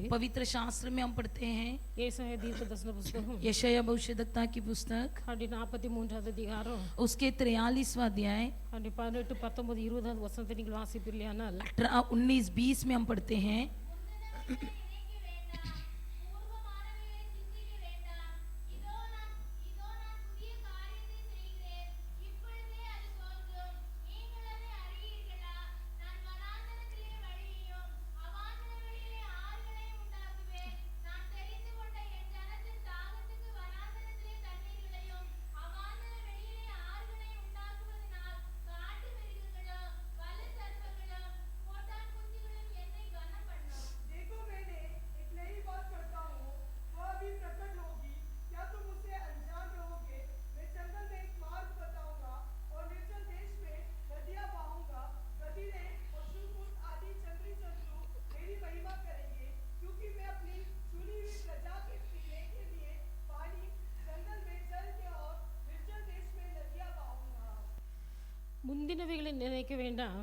पवित्र शास्त्र में हम पढ़ते हैं ஏசாயா தீர்க்கதரிசன புத்தகம் यशायाह भविष्यद्वक्ता की पुस्तक 43வது அதிகாரம் उसके 43वां अध्याय 18, 19, 20 வசனத்தை நீங்கள் வாசிப்பீர்களானால் 18, 19, 20 में हम पढ़ते हैं। முந்தினவைகளை நினைக்க வேண்டாம்,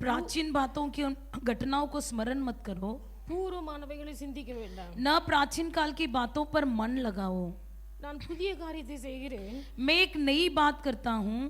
प्राचीन बातों की उन घटनाओं को स्मरण मत करो, பூர்வமானவைகளை சிந்திக்க வேண்டாம்। न प्राचीन काल की बातों पर मन लगाओ। நான் புதிய காரியத்தை செய்கிறேன், मैं एक नई बात करता हूँ,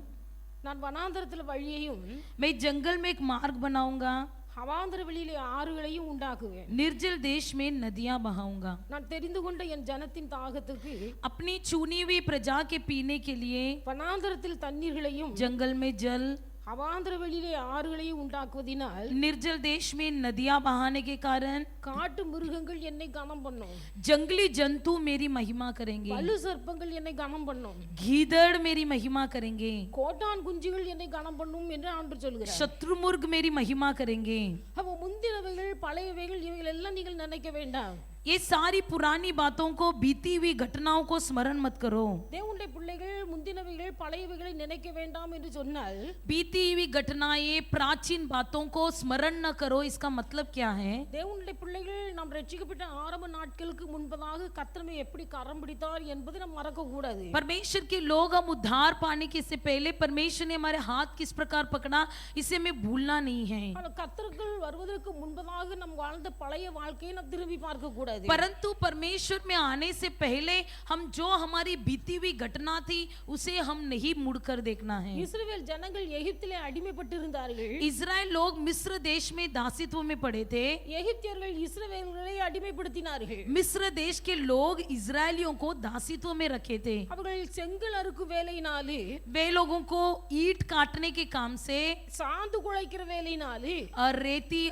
நான் வனாந்தரத்தில் வழியையும் मैं जंगल में एक मार्ग बनाऊंगा, அவாந்தர வெளியிலே ஆறுகளையும் உண்டாக்குவேன்। निर्जल देश में नदियां बहाऊंगा। நான் தெரிந்து கொண்ட என் ஜனத்தின் தாகத்துக்கு अपनी चुनी हुई प्रजा के पीने के लिए வனாந்தரத்தில் தண்ணீர்களையும் जंगल में जल, அவாந்தர வெளியிலே ஆறுகளையும் உண்டாக்குவதினால் निर्जल देश में नदियां बहाने के कारण காட்டு மிருகங்கள் என்னை கனம் பண்ணும், जंगली जंतु मेरी महिमा करेंगे, பல்லு சர்ப்பங்கள் என்னை கனம் பண்ணும், गीदड़ मेरी महिमा करेंगे, கோட்டான் குஞ்சுகள் என்னை கனம் பண்ணும் என்று ஆண்டவர் சொல்கிறார்। शत्रुमुर्ग मेरी महिमा करेंगे। அப்ப முந்தினவைகள் பழையவைகள் இவைகள் எல்லாம் நீங்கள் நினைக்க வேண்டாம்। ये सारी पुरानी बातों को, बीती हुई घटनाओं को स्मरण मत करो। தேவனுடைய பிள்ளைகள் முந்தினவைகள் பழையவைகளை நினைக்க வேண்டாம் என்று சொன்னால் बीती हुई घटनाएं, प्राचीन बातों को स्मरण न करो, इसका मतलब क्या है? தேவனுடைய பிள்ளைகள் நாம் ரட்சிக்கப்பட்ட ஆரம்ப நாட்களுக்கு முன்பதாக கர்த்தர் எப்படி கரம் பிடித்தார் என்பதை நாம் மறக்க கூடாது। परमेश्वर के लोग हम उद्धार पाने के इससे पहले परमेश्वर ने हमारे हाथ किस प्रकार पकड़ा, इसे हमें भूलना नहीं है। கர்த்தர்கள் வருவதற்கு முன்பதாக நாம் வாழ்ந்த பழைய வாழ்க்கையை நாம் திரும்பி பார்க்க கூடாது। परंतु परमेश्वर में आने से पहले हम जो हमारी बीती हुई घटना थी उसे हम नहीं मुड़कर देखना है। இஸ்ரவேல் ஜனங்கள் எகிப்திலே அடிமைப்பட்டிருந்தார்கள், इजराइल लोग मिस्र देश में दासित्व में पड़े थे, எகிப்தியர்கள் இஸ்ரவேலர்களை அடிமைப்படுத்தினார்கள், मिस्र देश के लोग इजरायलियों को दासित्व में रखे थे। அவர்கள் செங்கல் அறுக்கு வேலையினாலே, वे लोगों को ईंट काटने के काम से சாந்து குழைக்கிற வேலையினாலே, और रेती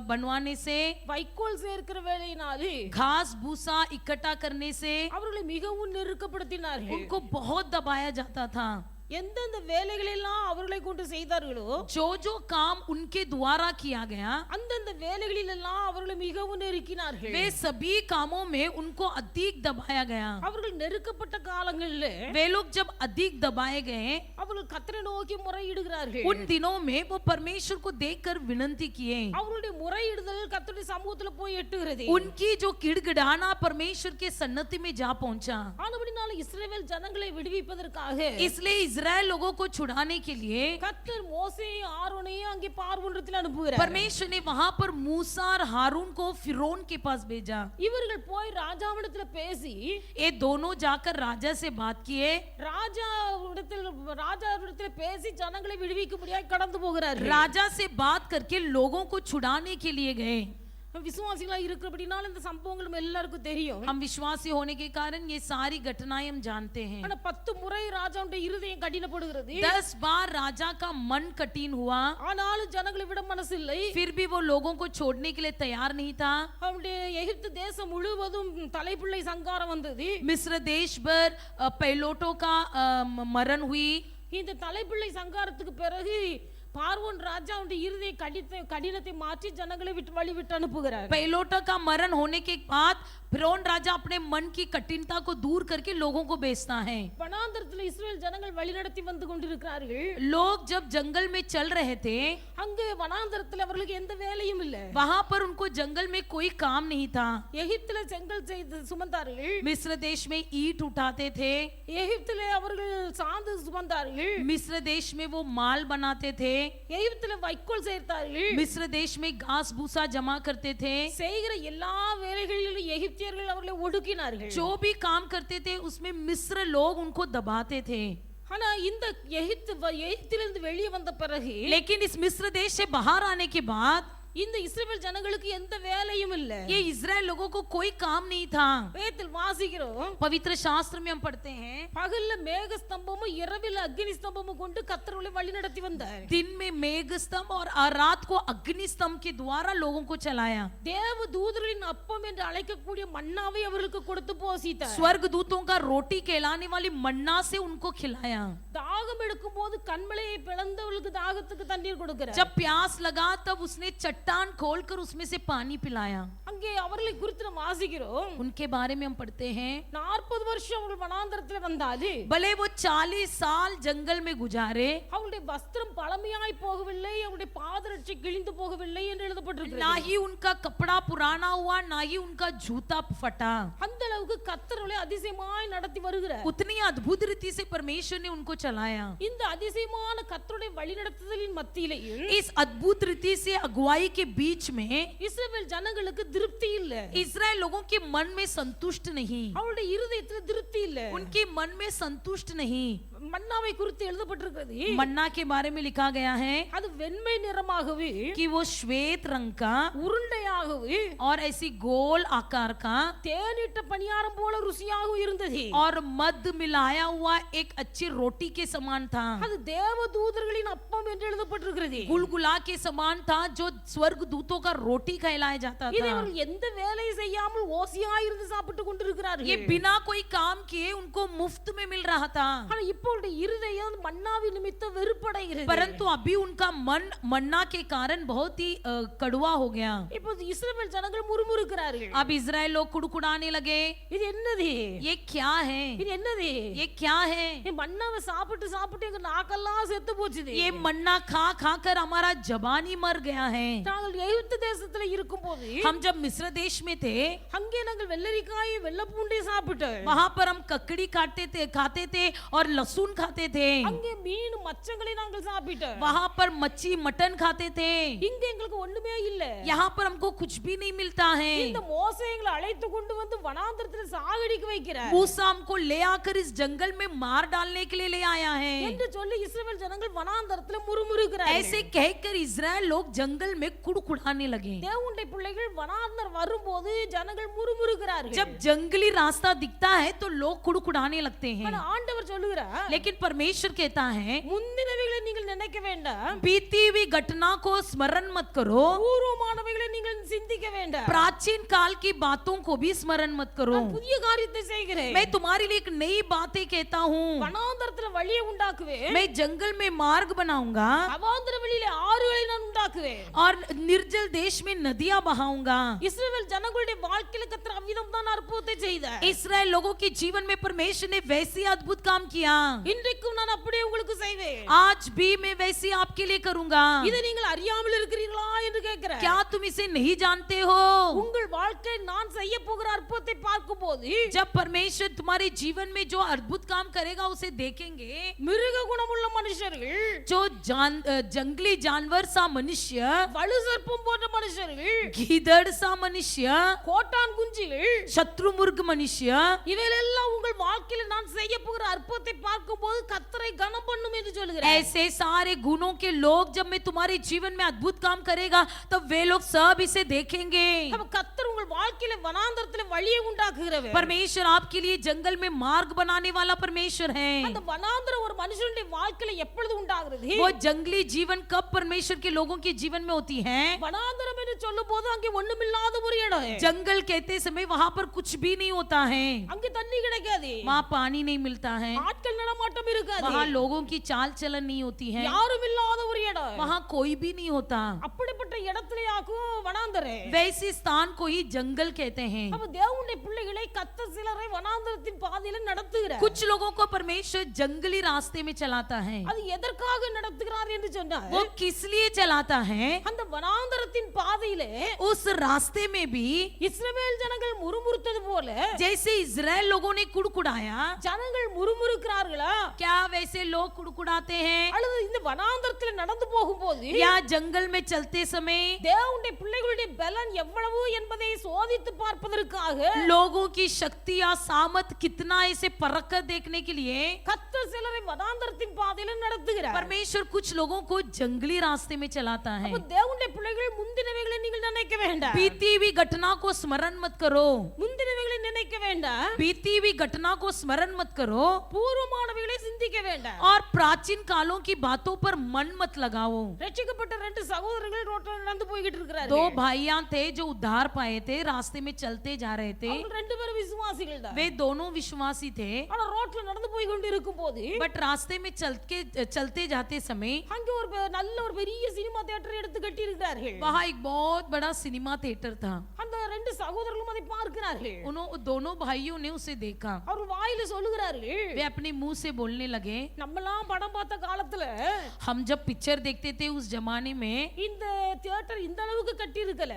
बनवाने से, வைக்கோல் சேர்க்கிற வேலையினாலே, घास भूसा इकट्ठा करने से அவர்களை மிகவும் நெருக்கப்படுத்தினார்கள்। उनको बहुत दबाया जाता था। எந்தெந்த வேலைகள் எல்லாம் அவர்களை கொண்டு செய்தார்களோ, जो जो काम उनके द्वारा किया गया, அந்தந்த வேலைகளில் எல்லாம் அவர்களை மிகவும் நெருக்கினார்கள்। वे सभी कामों में उनको अधिक दबाया गया। அவர்கள் நெருக்கப்பட்ட காலங்களில் वे लोग जब अधिक दबाए गए, அவர்கள் கர்த்தரை நோக்கி முறையிடுகிறார்கள்। उन दिनों में वो परमेश्वर को देखकर विनती किए। அவருடைய முறையிடுதல் கர்த்தருடைய சமூகத்துல போய் எட்டுகிறது। उनकी जो गिड़गिड़ाना परमेश्वर के सन्निधि में जा पहुंचा। ஆனபடினால இஸ்ரவேல் ஜனங்களை விடுவிப்பதற்காக, इसलिए इजराइल लोगों को छुड़ाने के लिए கர்த்தர் மோசேயை ஆரோனையும் அங்கே பார்வோனிடத்தில் அனுப்புகிறார்। परमेश्वर ने वहां पर मूसा और हारून को फिरौन के पास भेजा। இவர்கள் போய் ராஜாவிடத்தில் பேசி, ये दोनों जाकर राजा से बात किए, ராஜாவிடத்தில் பேசி ஜனங்களை விடுவிக்கும்படியாக கடந்து போகிறார்கள்। राजा से बात करके लोगों को छुड़ाने के लिए गए। விசுவாசிகளா இருக்கிறபடினால இந்த சம்பவங்கள் எல்லாருக்கும் தெரியும்। हम विश्वासी होने के कारण ये सारी घटनाएं हम जानते हैं। ஆனா 10 முறை ராஜாவுடைய இருதயம் கடினப்படுகிறது, 10 बार राजा का मन कठिन हुआ, ஆனாலும் ஜனங்களை விட மனசில்லை। फिर भी वो लोगों को छोड़ने के लिए तैयार नहीं था। அவருடைய எகிப்து தேசம் முழுவதும் தலைப்பிள்ளை சங்காரம் வந்தது। मिस्र देश भर पैलोटों का मरण हुई। இந்த தலைப்பிள்ளை சங்காரத்துக்கு பிறகு பார்வோன் ராஜாவுடைய இருதய கடினத்தை மாற்றி ஜனங்களை வழி விட்டு அனுப்புகிறார்। पैलोटा का मरण होने के बाद फिरौन राजा अपने मन की कठिनता को दूर करके लोगों को भेजता है। வனாந்தரத்தில் இஸ்ரவேல் ஜனங்கள் வழிநடத்தி வந்து கொண்டிருக்கிறார்கள்। लोग जब जंगल में चल रहे थे, அங்கே வனாந்தரத்தில் அவர்களுக்கு எந்த வேலையும் இல்லை। वहां पर उनको जंगल में कोई काम नहीं था। எகிப்திலே செங்கல் செய்து சுமந்தார்கள், मिस्र देश में ईंट उठाते थे, எகிப்திலே அவர்கள் சாந்து சுமந்தார்கள், मिस्र देश में वो माल बनाते थे, எகிப்துல வைக்கோல் சேர்த்தார்கள். मिस्र देश में घास भूसा जमा करते थे, செய்கிற எல்லா வேலைகளிலும் எகிப்தியர்கள் அவர்களை ஒடுக்கினார்கள். जो भी काम करते थे उसमें मिस्र लोग उनको दबाते थे. ஆனா இந்த எகிப்திலிருந்து வெளியே வந்த பிறகு लेकिन इस मिस्र देश से बाहर आने के बाद இந்த இஸ்ரவேல் ஜனங்களுக்கு எந்த வேலையும் இல்ல. ये इजराइल लोगों को कोई काम नहीं था. வேதத்தில் வாசிக்கிறோம், पवित्र शास्त्र में हम पढ़ते हैं, பகல்ல மேக ஸ்தம்பமும் இரவில் அக்னி ஸ்தம்பமும் கொண்டு கர்த்தர் அவர்களை வழி நடத்தி வந்தார். दिन में मेघ स्तंभ और रात को अग्नि स्तंभ के द्वारा लोगों को चलाया. தேவ தூதர்களின் அப்பம் என்று அழைக்கக்கூடிய மன்னாவை அவர்களுக்கு கொடுத்து போஷித்தார். स्वर्ग दूतों का रोटी कहलाने वाली मन्ना से उनको खिलाया. தாகம் எடுக்கும் போது கண்மலையை பிளந்தவர்களுக்கு தாகத்துக்கு தண்ணீர் கொடுக்கிறார். जब प्यास लगा तब उसने चट्टान खोलकर उसमें से पानी पिलाया. அங்கே அவர்களை குறித்து நாம் வாசிக்கிறோம், उनके बारे में हम पढ़ते हैं, 40 வருஷம் அவர்கள் வனாந்தரத்தில் வந்தாரு. भले वो 40 साल जंगल में गुजारे, அவருடைய வஸ்திரம் பழமையாய் போகவில்லை, அவருடைய பாதரட்சை கிழிந்து போகவில்லை என்று எழுதப்பட்டிருக்கிறது. ना ही उनका कपड़ा पुराना हुआ, ना ही उनका जूता फटा. அந்த அளவுக்கு கர்த்தர் அவர்களை அதிசயமாய் நடத்தி வருகிறார். उतनी अद्भुत रीति से परमेश्वर ने उनको चलाया. இந்த அதிசயமான கர்த்தருடைய வழிநடத்துதலின் மத்தியிலேயும் इस अद्भुत रीति से अगुवाई के बीच में இஸ்ரவேல் ஜனங்களுக்கு திருப்தி இல்ல. इस्राएल लोगों के मन में संतुष्ट नहीं, அவருடைய இருதயத்துல திருப்தி இல்ல. उनके मन में संतुष्ट नहीं. மன்னாவை குறித்து எழுதப்பட்டிருக்கிறது, मन्ना के बारे में लिखा गया है அது வெண்மை நிறமாகவே, कि वो श्वेत रंग का உருண்டையாகவே, और ऐसी गोल आकार का தேனிட்ட பணியாரம் போல ருசியாகவும் இருந்தது. और मध मिलाया हुआ एक अच्छी रोटी के समान था. அது தேவ தூதர்களின் அப்பம் என்று எழுதப்பட்டிருக்கிறது. गुलगुला के समान था, जो स्वर्ग दूतों का रोटी कहलाया जाता இதை था. அவர்கள் எந்த வேலை செய்யாமல் ஓசியாய் இருந்து சாப்பிட்டு ये கொண்டிருக்கிறார்கள். बिना कोई काम किए उनको मुफ्त में मिल रहा था. ஆனா இப்போ அவருடைய இருதயம் மன்னாவின் நிமித்தம் வெறுப்படைகிறது. परंतु अभी उनका मन मन्ना के कारण बहुत ही कड़वा हो गया. இப்போ இஸ்ரவேல் ஜனங்கள் முறுமுறுக்கிறார்கள். अब इजराइल लोग कुड़कुड़ाने लगे, இது என்னது, ये क्या है, இது என்னது, ये क्या है. மன்னாவை சாப்பிட்டு சாப்பிட்டு எங்க நாக்கெல்லாம் செத்து போச்சுது. ये मन्ना खा खा कर हमारा जबान ही मर गया है. நாங்கள் எகிப்து தேசத்துல இருக்கும்போது हम जब मिस्र देश में थे, அங்கே நாங்கள் வெள்ளரிக்காய் வெள்ளப்பூண்டை சாப்பிட்டோம். वहां पर हम ककड़ी खाते थे और लहसुन खाते थे. அங்கே மீன் மச்சங்களை நாங்கள் சாப்பிட்டோம். वहां पर मच्छी मटन खाते थे. இங்க எங்களுக்கு ஒண்ணுமே இல்ல. यहाँ पर हमको कुछ भी नहीं मिलता है. இந்த மோசே எங்களை அழைத்து கொண்டு வந்து வனாந்தரத்துல சாகடிக்க வைக்கிறார் मूसा हमको ले आकर इस जंगल में मार डालने के लिए ले आया है. என்று சொல்லி இஸ்ரவேல் ஜனங்கள் வனாந்தரத்துல முறுமுறுக்கிறார்கள். ऐसे कहकर इजराइल लोग जंगल में कुड़कुड़ाने लगे. தேவனுடைய பிள்ளைகள் வனாந்தரம் வரும்போது ஜனங்கள் முறுமுறுக்கிறார்கள். जब जंगली रास्ता दिखता है तो लोग कुड़कुड़ाने लगते हैं. ஆனா ஆண்டவர் சொல்லுகிறார், लेकिन परमेश्वर कहता है, முந்தினவைகளை நீங்கள் நினைக்க வேண்டாம், बीती हुई घटना को स्मरण मत करो, பூர்வமானவைகளை நீங்கள் சிந்திக்க வேண்டாம். प्राचीन काल की बातों को भी स्मरण मत करो. நான் புதிய காரியத்தை செய்கிறேன். मैं तुम्हारे लिए एक नई बातें कहता हूँ. வனாந்தரத்துல வழியை உண்டாக்குவேன், मैं जंगल में मार्ग बनाऊंगा அவாந்தர வெளியிலே ஆறுகளை நான் உண்டாக்குவேன். और निर्जल देश में नदियां बहाऊंगा. இஸ்ரவேல் ஜனங்களுடைய வாழ்க்கையில கர்த்தர் அவ்விதம் தான் அற்புதத்தை செய்தார். इस्राएल लोगों के जीवन में परमेश्वर ने वैसे अद्भुत काम किया. இன்றைக்கும் நான் அப்படியே உங்களுக்கு செய்வேன். आज भी मैं वैसे आपके लिए करूंगा. இதை நீங்கள் அறியாமல் இருக்கிறீர்களா என்று கேட்கிறேன். क्या तुम इसे नहीं जानते हो? உங்கள் வாழ்க்கை நான் செய்ய போகிற அற்புதத்தை பார்க்கும்போது जब परमेश्वर तुम्हारे जीवन में जो अद्भुत काम करेगा उसे देखेंगे, மிருக குணமுள்ள மனுஷர்கள், जो जंगली जानवर सा मनुष्य, வலு சர்ப்பம் போன்ற மனுஷர்கள், गीदड़ सा मनुष्य, கோட்டான் குஞ்சுகள், शत्रुमुर्ग मनुष्य, இவையெல்லாம் உங்கள் வாழ்க்கையில நான் செய்ய போகிற அற்புதத்தை பார்க்கும்போது கர்த்தரை கனம் பண்ணும் என்று சொல்கிறார். ऐसे सारे गुणों के लोग जब मैं तुम्हारे जीवन में अद्भुत काम करेगा तब वे लोग सब इसे देखेंगे. அப்ப கர்த்தர் உங்கள் வாழ்க்கையில வனாந்தரத்துல வழியை உண்டாக்குகிறவர். परमेश्वर आपके लिए जंगल में मार्ग बनाने वाला परमेश्वर है. அந்த வனாந்தரம் ஒரு மனுஷனுடைய வாழ்க்கையில எப்பொழுது உண்டாகிறது? वो जंगली जीवन कब परमेश्वर के लोगों के जीवन में होती है? வனாந்தரம் என்று சொல்லும்போது அங்கே ஒண்ணுமில்லாத ஒரு இடம். जंगल कहते समय वहां पर कुछ भी नहीं होता है. அங்கே தண்ணி கிடைக்காது, वहाँ पानी नहीं मिलता है, ஆட்கள் நடமாட்டம் இருக்காது, वहाँ लोगों की चाल चलन नहीं होती है, யாரும் இல்லாத ஒரு இடம். वहाँ कोई भी नहीं होता. அப்படிப்பட்ட இடத்துலயாக்கும் வனாந்தரம். वैसे स्थान को ही जंगल कहते हैं। அப்ப தேவனுடைய பிள்ளைகளை கர்த்தர் சிலரை வனாந்தரத்தின் பாதையில நடத்துகிறார். कुछ लोगों को परमेश्वर जंगली रास्ते में चलाता है। அது எதற்காக நடத்துகிறார் என்று சொன்னால் वो किस लिए चलाता है? அந்த வனாந்தரத்தின் பாதையிலே उस रास्ते में भी இஸ்ரவேல் ஜனங்கள் முறுமுறுத்தது போல जैसे इजराइल लोगों ने कुड़कुड़ाया, ஜனங்கள் முறுமுறுக்கிறார்களா क्या वैसे लोग कुड़कुड़ाते हैं? அல்லது இந்த வனாந்தரத்துல நடந்து போகும்போது या जंगल में चलते समय தேவனுடைய பிள்ளைகளுடைய பலன் எவ்வளவு என்பதை சோதித்து பார்ப்பதற்காக लोगों की शक्ति या सामर्थ कितना इसे परख कर देखने के लिए கர்த்தர் சிலரை வனாந்தரத்தின் பாதையில நடத்துகிறார். परमेश्वर कुछ लोगों को जंगली रास्ते में चलाता है। அப்ப தேவனுடைய பிள்ளைகள் முந்தினவைகளை நீங்கள் நினைக்க வேண்டாம். बीती हुई घटना को स्मरण मत करो, முந்தினவைகளை நினைக்க வேண்டாம். बीती हुई घटना को स्मरण मत करो பூர்வமானவைகளை சிந்திக்க வேண்டாம். और प्राचीन कालों की बातों पर मन मत लगाओ। ரட்சிக்கப்பட்ட ரெண்டு சகோதரர்கள் ரோட்ல நடந்து போய்கிட்டு இருக்கிறார்கள். दो भाइयां थे जो उद्धार पाए थे, रास्ते में चलते जा रहे थे। அவங்க ரெண்டு பேரும் விசுவாசிகள் தான். वे दोनों विश्वासी थे, ஆனா ரோட்ல நடந்து போய் கொண்டு இருக்கும்போது बट रास्ते में चलते जाते समय அங்க ஒரு நல்ல ஒரு பெரிய சினிமா தியேட்டர் எடுத்து கட்டி இருக்கிறார்கள். वहाँ एक बहुत बड़ा सिनेमा थिएटर था। அந்த ரெண்டு சகோதரர்களும் அதை பார்க்கிறார்கள். दोनों भाइयों ने उसे देखा। அவர் வாயில சொல்லுகிறார்கள், वे अपने मुंह से बोलने लगे, நம்மலாம் படம் பார்த்த காலத்துல हम जब पिक्चर देखते थे उस जमाने में இந்த தியேட்டர் இந்த அளவுக்கு கட்டி இருக்கல.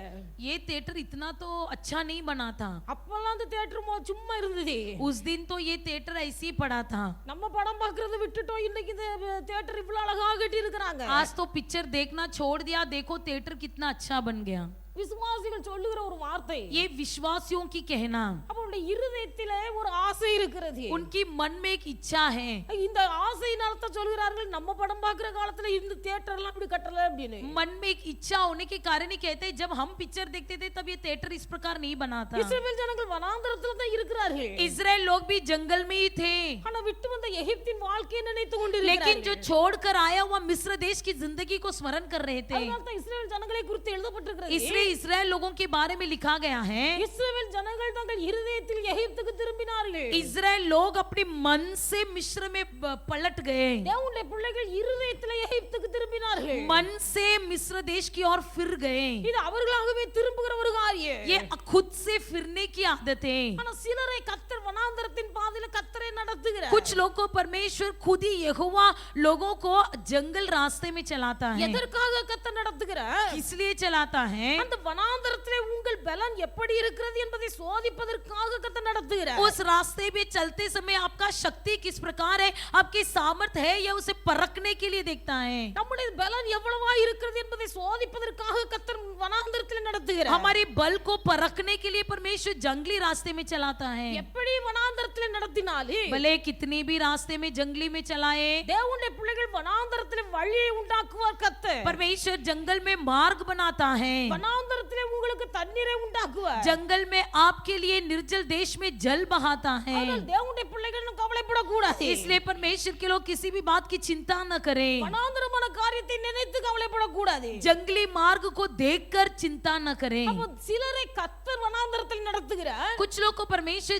ये थिएटर इतना तो अच्छा नहीं बना था। அப்பெல்லாம் அந்த தியேட்டர் சும்மா இருந்தது. उस दिन तो ये थिएटर ऐसे ही पड़ा था। நம்ம படம் பார்க்கறத விட்டுட்டோம், இன்னைக்கு இந்த தியேட்டர் இவ்வளவு அழகா கட்டி இருக்காங்க. आज तो पिक्चर देखना छोड़ दिया, देखो थिएटर कितना अच्छा बन गया। விசுவாசிகள் சொல்லுகிற ஒரு வார்த்தை, ये विश्वासियों की कहना, அவருடைய இருதயத்திலே ஒரு ஆசை இருக்கிறது. उनकी मन में एक इच्छा है। இந்த ஆசையினால தான் சொல்கிறார்கள், நம்ம படம் பார்க்கிற காலத்துல இந்த தியேட்டர் எல்லாம் இப்படி கட்டல அப்படின்னு. मन में एक इच्छा होने के कारण ही कहते हैं, जब हम पिक्चर देखते थे तब ये थिएटर इस प्रकार नहीं बना था। இஸ்ரவேல் ஜனங்கள் வனாந்தரத்துல தான் இருக்கிறார்கள். इजराइल लोग भी जंगल में ही थे, ஆனா விட்டு வந்த எகிப்தின் வாழ்க்கையை நினைத்து लेकिन கொண்டிருக்கிறார்கள். जो छोड़कर आया हुआ मिस्र देश की जिंदगी को स्मरण कर रहे थे। அதனால தான் இஸ்ரவேல் ஜனங்களை குறித்து எழுதப்பட்டிருக்கிறது. इसलिए इजराइल लोगों के बारे में लिखा गया है, இஸ்ரவேல் ஜனங்கள் தங்கள் இருதயத்தில் எகிப்துக்கு திரும்பினார்கள். इजराइल लोग अपने मन से मिस्र में पलट गए, தேவனுடைய பிள்ளைகள் இருதயத்தில் எகிப்துக்கு திரும்பினார்கள். मन से मिस्र देश की ओर फिर गए। இது அவர்களாகவே திரும்புகிற ஒரு காரியம். ये खुद से फिरने की आदत है। ஆனா சிலரை கர்த்தர் வனாந்தரத்தின் பாதையில கர்த்தரை நடத்துகிறார். कुछ लोगों को परमेश्वर खुद ही यहोवा लोगों को जंगल रास्ते में चलाता है। எதற்காக கர்த்தர் நடத்துகிறார்? इसलिए चलाता है, அந்த வனாந்தரத்திலே உங்கள் பலன் எப்படி இருக்கிறது என்பதை சோதிப்பதற்காக கர்த்தர் நடத்துகிறார். उस रास्ते में चलते समय आपका शक्ति किस प्रकार है, आपकी सामर्थ्य है या उसे परखने के लिए देखता है। நம்முடைய பலன் எவ்வளவா இருக்கிறது என்பதை சோதிப்பதற்காக கர்த்தர் வனாந்தரத்தில் நடத்துகிறார். हमारे बल को परखने के लिए परमेश्वर जंगली रास्ते में चलाता है। எப்படி வனாந்தரத்தில் நடத்தினாலே भले कितनी भी रास्ते में जंगली में चलाए, தேவனுடைய பிள்ளைகள் வனாந்தரத்தில் வழியை உண்டாக்குவார் கர்த்தர். परमेश्वर जंगल में मार्ग बनाता है। வனாந்தரத்திலே உங்களுக்கு தண்ணீரை உண்டாக்குவார். जंगल में आपके लिए निर्जल देश में जल बहाता है। ஆனால் தேவனுடைய பிள்ளைகள் கவலைப்படக்கூடாது. इसलिए परमेश्वर के लोग किसी भी बात की चिंता न करें, வனாந்தரமான காரியத்தை நினைத்து கவலைப்படக்கூடாது. जंगली मार्ग को देखकर चिंता न करें। அப்ப சிலரை கர்த்தர் வனாந்தரத்தில் நடத்துகிறார். कुछ लोग को परमेश्वर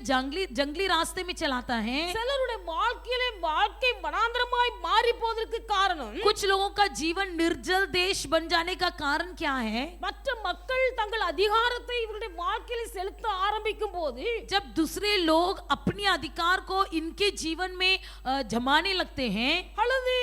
जंगली रास्ते में चलाता है। சிலருடைய வாழ்க்கை வனாந்தரமாய் மாறி போவதற்கு காரணம் कुछ लोगों का जीवन निर्जल देश बन जाने का कारण क्या है? மற்ற மக்கள் தங்கள் அதிகாரத்தை இவருடைய வாழ்க்கையில செலுத்த ஆரம்பிக்கும் போது जब दूसरे लोग अपने अधिकार को इनके जीवन में जमाने लगते हैं, அல்லது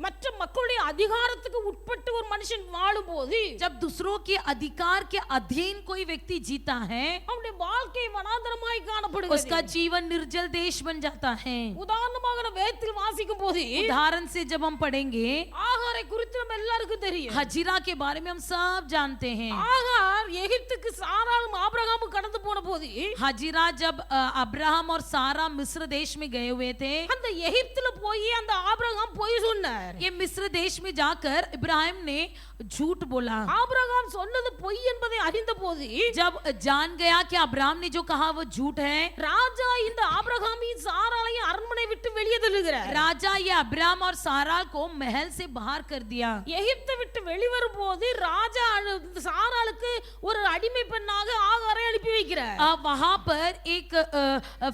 மற்ற மக்களுடைய அதிகாரத்துக்கு உட்பட்டு ஒரு மனுஷன் வாழும்போது जब दूसरों के अधिकार के अधीन कोई व्यक्ति जीता है, அவனுடைய வாழ்க்கை வனாந்தரமாய் காணப்படுகிறது. उसका जीवन निर्जल देश बन जाता है। உதாரணமாக நம்ம வேதத்தில் வாசிக்கும் போது उदाहरण से जब हम पढ़ेंगे, ஆகாரை குறித்து நம்ம எல்லாருக்கும் தெரியும். हजीरा के बारे में हम सब जानते हैं। ஆகார் எகிப்துக்கு சாராளும் ஆபிரகாமும் கடந்து போன போது हजीरा जब अब्राहम और सारा मिस्र देश में गए हुए थे, அந்த எகிப்துல போய் அந்த ஆபிரகாம் பொய் சொன்னார். ये मिस्र देश में जाकर इब्राहिम ने झूठ बोला। ஆபிரகாம் சொன்னது பொய் என்பதை அறிந்த போது जब जान गया कि अब्राहम ने जो कहा वो झूठ है, ராஜா இந்த ஆபிரகாமையும் சாராளையும் அரண்மனை விட்டு வெளியே தள்ளுகிறார். राजा ये अब्राहम और सारा को महल से बाहर कर दिया। எகிப்தை விட்டு வெளிவரும் போது ராஜா சாராளுக்கு ஒரு அடிமை பெண்ணாக ஆகாரை அனுப்பி வைக்கிறார். वहां पर एक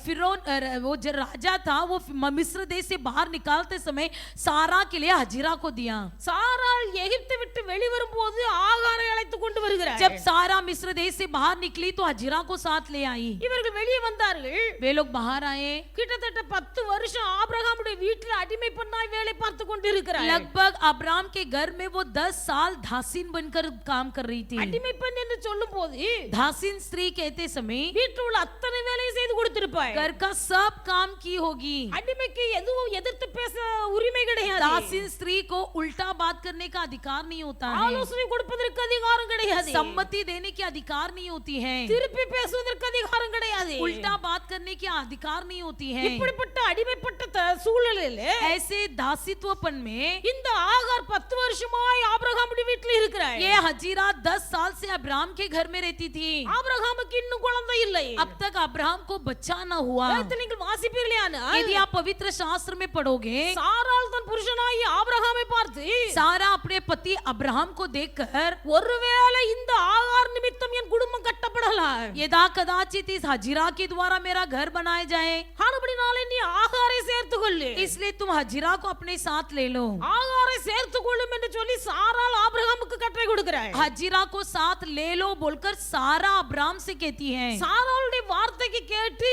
फिरौन वो जो राजा था वो मिस्र देश से बाहर निकालते समय सारा के लिए हजीरा को दिया. சாராள் எகிப்தை விட்டு வெளிவரும்போது ஆகாரை அழைத்து கொண்டு வருகிறார். जब सारा मिस्र देश से बाहर निकली तो हजीरा को साथ ले आई. இவர்கள் வெளியே வந்தார்கள். वे लोग बाहर आए. கிட்டத்தட்ட 10 வருஷம் ஆபிரகாமுடைய வீட்டில் அடிமை பெண்ணாய் வேலை பார்த்து கொண்டு இருக்கிறார். लगभग अब्राम के घर में वो 10 साल दासीन बनकर काम कर रही थी. அடிமை பெண் என்று சொல்லும்போது दासीन स्त्री कहते समय வீட்டில் உள்ள அத்தனை வேலையை செய்து கொடுத்திருப்பாய். घर का सब काम की होगी. அடிமைக்கு எதுவும் எதிர்த்து பேச உரிமை கிடையாது. दासीन स्त्री को उल्टा बात करने का अधिकार नहीं होता है. ஆலோசனை கொடுப்பதற்கு அதிகாரம் கிடையாது. सम्मति देने की अधिकार नहीं होती है. திருப்பி பேசுவதற்கு அதிகாரம் கிடையாது. उल्टा बात करने की अधिकार नहीं होती है. இப்படிப்பட்ட அடிமைப்பட்ட சூழலில் ऐसे दासित्वपन में இந்த ஆகார் 10 வருஷமாய் ஆபிரகாமுடைய வீட்டில் இருக்கிறார். ये हजीरा 10 साल से अब्राहम के घर में रहती थी. ஆபிரகாமுக்கு இன்னும் குழந்தை இல்லை. अब तक अब्राहम को बच्चा न हुआ. நீங்கள் வாசிப்பீர்களேயானால் यदि आप पवित्र शास्त्र में पढ़ोगे சாராள் தன் புருஷனாய் ஆபிரகாமை பார்த்து सारा अपने पति अब्राहम को देखकर ஒருவேளை இந்த ஆகார் நிமித்தம் என் குடும்பம் கட்டப்படலாம். यदा कदाचित इस हजीरा के द्वारा मेरा घर बनाए जाए ஆனபடினாலே நீ ஆகாரை சேர்த்துக்கொள்ளு. इसलिए तुम हजीरा को अपने साथ ले लो. ஆகாரை சேர்த்துக்கொள்ளும் என்று சொல்லி சாராள் ஆபிரகாமுக்கு கட்டளை கொடுக்கிறார். हजीरा को साथ ले लो बोलकर सारा अब्राहम से कहती है. சாராளுடைய வார்த்தைக்கு கேட்டு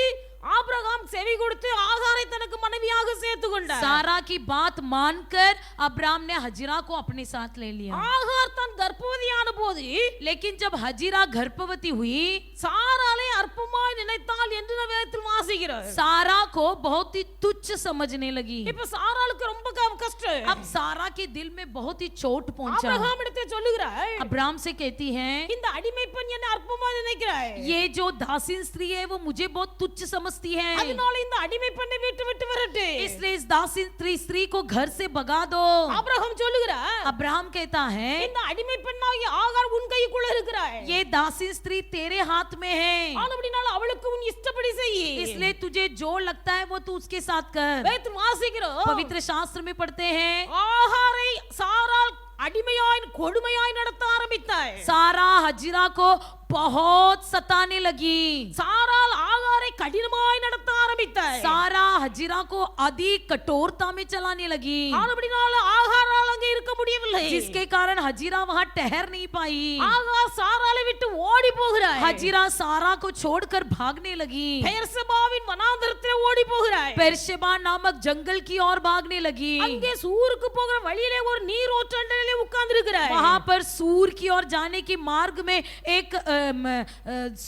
ஆபிரகாம் செவி கொடுத்து ஆகாரை தனக்கு மனைவியாக சேர்த்து கொண்டார். सारा की बात मानकर अब्राहम ने हजीरा को अपने साथ ले लिया. ஆகார் தான் கர்ப்பவதியான போது लेकिन जब हजीरा गर्भवती हुई சாராளை அற்பமாய் நினைத்தாள் என்று நாம் வேதத்தில் வாசிக்கிறோம். सारा को बहुत ही तुच्छ समझने लगी. இப்ப சாராளுக்கு ரொம்ப கஷ்டம். अब सारा के दिल में बहुत ही चोट पहुंचा. ஆபிரகாம் இடத்தை சொல்லுகிறார், अब्राहम से कहती है இந்த அடிமை பெண் என்னை அற்பமாய் நினைக்கிறாய். ये जो दासीन स्त्री है वो मुझे बहुत तुच्छ समझती है. அதனால இந்த அடிமை பெண்ணை வீட்டு விட்டு விரட்டு. इसलिए इस दासीन स्त्री को घर से भगा दो. ஆபிரகாம் சொல்லுகிறார், अब्राहम कहता है இந்த அடிமை பெண்ணாகிய ஆகார் உன் கைக்குள்ள இருக்கிறாய். ये दासीन स्त्री तेरे हाथ में है. ஆனபடினால அவளுக்கு உன் இஷ்டப்படி செய். इसलिए तुझे जो लगता है वो तू उसके साथ कर. வேதத்தில் வாசிக்கிறோம், पवित्र शास्त्र में पढ़ते हैं ஆகாரை சாராள் அடிமையாய் கொடுமையாய் நடத்த ஆரம்பித்தாள். सारा हजीरा को बहुत सताने लगी. சாராள் ஆகாரை கடினமாய் நடத்த ஆரம்பித்தாள். सारा हजीरा को अधिक कठोरता में चलाने लगी. ஆனபடினால ஆகாரால் அங்கே இருக்க முடியவில்லை. जिसके कारण हजीरा वहां ठहर नहीं पाई. ஆகார் சாராளை விட்டு ஓடி போகிறாள். हजीरा सारा को छोड़कर भागने लगी. பெயர்செபாவின் வனாந்தரத்தில் ஓடி போகிறாள். बेर्शेबा नामक जंगल की ओर भागने लगी. அங்கே சூருக்கு போகிற வழியிலே ஒரு நீரோட்டண்டலிலே உட்கார்ந்து இருக்கிறாள். वहां पर सूर की ओर जाने के मार्ग में एक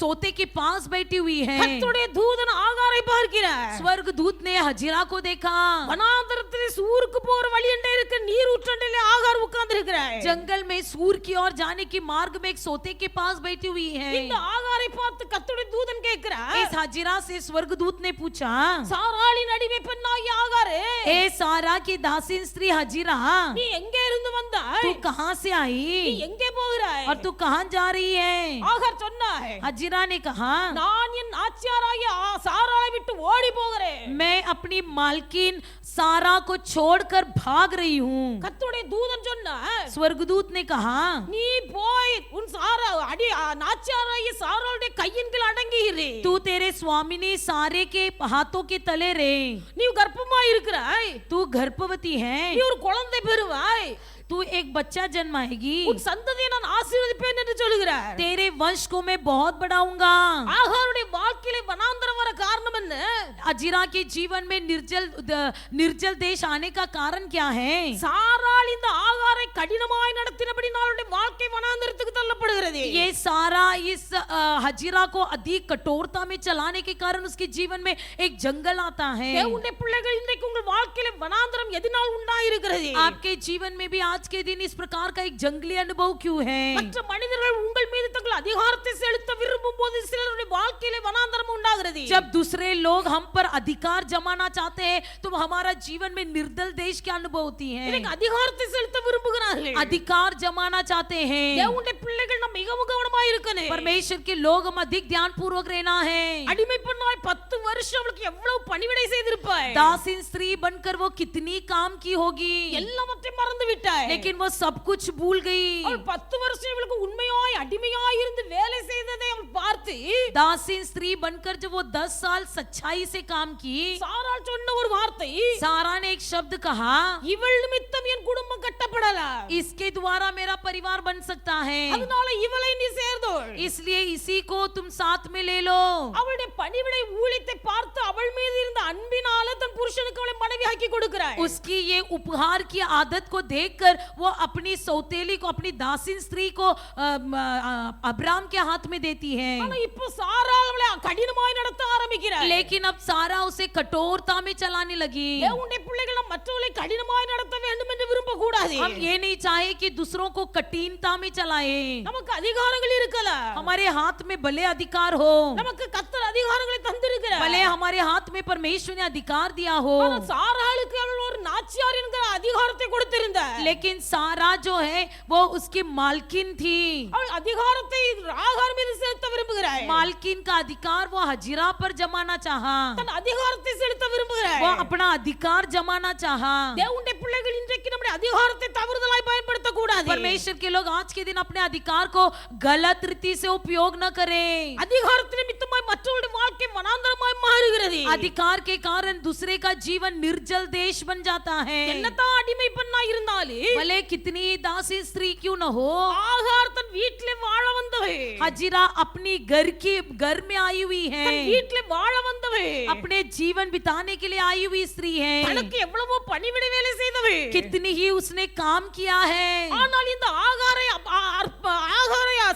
सोते के पास बैठी हुई है. கர்த்தருடைய தூதன் ஆகாரை பார்க்கிறார். स्वर्ग दूत ने हजीरा को देखा. வனாந்தரத்திலே சூருக்கு போகிற வழியண்டே இருக்க நீரூற்றண்டலிலே ஆகார் உட்கார்ந்து இருக்கிறாள். जंगल में सूर की ओर जाने के मार्ग में एक सोते के पास बैठी हुई है. இந்த ஆகாரை பார்த்து கர்த்தருடைய தூதன் கேட்கிறார், इस हजीरा से स्वर्गदूत ने पूछा, சாராளின் அடிமை பெண்ணாகிய ஆகாரே, ए सारा की दासीन स्त्री हजीरा, நீ எங்கே இருந்து வந்தாய்? तू कहां से நீ आई எங்கே போகிறாய்? और तू कहां जा रही है? ஆகார் சொன்னாய், हजीरा ने कहा, நான் என் ஆச்சியாராகிய சாராளை விட்டு ஓடி போகிறேன். मैं अपनी मालकिन सारा को छोड़कर भाग रही हूँ. கர்த்தருடைய தூதன் சொன்னார், स्वर्गदूत ने कहा, நீ போய் உன் சாரா அடி நாச்சியாராகிய சாராளுடைய கையின் கீழ் அடங்கி இரு. तू तेरे स्वामिनी सारे के हाथों के तले रहे. நீ கர்ப்பமாய் இருக்கிறாய். तू गर्भवती है. நீ ஒரு குழந்தை பெறுவாய். तू एक बच्चा जन्माएगी. உன் சந்ததியை நான் ஆசீர்வதிப்பேன் என்று சொல்கிறார். तेरे वंश को मैं बहुत बढ़ाऊंगा. ஆகாருடைய வாழ்க்கையிலே வனாந்தரம் வர காரணம் என்ன? हजीरा के जीवन में निर्जल देश आने का कारण क्या है? சாராள் இந்த ஆகாரை கடினமாய் நடத்தினபடினால் அவளுடைய வாழ்க்கை வனாந்தரத்துக்கு தள்ளப்படுகிறது. ये सारा इस हजीरा को अधिक कठोरता में चलाने के कारण उसके जीवन में एक जंगल आता है. தேவனுடைய பிள்ளைகள் இன்றைக்கு உங்கள் வாழ்க்கையிலே வனாந்தரம் எதனால் உண்டாயிருக்கிறது? आपके जीवन में भी आज के दिन इस प्रकार का एक जंगली अनुभव क्यों है? மற்ற மனிதர்கள் உங்கள் மீது தங்கள் அதிகாரத்தை செலுத்த விரும்பும் போது சிலருடைய வாழ்க்கையிலே வனாந்தரம் உண்டாகிறது. जब दूसरे लोग हम पर अधिकार जमाना चाहते हैं तो हमारा जीवन में निर्दल देश की अनुभव होती है. இன்னைக்கு அதிகாரத்தை செலுத்த விரும்புகிறார்கள். अधिकार जमाना चाहते हैं. தேவனுடைய பிள்ளைகள் நாம் மிகவும் கவனமாய் இருக்கணும். परमेश्वर के लोग हम अधिक ध्यान पूर्वक रहना है. அடிமை பெண்ணாய் 10 வருஷம் அவளுக்கு எவ்வளவு பணிவிடை செய்திருப்பாய். दासीन स्त्री बनकर वो कितनी काम की होगी, எல்லாவற்றையும் மறந்து விட்டாய். लेकिन वो सब कुछ भूल गई. அவள் 10 வருஷம் இவளுக்கு உண்மையாய் அடிமையாய் இருந்து வேலை செய்ததை அவள் பார்த்து நடத்தி दासीन स्त्री बनकर जब वो 10 साल सच्चाई से काम की, சாராள் சொன்ன ஒரு வார்த்தை, सारा ने एक शब्द कहा, இவள் நிமித்தம் என் குடும்பம் கட்டப்படலாம், इसके द्वारा मेरा परिवार बन सकता है, அதனால இவளை நீ சேர்ந்தோள், इसलिए इसी को तुम साथ में ले लो। அவளுடைய பணிவிடை ஊழியத்தை பார்த்து அவள் மீது இருந்த அன்பினால தன் புருஷனுக்கு அவளை மனைவியாக்கி கொடுக்கிறாள். उसकी ये उपहार की आदत को देखकर वो अपनी सौतेली को, अपनी दासीन स्त्री को अब्राम के हाथ में देती है। ஆனா இப்போ சாராள் அவளை கடினமாய் நடத்த ஆரம்பிக்கிறாள். लेकिन अब सारा उसे कठोरता में चलाने लगी। தேவனுடைய பிள்ளைகள் மற்றவர்களை கடினமாய் நடத்த வேண்டும் என்று விரும்ப கூடாது. हम ये नहीं चाहे कि दूसरों को कठिनता में चलाए। நமக்கு அதிகாரங்கள் இருக்கலாம், हमारे हाथ में भले अधिकार हो, நமக்கு கர்த்தர் அதிகாரங்களை தந்திருக்கிறார், भले हमारे हाथ में परमेश्वर ने अधिकार दिया हो, ஆனா சாராளுக்கு அவள் ஒரு நாச்சியார் என்கிற அதிகாரத்தை கொடுத்திருந்தார். लेकिन सारा जो है वो उसकी मालकिन थी। அவள் அதிகாரத்தை ராகார் மீது செலுத்த விரும்புகிறாள். मालकिन का अधिकार वो हजीरा पर जमाना चाहा, தன் அதிகாரத்தை செலுத்த விரும்புகிறாள். वो अपना अधिकार जमाना चाहा। தேவனுடைய பிள்ளைகள் இன்றைக்கு நம்முடைய அதிகாரத்தை தவறுதலாய் பயன்படுத்த கூடாது. परमेश्वर के लोग आज के दिन अपने अधिकार को गलत रीति से उपयोग न करें। அதிகாரத்தின் நிமித்தமாய் மற்றவருடைய வாழ்க்கை வனாந்தரமாய் மாறுகிறது. अधिकार के कारण दूसरे का जीवन निर्जल देश बन जाता है। என்னதான் அடிமை பெண்ணா இருந்தாலும் भले कितनी दासी स्त्री क्यों न हो, ஆகார் தன் வீட்டிலே வாழ வந்தவள், हजीरा अपनी घर में आई हुई है, தன் வீட்டிலே வாழ வந்தவள், अपने जीवन बिताने के लिए आई हुई स्त्री है। தனக்கு எவ்வளவோ பணிவிடை வேலை செய்தவள், कितनी ही उसने काम किया है, ஆனால் இந்த ஆகாரை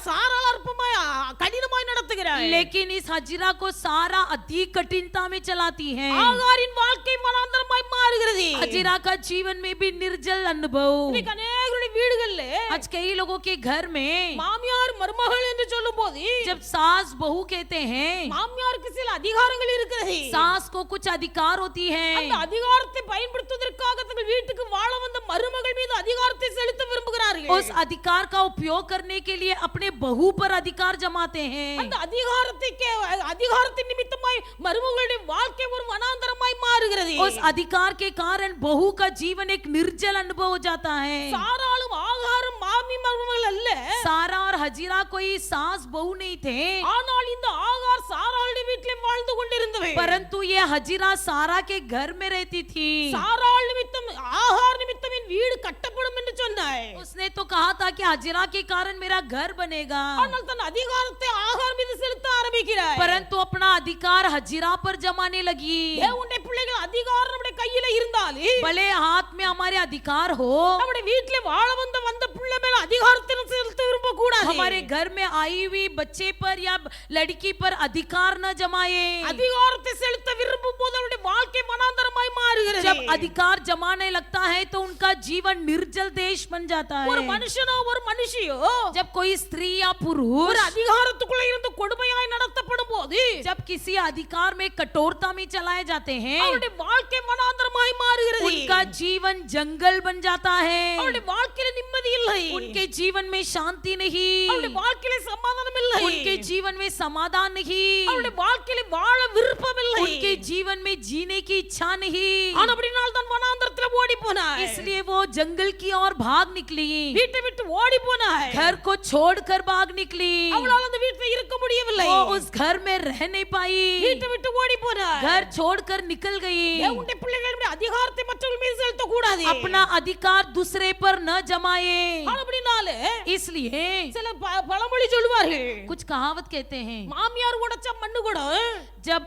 சாராள் அற்பமாய் கடினமாய் நடத்துகிறாள். लेकिन इस हजीरा को सारा अधिक कठिनता में चलाती है। ஆகாரின் வாழ்க்கை வனாந்தரமாய் மாறுகிறது. हजीरा का जीवन में भी निर्जल अनुभव। இன்னைக்கு அநேகருடைய வீடுகள்ல आज कई लोगों के घर में மாமியார் மருமகள் என்று சொல்லும்போது जब सास बहू कहते हैं, மாமியாருக்கு சில அதிகாரங்கள் இருக்கிறது. सास को कुछ अधिकार होती அந்த है। அதிகாரத்தை பயன்படுத்துவதற்காக தங்கள் வீட்டுக்கு வாழ வந்த மருமகள் மீது அதிகாரத்தை செலுத்த விரும்புகிறார்கள். उस अधिकार का उपयोग करने के लिए अपने बहू पर अधिकार जमाते हैं। அந்த அதிகாரத்தின் நிமித்தமாய் மருமகளுடைய வாழ்க்கை ஒரு வனாந்தரமாய் மாறுகிறது. उस अधिकार के कारण बहू का जीवन एक निर्जल अनुभव हो जाता है। சாராளும் ஆகாரும் மாமி மருமகள் அல்ல, सारा और हजीरा कोई सास बहू नहीं थे, ஆனால் இந்த ஆகார் சாராளுடைய வீட்டிலே வாழ்ந்து கொண்டிருந்தவள். परंतु ये हजीरा सारा के घर में रहती थी। சாராள் நிமித்தம் ஆகார் நிமித்தம் என் வீடு கட்டப்படும் என்று சொன்னாள். उसने तो कहा था कि हजीरा के कारण मेरा घर बनेगा, ஆனால் தன் அதிகாரத்தை ஆகார் மீது செலுத்த ஆரம்பிக்கிறாள். परंतु अपना अधिकार हजीरा पर जमाने लगी। தேவனுடைய பிள்ளைகள் அதிகாரம் நம்முடைய கையில இருந்தாலும் भले हाथ में हमारे अधिकार हो, நம்முடைய வீட்டிலே வாழ வந்த பிள்ளை மேல அதிகாரத்தை செலுத்த விரும்ப கூடாது. हमारे घर में आई हुई बच्चे पर या लड़की पर अधिकार न जमाए। அதிகாரத்தை செலுத்த விரும்பும் போது அவருடைய வாழ்க்கை வனாந்தரமாய் மாறுகிறது. जब अधिकार जमाने लगता है तो उनका जीवन निर्जल देश बन जाता ஒரு है। மனுஷனோ ஒரு மனுஷியோ जब कोई स्त्री या ஒரு पुरुष அதிகாரத்துக்குள்ள இருந்து கொடுமையாய் நடத்தப்படும் போது जब किसी अधिकार में कठोरता में चलाए जाते हैं, அவருடைய வாழ்க்கை வனாந்தரமாய் மாறுகிறது. उनका जीवन जंगल बन जाता है। அவருடைய வாழ்க்கையில நிம்மதி இல்லை, उनके जीवन में शांति नहीं, அவருடைய வாழ்க்கையில சமாதானம் இல்லை, उनके जीवन में समाधान नहीं, அவருடைய வாழ்க்கையில வாழ விருப்பம் இல்லை, उनके जीवन में जीने की इच्छा नहीं। ஆனபடியால் தான் வனாந்தரத்துல ஓடி போனாய். इसलिए वो जंगल की ओर भाग निकली, வீட்டை விட்டு ஓடி போனாய். घर को छोड़कर भाग निकली। அவளால் அந்த வீட்டுல இருக்க முடியவில்லை, वो उस घर में रह नहीं पाई, வீட்டை விட்டு ஓடி போனாய். घर छोड़कर निकल गई। தேவனுடைய பிள்ளைகளுடைய அதிகாரத்தை மற்றவர்கள் மீது செலுத்த கூடாது. अपना अधिकार दूसरे पर न जमाए। ஆனபடியால் इसलिए சில பழமொழி சொல்வார்கள், कुछ कहावत कहते हैं, மாமியார் உடைச்ச மண்ணு கூட जब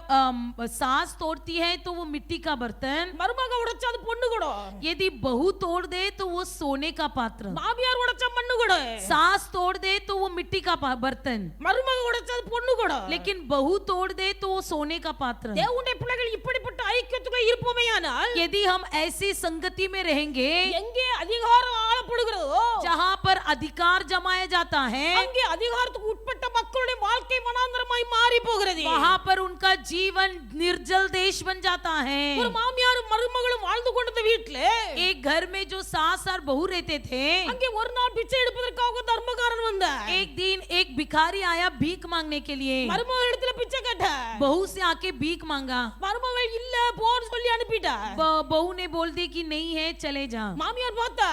सास तोड़ती है तो वो मिट्टी का बर्तन, மருமக உடைச்ச அது பொண்ணு கூட, यदि बहू तोड़ दे तो वो सोने का पात्र, மாமியார் உடைச்ச மண்ணு கூட, सास तोड़ दे तो वो मिट्टी का बर्तन, மருமக உடைச்ச அது பொண்ணு கூட. लेकिन बहू तोड़ दे तो वो सोने का पात्र। தேவனுடைய பிள்ளைகள் இப்படிப்பட்ட ஐக்கியத்துக்குள்ள இருப்போமேயானால் यदि हम ऐसी संगति में रहेंगे எங்கே அதிகாரம் ஆளப்படுகிறதோ जहाँ पर अधिकार जमाया जाता है, அங்கே அதிகாரத்துக்கு உட்பட்ட மக்களுடைய வாழ்க்கை வனாந்தரமாய் மாறி போகிறது. वहाँ पर उनका जीवन निर्जल देश बन जाता है। ஒரு மாமியாரும் மருமகளும் வாழ்ந்து கொண்ட வீட்ல एक घर में जो सास और बहू रहते थे, அங்கே ஒரு நாள் பிச்சை எடுப்பதற்காக தர்மகாரன் வந்தார். एक दिन एक भिखारी आया भीख मांगने के लिए, மருமகள் இடத்துல பிச்சை கேட்டார். बहू से आके भीख मांगा। மருமகள் இல்ல போன்னு சொல்லி அனுப்பிட்டார். बहू ने बोल दी कि नहीं है चले जा। மாமியார் பார்த்தா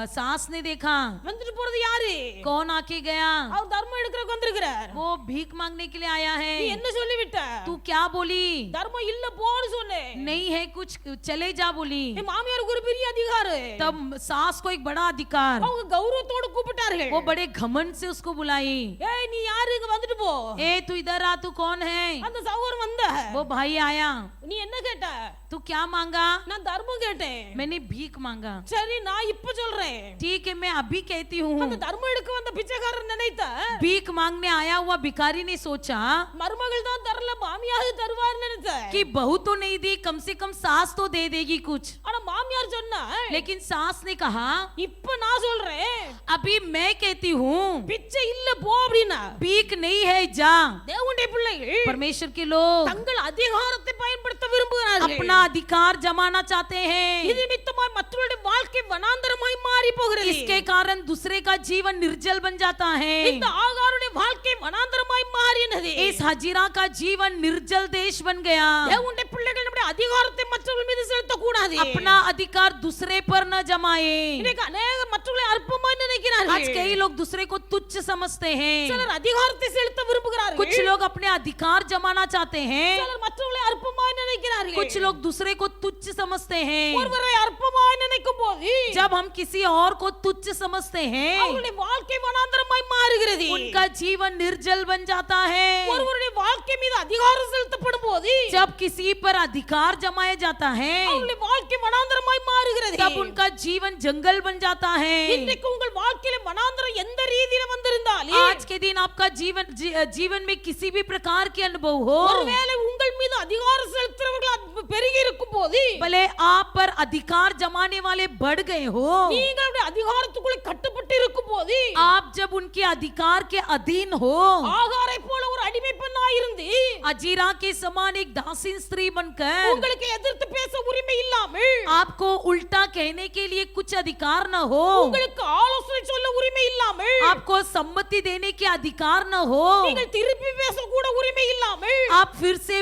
सास ने देखा வந்துட்டு போறது யாரு? कौन आके गया? அவர் தர்மம் எடுக்கிறதுக்கு வந்திருக்கிறார். वो भीख मांगने के लिए आया நீ है। என்ன சொல்லிவிட்ட? तू क्या बोली? தர்மம் இல்ல போன்னு சொன்னேன். नहीं है कुछ, चले जा बोली। என் மாமியாருக்கு ஒரு பெரிய அதிகாரம். तब सास को एक बड़ा अधिकार, அவங்க கௌரவத்தோட கூப்பிட்டார்கள். वो बड़े घमंड से उसको बुलाई। ஏய் நீ யாரு? இங்க வந்துட்டு போ. ए तू इधर आ, तू कौन है? அந்த சகோதரன் வந்த. वो भाई आया। நீ என்ன கேட்ட? तू क्या मांगा? நான் தர்மம் கேட்டேன். मैंने भीख मांगा। சரி நான் இப்ப சொல்றேன். ठीक है, मैं अभी कहती அந்த हूँ। தர்மம் எடுக்க வந்த பிச்சைக்காரன் நினைத்த भीख मांगने आया हुआ भिखारी ने सोचा மருமகள் தான் தரல மாமியார் தருவார் நினைத்த. कि बहू तो नहीं दी, कम से कम सास तो दे देगी कुछ। ஆனா மாமியார் சொன்னா लेकिन सास ने कहा இப்ப நான் சொல்றேன் अभी मैं कहती हूँ பிச்சை இல்ல போ அப்படினா. भीख नहीं है, जा। தேவனுடைய பிள்ளைகள் परमेश्वर के लोग தங்கள் அதிகாரத்தை பயன்படுத்த விரும்புகிறார்கள். अपना अधिकार जमाना चाहते हैं। இது நிமித்தமாய் மற்றவருடைய வாழ்க்கை வனாந்தரமாய் மாறி போகிறது. इसके कारण दूसरे का जीवन निर्जल बन जाता है। இந்த ஆகாருடைய வாழ்க்கை வனாந்தரமாய் மாறினது. इस हजीरा का जीवन निर्जल देश बन गया। தேவனுடைய பிள்ளைகள் நம்முடைய அதிகாரத்தை மற்றவர்கள் மீது செலுத்த கூடாது. अपना अधिकार दूसरे पर न जमाए। இன்னைக்கு अनेक மற்றவர்களை அற்பமாய் நினைக்கிறார்கள். आज कई लोग दूसरे को तुच्छ समझते हैं। சிலர் அதிகாரத்தை செலுத்த விரும்புகிறார்கள். कुछ लोग अपने अधिकार जमाना चाहते हैं। சிலர் மற்றவர்களை அற்பமாய் நினைக்கிறார்கள். कुछ लोग दूसरे को तुच्छ समझते हैं। ஒருவரை அற்பமாய் நினைக்கும் போது जब हम किसी और को तुच्छ समझते हैं, அவருடைய வாழ்க்கை வனாந்தரமாய் மாறுகிறது. उनका जीवन निर्जल बन जाता है। ஒருவருடைய வாழ்க்கை மீது அதிகாரம் செலுத்தப்படும் போது जब किसी पर अधिकार जमाया जाता है, அவருடைய வாழ்க்கை வனாந்தரமாய் மாறுகிறது. तब उनका जीवन जंगल बन जाता है। இன்றைக்கு உங்கள் வாழ்க்கையில வனாந்தரம் எந்த ரீதியில வந்திருந்தாலும் आज के दिन आपका जीवन में किसी भी प्रकार के अनुभव हो, ஒருவேளை உங்கள் மீது அதிகாரம் செலுத்துறவர்கள் பெருகி இருக்கும் போது भले आप पर अधिकार जमाने वाले बढ़ गए हो, நீங்களுடைய அதிகாரத்துக்குள்ள கட்டுப்பட்டு இருக்கும் போது आप जब उनके अधिकार के अधीन हो, ஆகாரை போல ஒரு அடிமை பெண்ணாய் இருந்து अजीरा के समान एक दासीन स्त्री बनकर உங்களுக்கு எதிர்த்து பேச உரிமை இல்லாமல் आपको उल्टा कहने के लिए कुछ अधिकार न हो, உங்களுக்கு ஆலோசனை சொல்ல உரிமை இல்லாமல் आपको सम्मति देने के अधिकार न हो, நீங்கள் திருப்பி பேச கூட உரிமை இல்லாமல் आप फिर से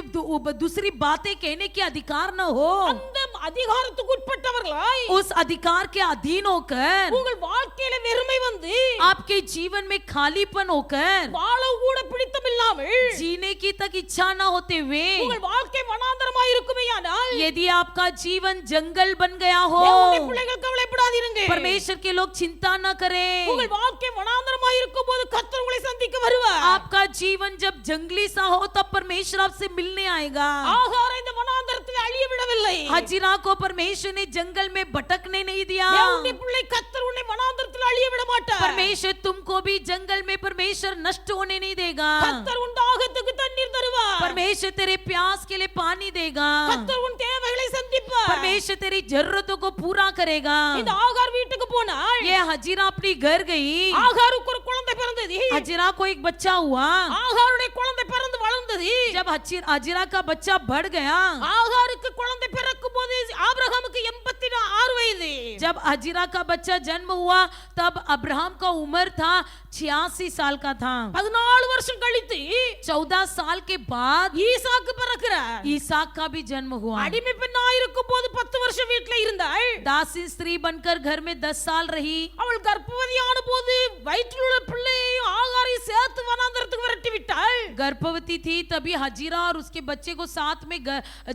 दूसरी बातें कहने के अधिकार न हो, அந்த அதிகாரத்துக்கு உட்பட்டவர்களாய் उस अधिकार के अधीन होकर உங்கள் வாழ்க்கையில வெறுமை வந்து आपके जीवन में खालीपन होकर வாழ கூட பிடித்தம் இல்லாமல் जीने की तक इच्छा न होते हुए உங்கள் வாழ்க்கை வனாந்தரமாய் இருக்குமேயானால் यदि आपका जीवन जंगल बन गया हो, தேவனுடைய பிள்ளைகள் கவலைப்படாதீருங்க. परमेश्वर के लोग चिंता न करें। உங்கள் வாழ்க்கை வனாந்தரமாய் இருக்கும்போது கர்த்தர் உங்களை சந்திக்க வருவார். आपका जीवन जब जंगली सा हो तब परमेश्वर आपसे मिलने आएगा। ஆகாரை இந்த வனாந்தரத்தில் அழிய விடவில்லை. हजीरा को परमेश्वर ने जंगल में भटकने नहीं दिया। தேவனுடைய பிள்ளை கர்த்தர் உன்னை வனாந்தரத்தில் அழிய விட மாட்டார். परमेश्वर तुमको भी जंगल में परमेश्वर नष्ट होने नहीं देगा। கர்த்தர் உன் தாகத்துக்கு தண்ணீர் தருவார். परमेश्वर तेरे प्यास के लिए पानी देगा। கர்த்தர் உன் தேவைகளை சந்திப்பார். परमेश्वर तेरी जरूरतों को पूरा करेगा। இந்த ஆகார் வீட்டுக்கு போனாள். ये हजीरा अपनी घर गई। ஆகாருக்கு ஒரு குழந்தை பிறந்தது. हजीरा को एक बच्चा हुआ। ஆகாருடைய குழந்தை பிறந்து வளர்ந்தது. जब हजीरा का बच्चा बढ़ गया, ஆகாருக்கு குழந்தை பிறக்கும் போது ஆபிரகாமுக்கு 86 வயது. जब हजीरा का बच्चा जन्म हुआ तब अब्राहम का उम्र था 86 साल का था। 14 வருஷம் கழித்து 14 साल के बाद ஈசாக்கு பிறக்கிறார். ईसाक का भी जन्म हुआ। அடிமை பெண்ணாய் இருக்கும் போது 10 வருஷம் வீட்ல இருந்தாள். दासी स्त्री बनकर घर में 10 साल रही। அவள் கர்ப்பவதியான போது வயிற்றில் உள்ள பிள்ளையையும் ஆகாரையும் சேர்த்து வனாந்தரத்துக்கு விரட்டி விட்டாள். गर्भवती थी तभी हजीरा और उसके बच्चे को साथ में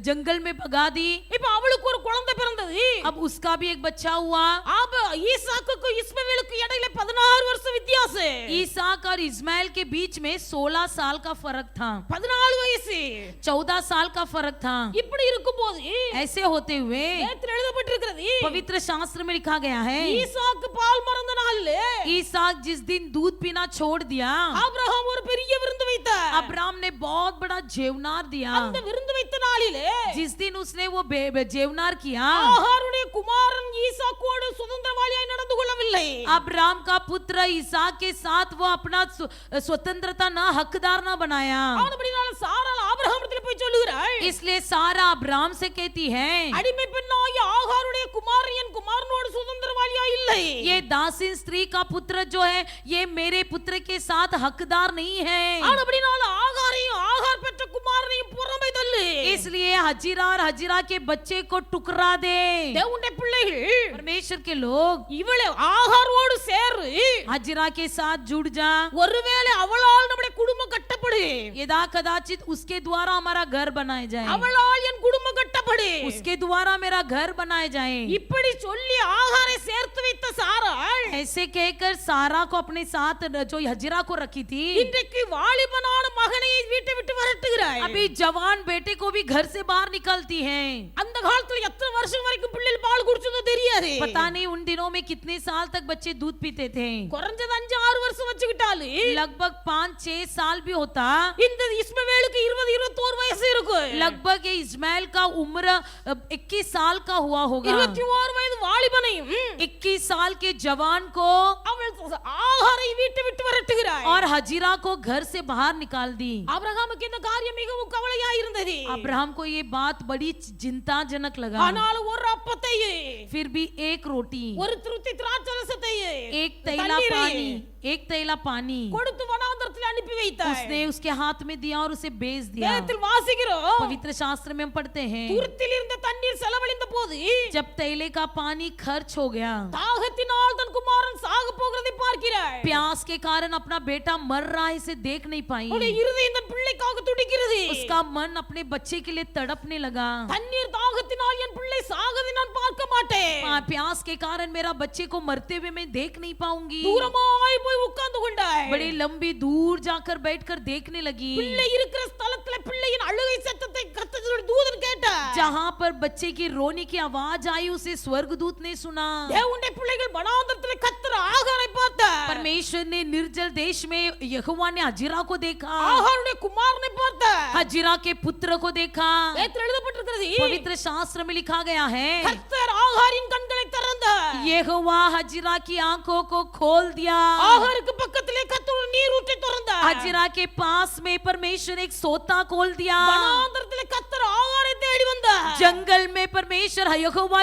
जंगल में भगा दी। இப்ப அவளுக்கு ஒரு குழந்தை பிறந்தது. अब उसका भी एक बच्चा हुआ। அப்ப ஈசாக்குக்கு இஸ்மவேலுக்கு இடையில 16 வருஷம் வித்தியாசம். ईसाक और इस्माइल के बीच में 16 साल का फर्क था। 14 वयசு 14 साल का फर्क था। இப்படி இருக்கும்போது ऐसे होते हुए வேதத்தில் எழுதப்பட்டிருக்கிறது. पवित्र शास्त्र में लिखा गया है, ஈசாக்கு பால் மறந்த நாள்ல ईसाक जिस दिन दूध पीना छोड़ दिया, ஆபிரகாம் ஒரு பெரிய விருந்து வைத்தார். अब्राहम ने बहुत बड़ा जेवनार दिया। அந்த விருந்து வைத்த நாளிலே जिस दिन उसने वो जेवनार किया, ஆகாருடைய குமாரன் ஈசாக்கோடு சுதந்திரவாளியாய் நடந்து கொள்ளவில்லை. अब्राहम का पुत्र ईसाक के साथ वो अपना स्वतंत्रता ना हकदार ना बनाया। ஆனபடியால் சாராள் ஆபிரகாமிடத்தில் போய் சொல்லுகிறாள், इसलिए सारा अब्राहम से कहती है, அடிமை பெண்ணாகிய ஆகாருடைய குமாரன் என் குமாரனோடு சுதந்திரவாளியாய் இல்லை. ये दासीन स्त्री का पुत्र जो है ये मेरे पुत्र के साथ हकदार नहीं है। ஆனபடியால் ஆகாரையும் ஆகார் பெற்ற குமாரனையும் புறம்பே தள்ளு. इसलिए हजीरा और हजीरा के बच्चे को टुकरा दे। தேவனுடைய பிள்ளைகள் परमेश्वर के लोग இவளை ஆகாரோடு சேரு हजीरा के साथ जुड़ जा। ஒருவேளை அவளால் நம்முடைய குடும்பம் கட்டப்படு, यदा कदाचित उसके द्वारा हमारा घर बनाए जाए, அவளால் என் குடும்பம் கட்டப்படு, उसके द्वारा मेरा घर बनाए जाए। இப்படி சொல்லி ஆகாரை சேர்த்து வைத்த சாராள் ऐसे कहकर सारा को अपने साथ जो हजीरा को रखी थी, இன்றைக்கு வாலிபனான மகனை வீட்டை விட்டு விரட்டுகிறாள். अभी जवान बेटे को भी घर से बाहर निकलती हैं। அந்த காலத்துல எத்தனை வருஷம் வரைக்கும் பிள்ளைகள் பால் குடிச்சதோ தெரியாது. पता नहीं उन दिनों में कितने साल तक बच्चे दूध पीते थे। குறைஞ்சது 5-6 வருஷம் வச்சுக்கிட்டாலு लगभग 5-6 साल भी होता। இந்த இஸ்மவேலுக்கு 20-21 வயசு இருக்கும். लगभग ये इस्माइल का उम्र 21 साल का हुआ होगा। 21 வயது வாலிபனையும் 21 साल के जवान को அவள் ஆகாரை வீட்டை விட்டு விரட்டுகிறாள். और हजीरा को घर से बाहर निकाल दी। ஆபிரகாமுக்கு இந்த காரியம் மிகவும் கவலையா இருந்தது. अब्राहम को ये बात बड़ी चिंताजनक लगा। ஆனால் ஒரு அப்பத்தையே, फिर भी एक रोटी, ஒரு திருத்தி திராட்சரசத்தையே, एक तैला पानी, एक तैला पानी கொடுத்து வனாந்தரத்தில் அனுப்பி வைத்தார். उसने उसके हाथ में दिया और उसे बेच दिया। வேதத்தில் வாசிக்கிறோம், पवित्र शास्त्र में हम पढ़ते हैं, துருத்தில் இருந்த தண்ணீர் செலவழிந்த போது जब तैले का पानी खर्च हो गया, தாகத்தினால் தன் குமாரன் சாக போகிறதை பார்க்கிறாள். प्यास के कारण अपना बेटा मर रहा है, इसे देख नहीं पाई। அவளுடைய இருதயம் தன் பிள்ளைக்காக துடிக்கிறது. उसका मन अपने बच्चे के लिए तड़पने लगा। தண்ணீர் தாகத்தினால் என் பிள்ளை சாகதை நான் பார்க்க மாட்டேன். प्यास के कारण मेरा बच्चे को मरते हुए मैं देख नहीं पाऊंगी। தூரமாய் போய் உட்கார்ந்து கொண்டாள். बड़ी लंबी दूर जाकर बैठकर देखने लगी। பிள்ளை இருக்கிற ஸ்தலத்துல பிள்ளையின் அழுகை சத்தத்தை கர்த்தருடைய தூதன் கேட்டார். जहाँ पर बच्चे की रोने की आवाज आई, उसे स्वर्गदूत ने सुना। தேவனுடைய பிள்ளைகள் வனாந்தரத்திலே கர்த்தர் ஆகாரை பார்த்தார். परमेश्वर ने निर्जल देश में यहोवा ने हजीरा को देखा, ஆகாருடைய குமாரனை பார்த்தார். हजीरा के पुत्र को देखा। வேதத்தில் எழுதப்பட்டிருக்கிறது, पवित्र शास्त्र में लिखा गया है, கர்த்தர் ஆகாரின் கண்களை திறந்தார். यहोवा हजीरा की आंखों को खोल दिया। ஆகாருக்கு பக்கத்திலே கர்த்தர் நீரூற்றை திறந்தார். हजीरा के पास में परमेश्वर एक सोता खोल दिया। வனாந்தரத்திலே கர்த்தர் ஆகாரை தேடி வந்தார். जंगल में परमेश्वर यहोवा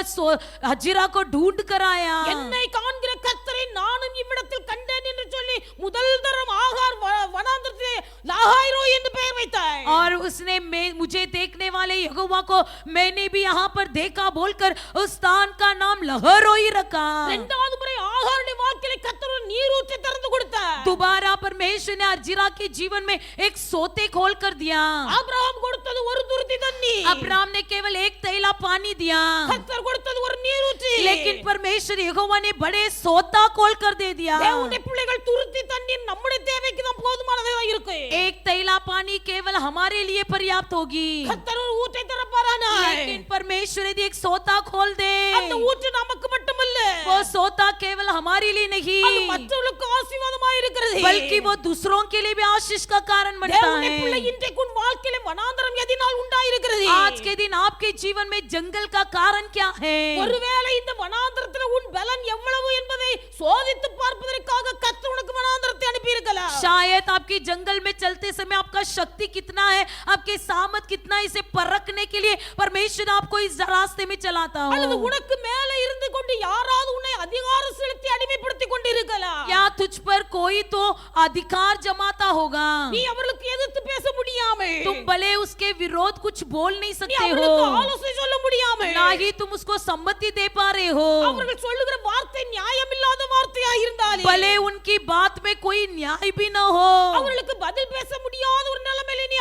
हजीरा को ढूंढ कर आया। என்னை காண்கிற கர்த்தரை நானும் இவ்விடத்தில் கண்டேன் என்று சொல்லி முதல் தரம் ஆகார் வனாந்தரத்திலே லாகாய்ரோய் என்று பெயர் வைத்தார். और उसने मुझे देखने वाले यहोवा को मैंने भी यहाँ पर देखा बोलकर उस स्थान का नाम लहरोई रखा। இரண்டாவது முறை ஆகாருடைய வாழ்க்கையிலே கர்த்தர் ஒரு நீரூற்றை திறந்து கொடுத்தார். दोबारा परमेश्वर ने हजीरा के जीवन में एक सोते खोल कर दिया। ஆபிரகாம் கொடுத்தது ஒரு துருத்தி தண்ணீர். अब्राहम ने केवल एक तैला पानी दिया, கர்த்தர் கொடுத்தது ஒரு நீரூற்று. लेकिन परमेश्वर यहोवा ने बड़े सोता खोल कर दे दिया। தேவனுடைய பிள்ளைகள் துருத்தி தண்ணீர் நம்முடைய தேவைக்கு தான் போதுமானதா இருக்கு. एक तैला पानी केवल हमारे लिए पर्याप्त होगी, கர்த்தர் ஒரு ஊற்றை திறப்பாரானால் लेकिन परमेश्वर यदि एक सोता खोल दे, அந்த ஊற்று நமக்கு மட்டுமல்ல, वो सोता केवल हमारे लिए नहीं அது மற்றவர்களுக்கு ஆசீர்வாதமாய் இருக்கிறது. बल्कि वो दूसरों के लिए भी आशीष का कारण बनता தேவனுடைய பிள்ளை है। இன்றைக்கு உன் வாழ்க்கையிலே வனாந்தரம் எதினால் உண்டாயிருக்கிறது. आज के दिन आपके जीवन में जंगल का कारण क्या है? ஒருவேளை இந்த வனாந்தரத்தில் உன் பலன் எவ்வளவு என்பதை சோதித்து பார்ப்பதற்காக கர்த்தர் உனக்கு வனாந்தரத்தை அனுப்பி இருக்கலாம். शायद आपके जंगल में चलते समय आपका शक्ति कितना है, आपके सामर्थ कितना है, इसे परखने के लिए परमेश्वर आपको इस रास्ते में चलाता அல்லது हो। உனக்கு மேலே இருந்து கொண்டு யாராவது உன்னை அதிகாரம் செலுத்தி அடிமைப்படுத்தி கொண்டிருக்கலாம். या तुझ पर कोई तो अधिकार जमाता होगा, நீ அவர்களுக்கு எதிர்த்து பேச முடியாமல், तुम भले उसके विरोध कुछ बोल नहीं நீ सकते அவர்களுக்கு हो, ஆலோசனை சொல்ல முடியாமல், ना ही तुम उसको सम्मति दे पा रहे हो। அவர்கள் சொல்லுகிற வார்த்தை நியாயமில்லாத வார்த்தையா இருந்தாலும், भले उनकी बात में कोई न्याय भी न हो, அவர்களுக்கு பதில் பேச முடியாத ஒரு நிலைமையில நீ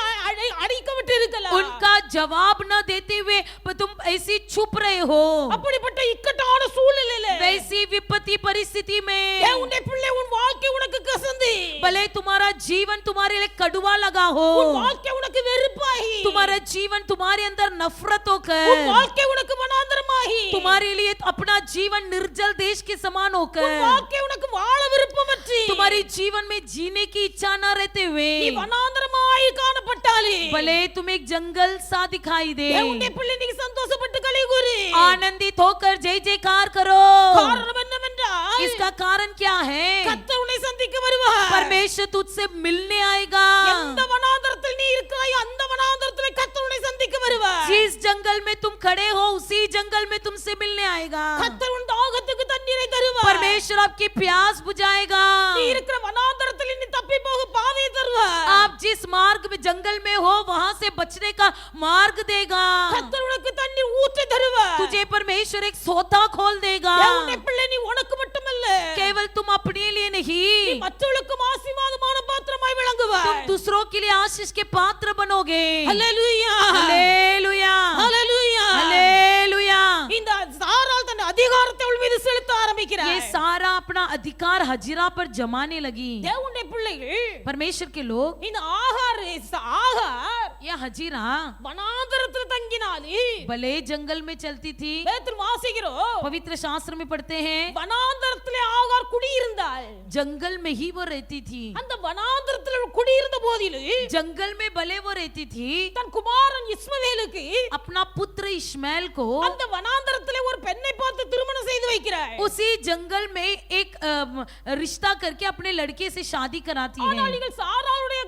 அடிக்கப்பட்டு இருக்கலாம். उनका जवाब न देते हुए तुम ऐसी छुप रहे हो। அப்படிப்பட்ட இக்கட்டான சூழ்நிலையில वैसी विपत्ति परिस्थिति में தேவனுடைய பிள்ளை உன் வாழ்க்கை உனக்கு கசந்து, भले तुम्हारा जीवन तुम्हारे लिए कड़वा लगा हो, உன் வாழ்க்கை உனக்கு வெறுப்பாகி, तुम्हारा जीवन तुम्हारे अंदर नफरत உன் होकर, வாழ்க்கை உனக்கு வனாந்தரமாகி, तुम्हारे लिए अपना जीवन निर्जल देश के समान உன் होकर, வாழ்க்கை உனக்கு வாழ விருப்பமற்று, तुम्हारे जीवन में जीने की इच्छा न रहते நீ हुए, வனாந்தரமாய் காணப்பட்டாலே भले तुम एक जंगल सा दिखाई दे, தேவனுடைய பிள்ளை நீ சந்தோஷப்பட்டு களி கூறு. आनंदित होकर जय जयकार करो। காரணம் என்னவென்றால் इसका कारण क्या है? கர்த்தர் உன்னை சந்திக்க வருவார். परमेश्वर तुझसे मिलने आएगा। எந்த வனாந்தரத்தில் நீ இருக்கிறாயோ அந்த வனாந்தரத்தில் கர்த்தர் உன்னை சந்திக்க வருவார். जिस जंगल में तुम खड़े हो उसी जंगल में तुमसे मिलने आएगा। கர்த்தர் உன் தாகத்துக்கு தண்ணீரை தருவார். परमेश्वर आपकी प्यास बुझाएगा। நீ இருக்கிற வனாந்தரத்தில் நீ தப்பி போக பாதையை தருவார். தருவார். आप जिस मार्ग में जंगल में हो वहां से बचने का मार्ग देगा. கர்த்தர் உனக்கு தண்ணீர் ஊற்றி தருவார். तुझे परमेश्वर एक सोता खोल देगा. தேவனுடைய பிள்ளை, நீ உனக்கு மட்டுமல்ல, केवल तुम अपने लिए நீ नहीं, மற்றவர்களுக்கும் ஆசீர்வாதமான பாத்திரமாய் விளங்குவாய். तुम दूसरों के लिए आशीष के पात्र बनोगे. ஹல்லேலூயா, हालेलुया, ஹல்லேலூயா. हालेलुया. இந்த சாராள் தன் அதிகாரத்தை அவள் மீது செலுத்த ஆரம்பிக்கிறார். ये सारा अपना अधिकार हजीरा पर जमाने लगी. தேவனுடைய பிள்ளைகள், परमेश्वर के लोग, இந்த ஆகார் यह हजीरा வனாந்தரத்தில் தங்கினாலே भले जंगल में चलती थी, வேதத்தில் வாசிக்கிறோம், पवित्र शास्त्र में पढ़ते हैं, வனாந்தரத்திலே ஆகார் குடியிருந்தாள். जंगल में ही वो रहती थी. அந்த வனாந்தரத்தில் அவள் குடியிருந்த போதிலும் जंगल में भले वो रहती थी, தன் குமாரன் இஸ்மவேலுக்கு अपना पुत्र इश्माएल को அந்த வனாந்தரத்திலே ஒரு பெண்ணை பார்த்து திருமணம் செய்து வைக்கிறார். उसी जंगल में एक रिश्ता करके अपने लड़के से शादी कराती ஆனால் है. நீங்கள் சாராளுடைய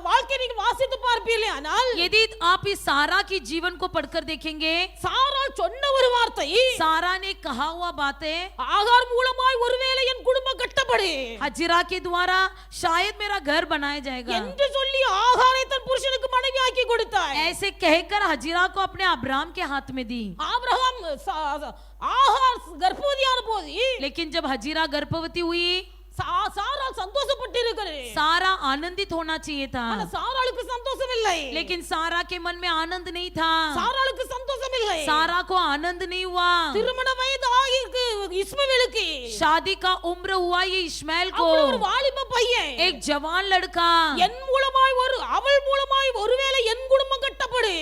வாழ்க்கையை நீங்கள் வாசித்து பார்ப்பீர்களே, ஆனால் यदि आप इस सारा की जीवन को पढ़कर देखेंगे, சாராள் சொன்ன ஒரு வார்த்தை, सारा ने कहा हुआ बातें, ஆகார் மூலமாய் ஒருவேளை என் குடும்பம் கட்டப்படு हजीरा के द्वारा शायद मेरा घर बनाया जाएगा, என்று சொல்லி ஆகாரை தன் புருஷனுக்கு மனைவியாக்கி கொடுத்தாய். ऐसे कहकर हजीरा को अपने अब्राम के हाथ में दी. ஆபிரகாம் ஆகார் கர்ப்பவதியான போது लेकिन जब हजीरा गर्भवती हुई, சாராள் சந்தோஷப்பட்டு இருக்கிறது. सारा आनंदित होना चाहिए था, ஆனா சாராளுக்கு சந்தோஷம் இல்லை. लेकिन सारा के मन में आनंद नहीं था. சாராளுக்கு சந்தோஷம் இல்லை. सारा को आनंद नहीं हुआ. திருமண வயது ஆகிருக்கு இஸ்மவேலுக்கு. शादी का उम्र हुआ ये इश्माएल को, அவன் ஒரு வாலிப பையன். एक जवान लड़का, என் மூலமாய் அவள் மூலமாய் ஒருவேளை என் குடும்பம் கட்டப்படு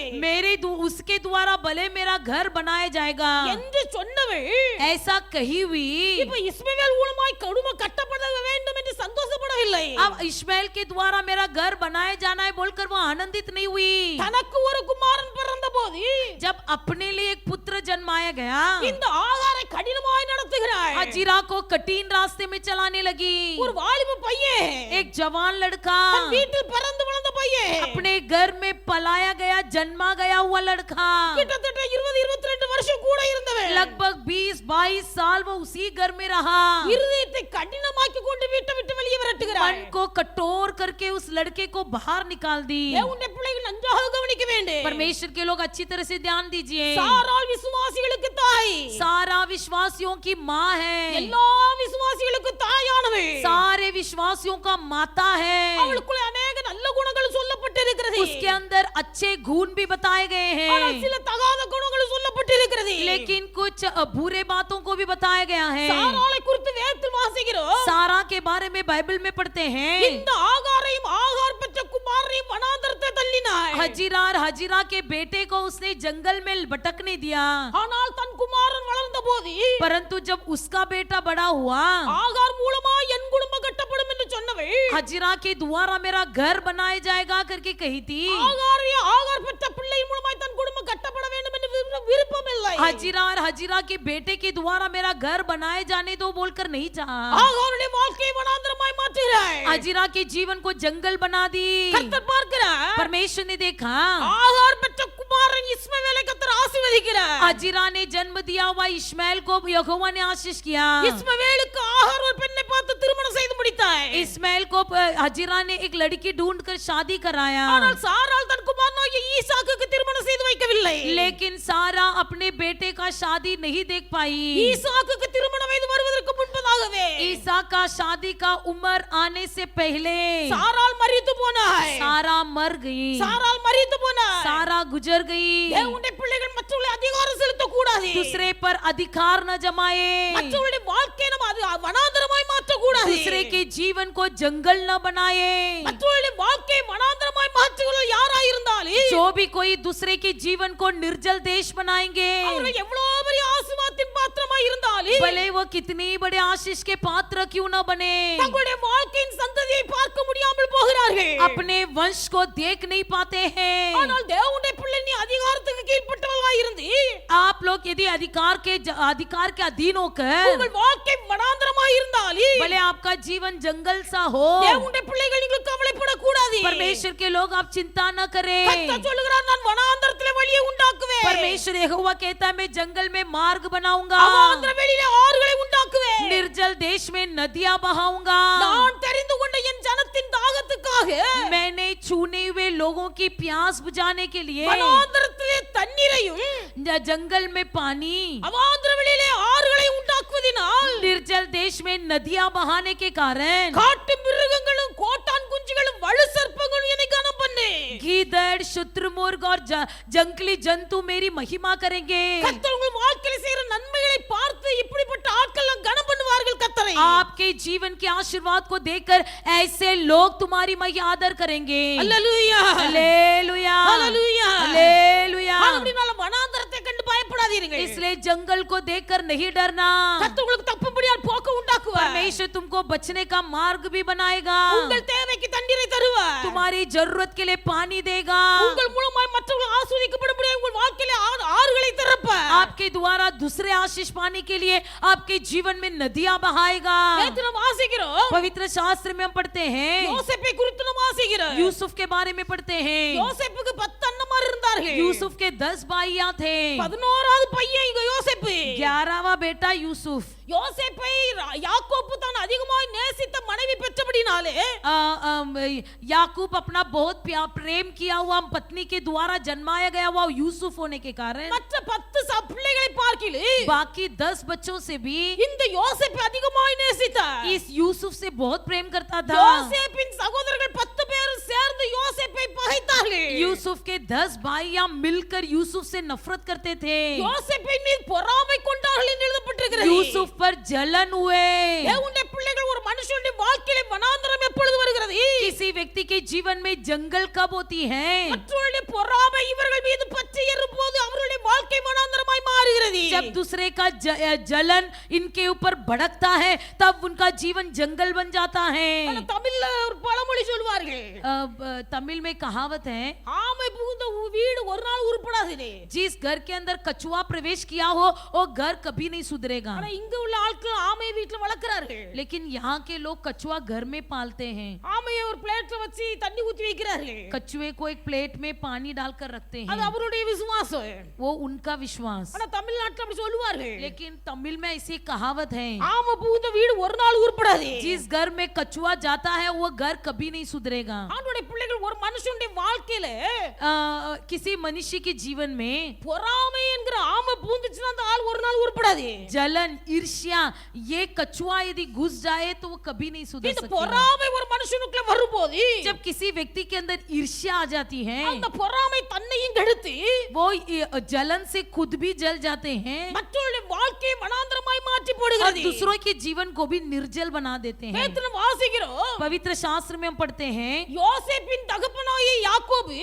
उसके द्वारा भले मेरा घर बनाया जाएगा என்று சொன்னவள் ऐसा कही हुई. இப்ப இஸ்மவேல் மூலமாய் குடும்பம் கட்டப்பட வேண்டும் என்று சந்தோஷப்படவில்லை. अब इश्माएल के द्वारा मेरा घर बनाया जाना है बोलकर वो आनंदित नहीं हुई. தனக்கு ஒரு குமாரன் பிறந்தபோது जब अपने लिए एक पुत्र जन्माया गया, இந்த ஆகாரை கடினமாய் நடத்துகிறாள். हजीरा को कठिन रास्ते में चलाने लगी. ஒரு வாலிப பையன், एक जवान लड़का, தன் வீட்டில் பிறந்து வளர்ந்த பையன், अपने घर में पलाया गया, जन्मा गया हुआ लड़का, கிட்டத்தட்ட 20-22 வருஷம் கூட இருந்தவன், लगभग 20-22 साल वो उसी घर में रहा. இருதயத்தை கடினமாக்கி கொண்டு வீட்டை விட்டு வெளியே விரட்டுகிறாள். मन को कठोर करके उस लड़के को बाहर निकाल दी. தேவனுடைய பிள்ளைகள் நன்றாக கவனிக்க வேண்டும். परमेश्वर के लोग अच्छी तरह से ध्यान दीजिए. சாராள் விசுவாசிகளுக்கு தாய், सारा विश्वासियों की माँ है, எல்லா விசுவாசிகளுக்கு தாயானவள். सारे विश्वासियों का माता है. அவளுக்குள்ள अनेक நல்ல குணங்கள் சொல்லப்பட்டிருக்கிறது. उसके अंदर अच्छे गुण भी बताए गए ஆனால் हैं, சில தகாத குணங்கள் சொல்லப்பட்டிருக்கிறது. लेकिन कुछ बुरे बातों को भी बताया गया है. சாராளை குறித்து வேதத்தில் வாசிக்கிறோம். सारा के बारे में बाइबल में पढ़ते हैं, இந்த ஆகாரையும் ஆகார் பெற்ற குமாரனையும் வனாந்தரத்தை தள்ளினாள். हजीरा और हजीरा के बेटे को उसने जंगल में भटकने दिया. ஆனால் தன் குமாரன் வளர்ந்த போது परंतु जब उसका बेटा बड़ा हुआ, ஆகார் மூலமா என் குடும்பம் கட்டப்படும் என்று சொன்னவள் हजीरा के द्वारा मेरा घर बनाया जाएगा करके कही थी. ஆகார் பெற்ற பிள்ளை மூலமாய் தன் குடும்பம் கட்டப்பட வேண்டும் என்று விருப்பம் இல்லை. हजीरा और हजीरा के बेटे के द्वारा मेरा घर बनाए जाने दो बोलकर नहीं चाहा. ஆகாருடைய வாழ்க்கையை வனாந்தரமாய் மாற்றுகிறாள். हजीरा के जीवन को जंगल बना दी. கர்த்தர் பார்க்கிறார். परमेश्वर ने देखा, ஆகார் பெற்ற குமாரன் இஸ்மவேலை கர்த்தர் ஆசீர்வதிக்கிறார். हजीरा ने जन्म दिया हुआ इश्माएल को यहोवा ने आशीष किया. இஸ்மவேலுக்கு ஆகார் ஒரு பெண்ணை பார்த்து திருமணம் செய்து முடித்தாள். इस्माइल को हजीरा ने एक लड़की ढूंढकर शादी कराया. ஆனால் சாராள் தன் குமாரனாகிய ஈசாக்குக்கு திருமணம் செய்து வைக்கவில்லை. लेकिन सारा अपने बेटे का शादी नहीं देख पाई. ஈசாக்குக்கு திருமண வயது வருவதற்கு முன்பதாகவே ईसा का शादी का उम्र आने से पहले சாராள் மரித்து போனாள். सारा मर गई. சாராள் மரித்து போனாள். सारा गुजर गई. தேவனுடைய பிள்ளைகள் மற்றவர்களை அதிகாரம் செலுத்த கூடாது. दूसरे पर अधिकार न जमाए. மற்றவருடைய வாழ்க்கையை நம்ம அது வனாந்தரமாய் மாற்ற கூடாது. दूसरे के जीवन को जंगल न बनाए. மற்றவருடைய வாழ்க்கையை வனாந்தரமாய் மாற்றுகிறவர் யாராய் இருந்தாலும் जो भी कोई दूसरे के जीवन को निर्जल देश बनाएंगे, அவர்கள் எவ்வளவு பெரிய ஆசீர்வாதத்தின் பாத்திரமாய் இருந்தாலும் भले वो कितनी बड़े आशीष के पात्र क्यों न बने, தங்களுடைய வாழ்க்கையின் சந்ததியை பார்க்க முடியாமல் போகிறார்கள். अपने वंश को देख नहीं पाते हैं. ஆனால் தேவனுடைய பிள்ளை நீ அதிகாரத்துக்கு கீழ்ப்பட்டவர்களாய் இருந்து आप लोग यदि अधिकार के अधीन होकर உங்கள் வாழ்க்கை வனாந்தரமாய் இருந்தாலும் भले आपका जीवन जंगल सा हो, தேவனுடைய பிள்ளைகள் நீங்கள் கவலைப்படக்கூடாது. परमेश्वर के लोग आप चिंता न करें. கர்த்தர் சொல்லுகிறார், நான் வனாந்தரத்திலே வழியை உண்டாக்குவேன். परमेश्वर यहोवा कहता है मैं जंगल में मार्ग बनाऊंगा, அவாந்திர வெளியிலே ஆறுகளை உண்டாக்குவேன். निर्जल देश में नदियां बहाऊंगा. நான் தெரிந்து கொண்ட என் ஜனத்தை ஜனத்தின் தாகத்துக்காக मैंने चुने हुए लोगों की प्यास बुझाने के लिए வனாந்தரத்திலே தண்ணீரையும் जंगल में पानी, அவாந்தர வெளியிலே ஆறுகளை உண்டாக்குவதினால் निर्जल देश में नदियां बहाने के कारण காட்டு மிருகங்களும் கோட்டான் குஞ்சுகளும் வலு சர்ப்பங்களும் என்னை கனம் பண்ணு. गीदड़, शुतुरमुर्ग और जंगली जंतु मेरी महिमा करेंगे. கர்த்தர் உங்கள் வாழ்க்கையில செய்யற நன்மைகளை பார்த்து இப்படிப்பட்ட ஆட்கள் கனம் பண்ணுவார்கள் கர்த்தரை. आपके जीवन के आशीर्वाद को देखकर ऐसे लोग तुम्हारी महिमा आदर करेंगे. Hallelujah hallelujah, hallelujah hallelujah. அப்படினால வனாந்தரத்தை கண்டு பயப்படாதீர்கள். इसलिए जंगल को देखकर नहीं डरना. கர்த்தர் உங்களுக்கு தப்பும்படியால் போக்க உண்டாக்குவார். परमेश्वर तुमको बचने का मार्ग भी बनाएगा. உங்கள் தேவைக்கு தண்ணீரை தருவார். तुम्हारी जरूरत के लिए पानी देगा. உங்கள் மூலமாய் மற்றவர்கள் ஆசீர்வதிக்கப்படும்படியாக உங்கள் வாழ்க்கையில ஆறுகளை திறப்பார். आपके द्वारा दूसरे आशीष पाने के लिए आपके जीवन में नदियां बहाएगा. நேத்து நாம் வாசிக்கிறோம். पवित्र शास्त्र में हम पढ़ते हैं, யோசேப்பை குறித்து நாம் வாசிக்கிறோம். यूसुफ के बारे में पढ़ते हैं. யோசேப்புக்கு 10 அண்ணன்மார் இருந்தார்கள். यूसुफ के 10 भाइयां थे. 11வது பையன் இங்க யோசேப்பு. 11वां बेटा यूसुफ. யோசேப்பை யாக்கோபு தான் அதிகமாய் நேசித்த மனைவி பெற்றபடினாலே याकूब अपना बहुत प्रेम किया हुआ पत्नी के द्वारा जन्माया गया हुआ यूसुफ होने के कारण மற்ற 10 பிள்ளைகளை பார்க்கிலும் बाकी 10 बच्चों से भी இந்த யோசேப்பை அதிகமாய் நேசித்தார். इस यूसुफ से बहुत प्रेम करता था. யோசேப்பின் சகோதரர்கள் 10 பேரும் சேர்ந்து யோசேப்பை பகைத்தார்கள். यूसुफ के 10 भाइयां मिलकर यूसुफ से नफरत करते थे. யோசேப்பின் மீது பொறாமை கொண்டார்கள் என்று எழுதப்பட்டிருக்கிறது. यूसुफ पर जलन हुए. தேவனுடைய பிள்ளைகள் ஒரு மனுஷனுடைய வாழ்க்கையில வனாந்தரம் எப்பொழுது வருகிறது? किसी व्यक्ति के जीवन में जंगल कब होती है? மற்றவர்களுடைய பொறாமை இவர்கள் மீது பற்றி எறும்போது அவர்களுடைய வாழ்க்கை வனாந்தரமாய் மாறுகிறது. जब दूसरे का जलन इनके ऊपर भड़कता है तब उनका जीवन जंगल बन जाता है. தமிழ்ல ஒரு பழமொழி சொல்வார்கள். तमिल में कहावत है, ஆமை புகுந்த வீடு ஒரு நாள் உருப்படாது. जिस घर के अंदर कछुआ प्रवेश किया हो वो घर कभी नहीं सुधरेगा. ஆனா இங்க உள்ள ஆட்கள் ஆமை வீட்ல வளர்க்கறார்கள். लेकिन यहाँ के लोग कछुआ घर में पालते हैं. ஆமையை ஒரு பிளேட்ல வச்சு தண்ணி ஊத்தி வைக்கிறார்கள். कछुए को एक प्लेट में पानी डालकर रखते அது हैं. அவருடைய விசுவாசம். वो उनका विश्वास. ஆனா தமிழ்நாட்டுல அப்படி சொல்லுவார்கள். लेकिन तमिल में ऐसी कहावत है, ஆமை புகுந்த வீடு ஒரு நாள் உருப்படாது. जिस घर में कछुआ जाता है वो घर कभी नहीं सुधरेगा. ஆண்டவருடைய பிள்ளைகள் ஒரு மனுஷனுடைய வாழ்க்கையில किसी मनुष्य के जीवन में பொறாமை என்கிற ஆமை புகுந்துச்சுன்னா அந்த ஆள் ஒரு நாள் உருப்படாது. जलन, ईर्ष्या, ये कछुआ यदि घुस जाए तो वो कभी नहीं सुधर இந்த सकता. பொறாமை ஒரு மனுஷனுக்குள்ள வரும்போது जब किसी व्यक्ति के अंदर ईर्ष्या आ जाती है அந்த பொறாமை தன்னையும் கெடுத்து वो जलन से खुद भी जल जाते हैं மற்றவருடைய வாழ்க்கையை வனாந்தரமாய் மாற்றி और போடுகிறது. दूसरों के जीवन को भी निर्जल बना देते हैं. நேத்து நாம் வாசிக்கிறோம். पवित्र शास्त्र में हम पढ़ते हैं, யோசேப்பின் தகப்பனாகிய யாக்கோபு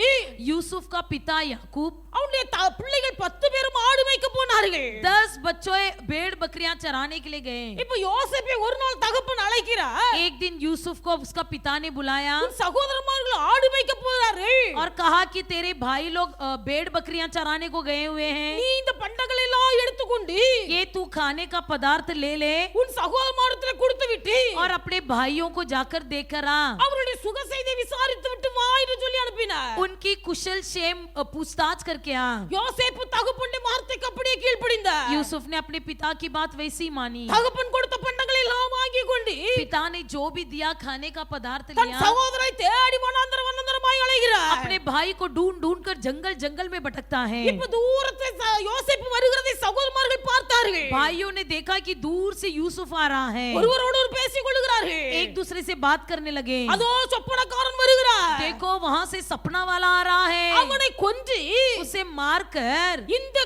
यूसुफ का पिता याकूब அவனுடைய பிள்ளைகள் 10 பேரும் ஆடு மேய்க்க போனார்கள். 10 बच्चों भेड़ बकरियां चराने के लिए गए. இப்போ யோசேப்பை ஒரு நாள் தகப்பன் அழைக்கிறார். एक दिन यूसुफ को उसका पिता ने बुलाया உன் சகோதரமார்கள் ஆடு மேய்க்க போறார்கள். और कहा कि तेरे भाई लोग भेड़ बकरियां चराने को गए हुए हैं. நீ இந்த பண்டங்களை எல்லாம் எடுத்துக்கொண்டு ये तू खाने का पदार्थ ले ले உன் சகோதரமாரத்துல கொடுத்து விட்டு और अपने भाइयों को जाकर देकर आ. அவருடைய சுக செய்தியை விசாரித்து விட்டு வா என்று சொல்லி அனுப்பினார். उनकी कुशल क्षेम पूछताछ करके आ. யோசேப்பு தகப்பனுடைய வார்த்தைக்கு அப்படியே கீழ்ப்படிந்தார். यूसुफ ने अपने पिता की बात वैसी मानी. தகப்பன் கொடுத்த பண்டங்களை எல்லாம் வாங்கி கொண்டு पिता ने जो भी दिया खाने का पदार्थ தன் लिया, சகோதரை தேடி வனாந்தரமாய் அலைகிறார். अपने भाई को ढूंढ ढूंढ कर जंगल जंगल में भटकता है. இப்ப தூரத்துல யோசேப்பு வருகிறதை சகோதரமார்கள் பார்த்தார்கள். भाइयों ने देखा कि दूर से यूसुफ आ रहा है. ஒருவரோடு பேசிக் கொள்கிறார்கள். एक दूसरे से बात करने लगे. அதோ சொப்பனக்காரன் வருகிறார். देखो वहां से सपना वाला आ रहा है. அவனை கொன்று उसे मारकर இந்த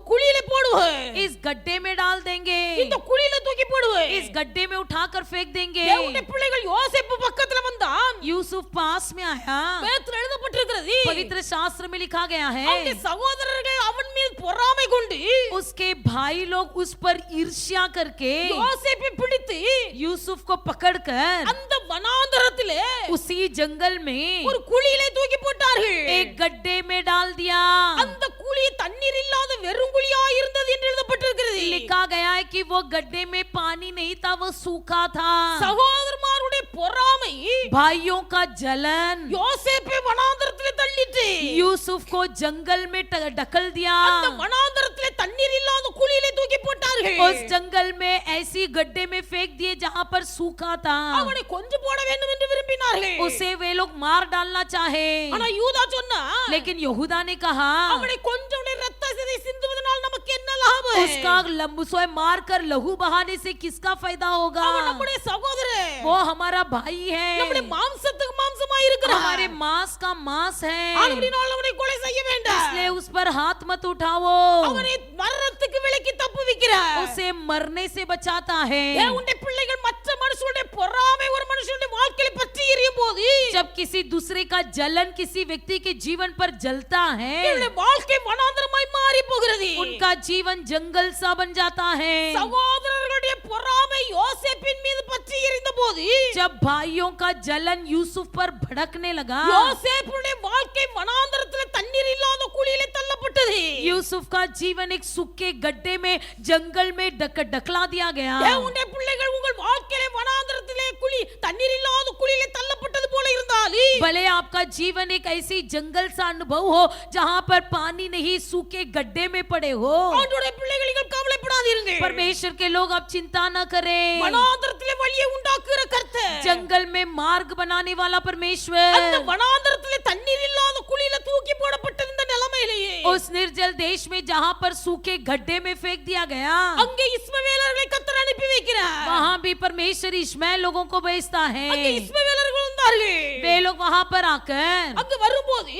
குழியில போடுவேன். इस गड्ढे में डाल देंगे. இந்த குழியில தூக்கி போடுவேன். इस गड्ढे में उठाकर फेंक देंगे. தேவனுடைய பிள்ளைகள் யோசேப்பு பக்கத்துல வந்தான். यूसुफ पास में आया. வேதத்துல எழுதப்பட்டிருக்கிறது. पवित्र शास्त्र में लिखा गया है, அவனுடைய சகோதரர்கள் அவன் மீது பொறாமை கொண்டு उसके भाई लोग उस पर ईर्ष्या करके யோசேப்பை பிடித்து यूसुफ को पकड़कर அந்த வனாந்தரத்திலே उसी जंगल में ஒரு குழியிலே தூக்கி போட்டார்கள். एक गड्ढे में डाल दिया. அந்த குழி தண்ணீர் இல்லாத வெறும் குழியாய் இருந்தது என்று எழுதப்பட்டிருக்கிறது. लिखा गया है कि वो गड्ढे में पानी नहीं था, वो सूखा था. சகோதரமாருடைய பொறாமை भाइयों का जलन யோசேப்பை வனாந்தரத்திலே தள்ளிட்டு यूसुफ को जंगल में ढकल दिया. அந்த வனாந்தரத்திலே தண்ணீர் இல்லாத குழியிலே தூக்கி போட்டார்கள். விட்டார்கள். उस जंगल में ऐसी गड्ढे में फेंक दिए जहां पर सूखा था, அவனை கொன்று போட வேண்டும் என்று விரும்பினார்கள். उसे वे लोग मार डालना चाहे, ஆனா யூதா சொன்னா, लेकिन यहूदा ने कहा அவனை கொன்றவனை ரத்தத்தை சிந்துவதனால் நமக்கு என்ன லாபம்? उसका उसे मार कर लहू बहाने से किसका फायदा होगा? அவன் நம்முடைய சகோதரன், वो हमारा भाई है, நம்முடைய மாம்சத்துக்கு மாம்சமாய் இருக்கிறான். हमारे मांस का मांस है, ஆனபடியால் அவனை கொலை செய்ய வேண்டாம். इसलिए उस पर हाथ मत उठाओ, அவனை மரணத்துக்கு விலக்கி தப்புவிக்கிறார். उसे मरने से बचाता है। தேவனுடைய பிள்ளைகள் மற்ற மனுஷனுடைய பொறாமை ஒரு மனுஷனுடைய வாழ்க்கையை பற்றி எரியும் போது, जब किसी दूसरे का जलन किसी व्यक्ति के जीवन पर जलता है, இவனுடைய வாழ்க்கை வனாந்தரமாய் மாறி போகிறது. उनका जीवन जंगल सा बन जाता है। சகோதரர்களுடைய பொறாமை யோசேப்பின் மீது பற்றி எரிந்த போது, जब भाइयों का जलन यूसुफ पर भड़कने लगा, யோசேப்புடைய வாழ்க்கை வனாந்தரத்தில் தண்ணீர் இல்லாத குழியிலே தள்ளப்பட்டது. यूसुफ का जीवन एक सूखे गड्ढे में जंगल में ढकला दिया गया। தேவனுடைய பிள்ளைகள் உங்கள் வாழ்க்கையிலே வனாந்தரத்திலே குழி தண்ணீர் இல்லாத குழியிலே தள்ளப்பட்டது போல இருந்தாலும், भले आपका जीवन एक ऐसी जंगल सा अनुभव हो जहां पर पानी नहीं, सूखे गड्ढे में पड़े हो, ஆண்டவருடைய பிள்ளைகள் நீங்கள் கவலைப்படாதீர்கள். परमेश्वर के लोग आप चिंता न करें। வனாந்தரத்திலே வழியை உண்டாக்குகிற கர்த்தர், जंगल में मार्ग बनाने वाला அந்த परमेश्वर, வனாந்தரத்திலே தண்ணீர் இல்லாத குழியில தூக்கி போடப்பட்ட இந்த நிலைமையிலேயே उस निर्जल देश में जहां पर सूखे गड्ढे में फेंक दिया गया, அங்கே இஸ்மவேலர்களை கர்த்தர் அனுப்பி வைக்கிறார். वहां भी परमेश्वर इश्माएल लोगों को भेजता है। அங்கே இஸ்மவேலர்கள் வந்தார்கள். वे लोग वहां पर आकर அங்க வரும்போது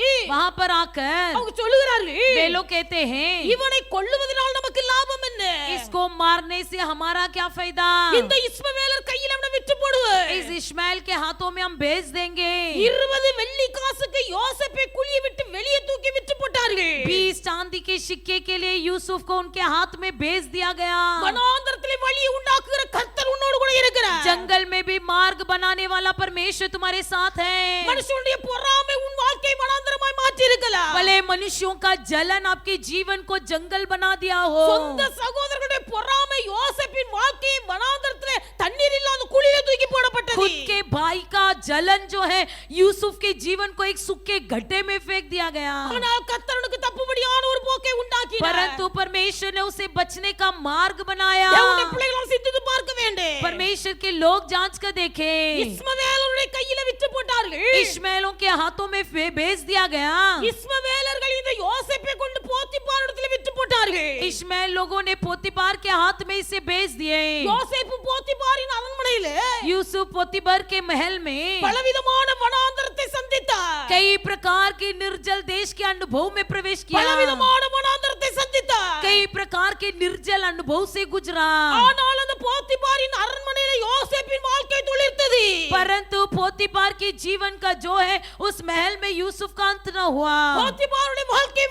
அவங்க சொல்லுகிறார்கள், वे लोग कहते हैं, இவனை கொல்லுவதனால் நமக்கு லாபம் என்ன? इसको मारने से हमारा क्या फायदा? இந்த இஸ்மவேலர் கையில அவனை விட்டு போடுவோம். इस इश्माएल के हाथों में हम भेज देंगे। 20 வெள்ளி காசுக்கு யோசேப்பை குழியை விட்டு வெளியே தூக்கி விட்டு போட்டார்கள். 20 चांदी के सिक्के के लिए यूसुफ को उनके हाथ में भेज दिया गया। வனாந்தரத்திலே வழியை உண்டாக்குகிற கர்த்தர் உன்னோடு கூட இருக்கிறார். जंगल में भी मार्ग बनाने वाला परमेश्वर तुम्हारे साथ है। மனுஷனுடைய பொறாமை உன் வாழ்க்கை வனாந்தரமாய் மாற்றி இருக்கலாம். भले मनुष्यों का जलन आपके जीवन को जंगल बना दिया हो, சொந்த சகோதரர்களுடைய பொறாமை யோசேப்பின் வாழ்க்கையை வனாந்தரத்திலே தண்ணீர் இல்லாத குழியிலே தூக்கி போடப்பட்டது. खुद के भाई का जलन जो है यूसुफ के जीवन को एक सूखे गड्ढे में फेंक दिया गया। ஆனால் கர்த்தருக்கு தப்புபடியான ஒரு போக்கை உண்டாக்கினார். परंतु परमेश्वर ने उसे बचने का मार्ग बनाया। தேவனுடைய பிள்ளைகள் சிந்தித்து பார்க்க வேண்டும். परमेश्वर के लोग जांच कर देखे, இஸ்மவேலருடைய கையில விட்டு போட்டார்கள். इश्माएलों के हाथों में भेज दिया गया। இஸ்மவேலர்கள் இந்த யோசேப்பை கொண்டு போத்திபாரிடத்திலே விட்டு போட்டார்கள். इश्माएल लोगों ने पोतीफार के हाथ में इसे भेज दिए। யோசேப்பு போத்திபாரின் அரண்மனையிலே यूसुफ पोतीफार के महल में பலவிதமான வனாந்தரத்தை சந்தித்தார். कई प्रकार के निर्जल देश के अनुभव में प्रवेश किया, பலவிதமான வனாந்தரத்தை சந்தித்தார். कई प्रकार के निर्जल अनुभव से गुजरा। ஆனால் அந்த போத்திபாரின் அரண்மனையிலே யோசேப்பின் வாழ்க்கை துளிர்த்தது. परंतु पोतीफार के जीवन का जो है उस महल में यूसुफ का अंत न हुआ। போத்திபாருடைய வாழ்க்கை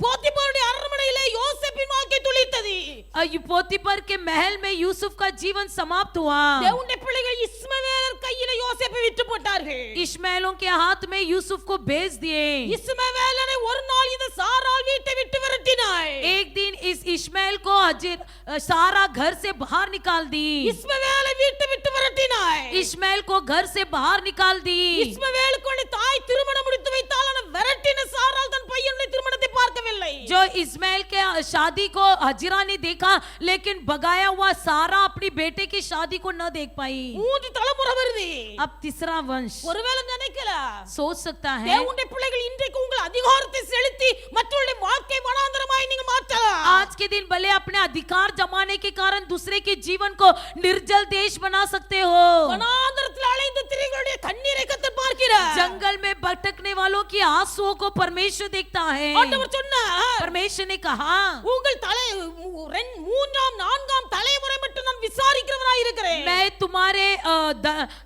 போத்திபாருடைய அரண்மனையிலே யோசேப்பின் வாழ்க்கை துளிர்த்தது. पोतीफार के महल में यूसुफ का जीवन समाप्त हुआ। தேவனுடைய பிள்ளைகள் இஸ்மவேலர் கையில யோசேப்பை விட்டு போட்டார்கள். इश्माएलों के हाथ में यूसुफ को भेज दिए। இஸ்மவேலனை ஒரு நாள் இந்த சாராள் வீட்டை விட்டு விரட்டினாள். एक दिन इस इश्माएल को सारा घर से बाहर निकाल दी। இஸ்மவேலை வீட்டை விட்டு விரட்டினாள். इश्माएल को घर से बाहर निकाल दी। இஸ்மவேலுக்கு தாய் திருமணம் முடித்து வைத்தால் ஆனா விரட்டின சாராள் தன் பையனுடைய திருமணத்தை பார்க்கவில்லை. जो इस्माएल के शादी को हजिरा ने देखा, लेकिन बगाया हुआ सारा अपनी बेटे की शादी को न देख पाई। 3 தலைமுறை வருது. अब तीसरा वंश ஒருவேளை நினைக்கலாம், सोच सकता है தேவனுடைய பிள்ளைகள் இன்றைக்கு உங்கள் அதிகாரத்தை செலுத்தி மற்றவருடைய வாழ்க்கை வனாந்தரமாய் நீங்க மாற்றலாம். आज के दिन भले अपने अधिकार जमाने के कारण दूसरे के जीवन को निर्जल देश बना सकते हो। வனாந்தரத்தில் அலைந்து திரிகளுடைய கண்ணீரை கர்த்தர் பார்க்கிறார். जंगल में भटकने वालों की आंसुओं को परमेश्वर देखता है। ஆண்டவர் சொன்னார், परमेश्वर ने कहा, உங்கள் தலை 3ஆம் 4ஆம் தலைமுறை மட்டும் நான் விசாரிக்கிறவனாய் இருக்கிறேன். मैं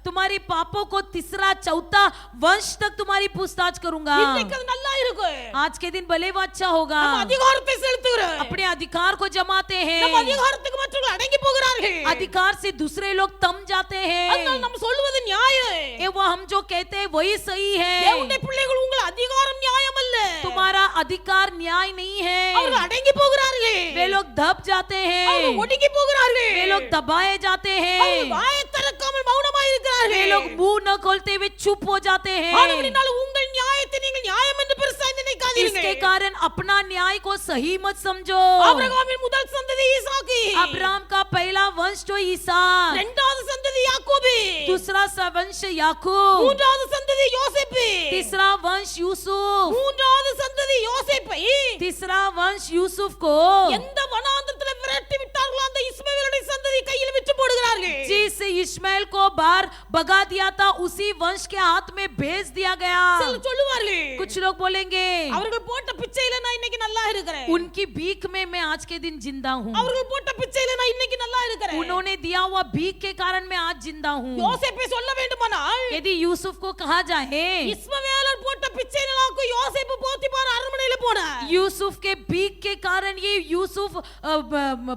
तुम्हारे पापों को तीसरा चौथा वंश तक तुम्हारी पूछताछ करूंगा। இன்னைக்கு அது நல்லா இருக்கு. आज के दिन भले वो अच्छा होगा। நம்ம அதிகாரத்தை செலுத்துகிறோம். अपने अधिकार को जमाते हैं, நம்ம அதிகாரத்துக்கு மற்றவர்கள் அடங்கி போகிறார்கள். अधिकार से दूसरे लोग तम जाते हैं। அதனால நம்ம சொல்வது நியாயம். ये वो हम जो कहते हैं वही सही है। தேவனுடைய பிள்ளைகள் உங்கள் அதிகாரம் நியாயம் அல்ல. तुम्हारा अधिकार न्याय नहीं है। அவர்கள் அடங்கி போகிறார்கள். वे लोग दब जाते हैं, அவர்கள் ஒடுங்கி போகிறார்கள். वे लोग दबाए जाते हैं, அவர்கள் வாயை திறக்காமல் மௌனமாய் இருக்கிறார்கள். वे लोग मुंह न खोलते हुए चुप हो जाते हैं। ஆனபடியால் உங்கள் நியாயத்தை நீங்கள் நியாயம் என்று பெருசாய் நினைக்காதீர்கள். इसके इसके कारण अपना न्याय को सही मत समझो। ஆபிரகாமின் முதல் சந்ததி ஈசாக்கு, अब्राहम का पहला वंश जो ईसाक, இரண்டாவது சந்ததி யாக்கோபு, दूसरा वंश याकूब, மூன்றாவது சந்ததி யோசேப்பு, तीसरा वंश यूसुफ, மூன்றாவது சந்ததி யோசேப்பை तीसरा वंश यूसुफ को எந்த வனாந்தரத்துல விரட்டி விட்டார்களோ அந்த இஸ்மவேலுடைய சந்ததி கையில் விட்டு போடுகிறார்கள். जिस इश्माएल को बाहर भगा दिया था उसी वंश के हाथ में भेज दिया गया। சிலர் சொல்லுவார்கள், कुछ लोग बोलेंगे அவர்கள் போட்ட பிச்சையில நான் இன்னைக்கு நல்லா இருக்கிறேன், उनकी भीख में मैं आज के दिन जिंदा हूँ, அவர்கள் போட்ட பிச்சையில நான் இன்னைக்கு நல்லா இருக்கிறேன். उन्होंने दिया हुआ भीख के कारण मैं आज जिंदा हूँ। யோசேப்பை சொல்ல வேண்டுமானால் यदि यूसुफ को कहा जाए இஸ்மவேலர் போட்ட பிச்சையில யோசேப்பு போத்திபார் அரண்மனையில போனார். यूसुफ के भीख के कारण ये यूसुफ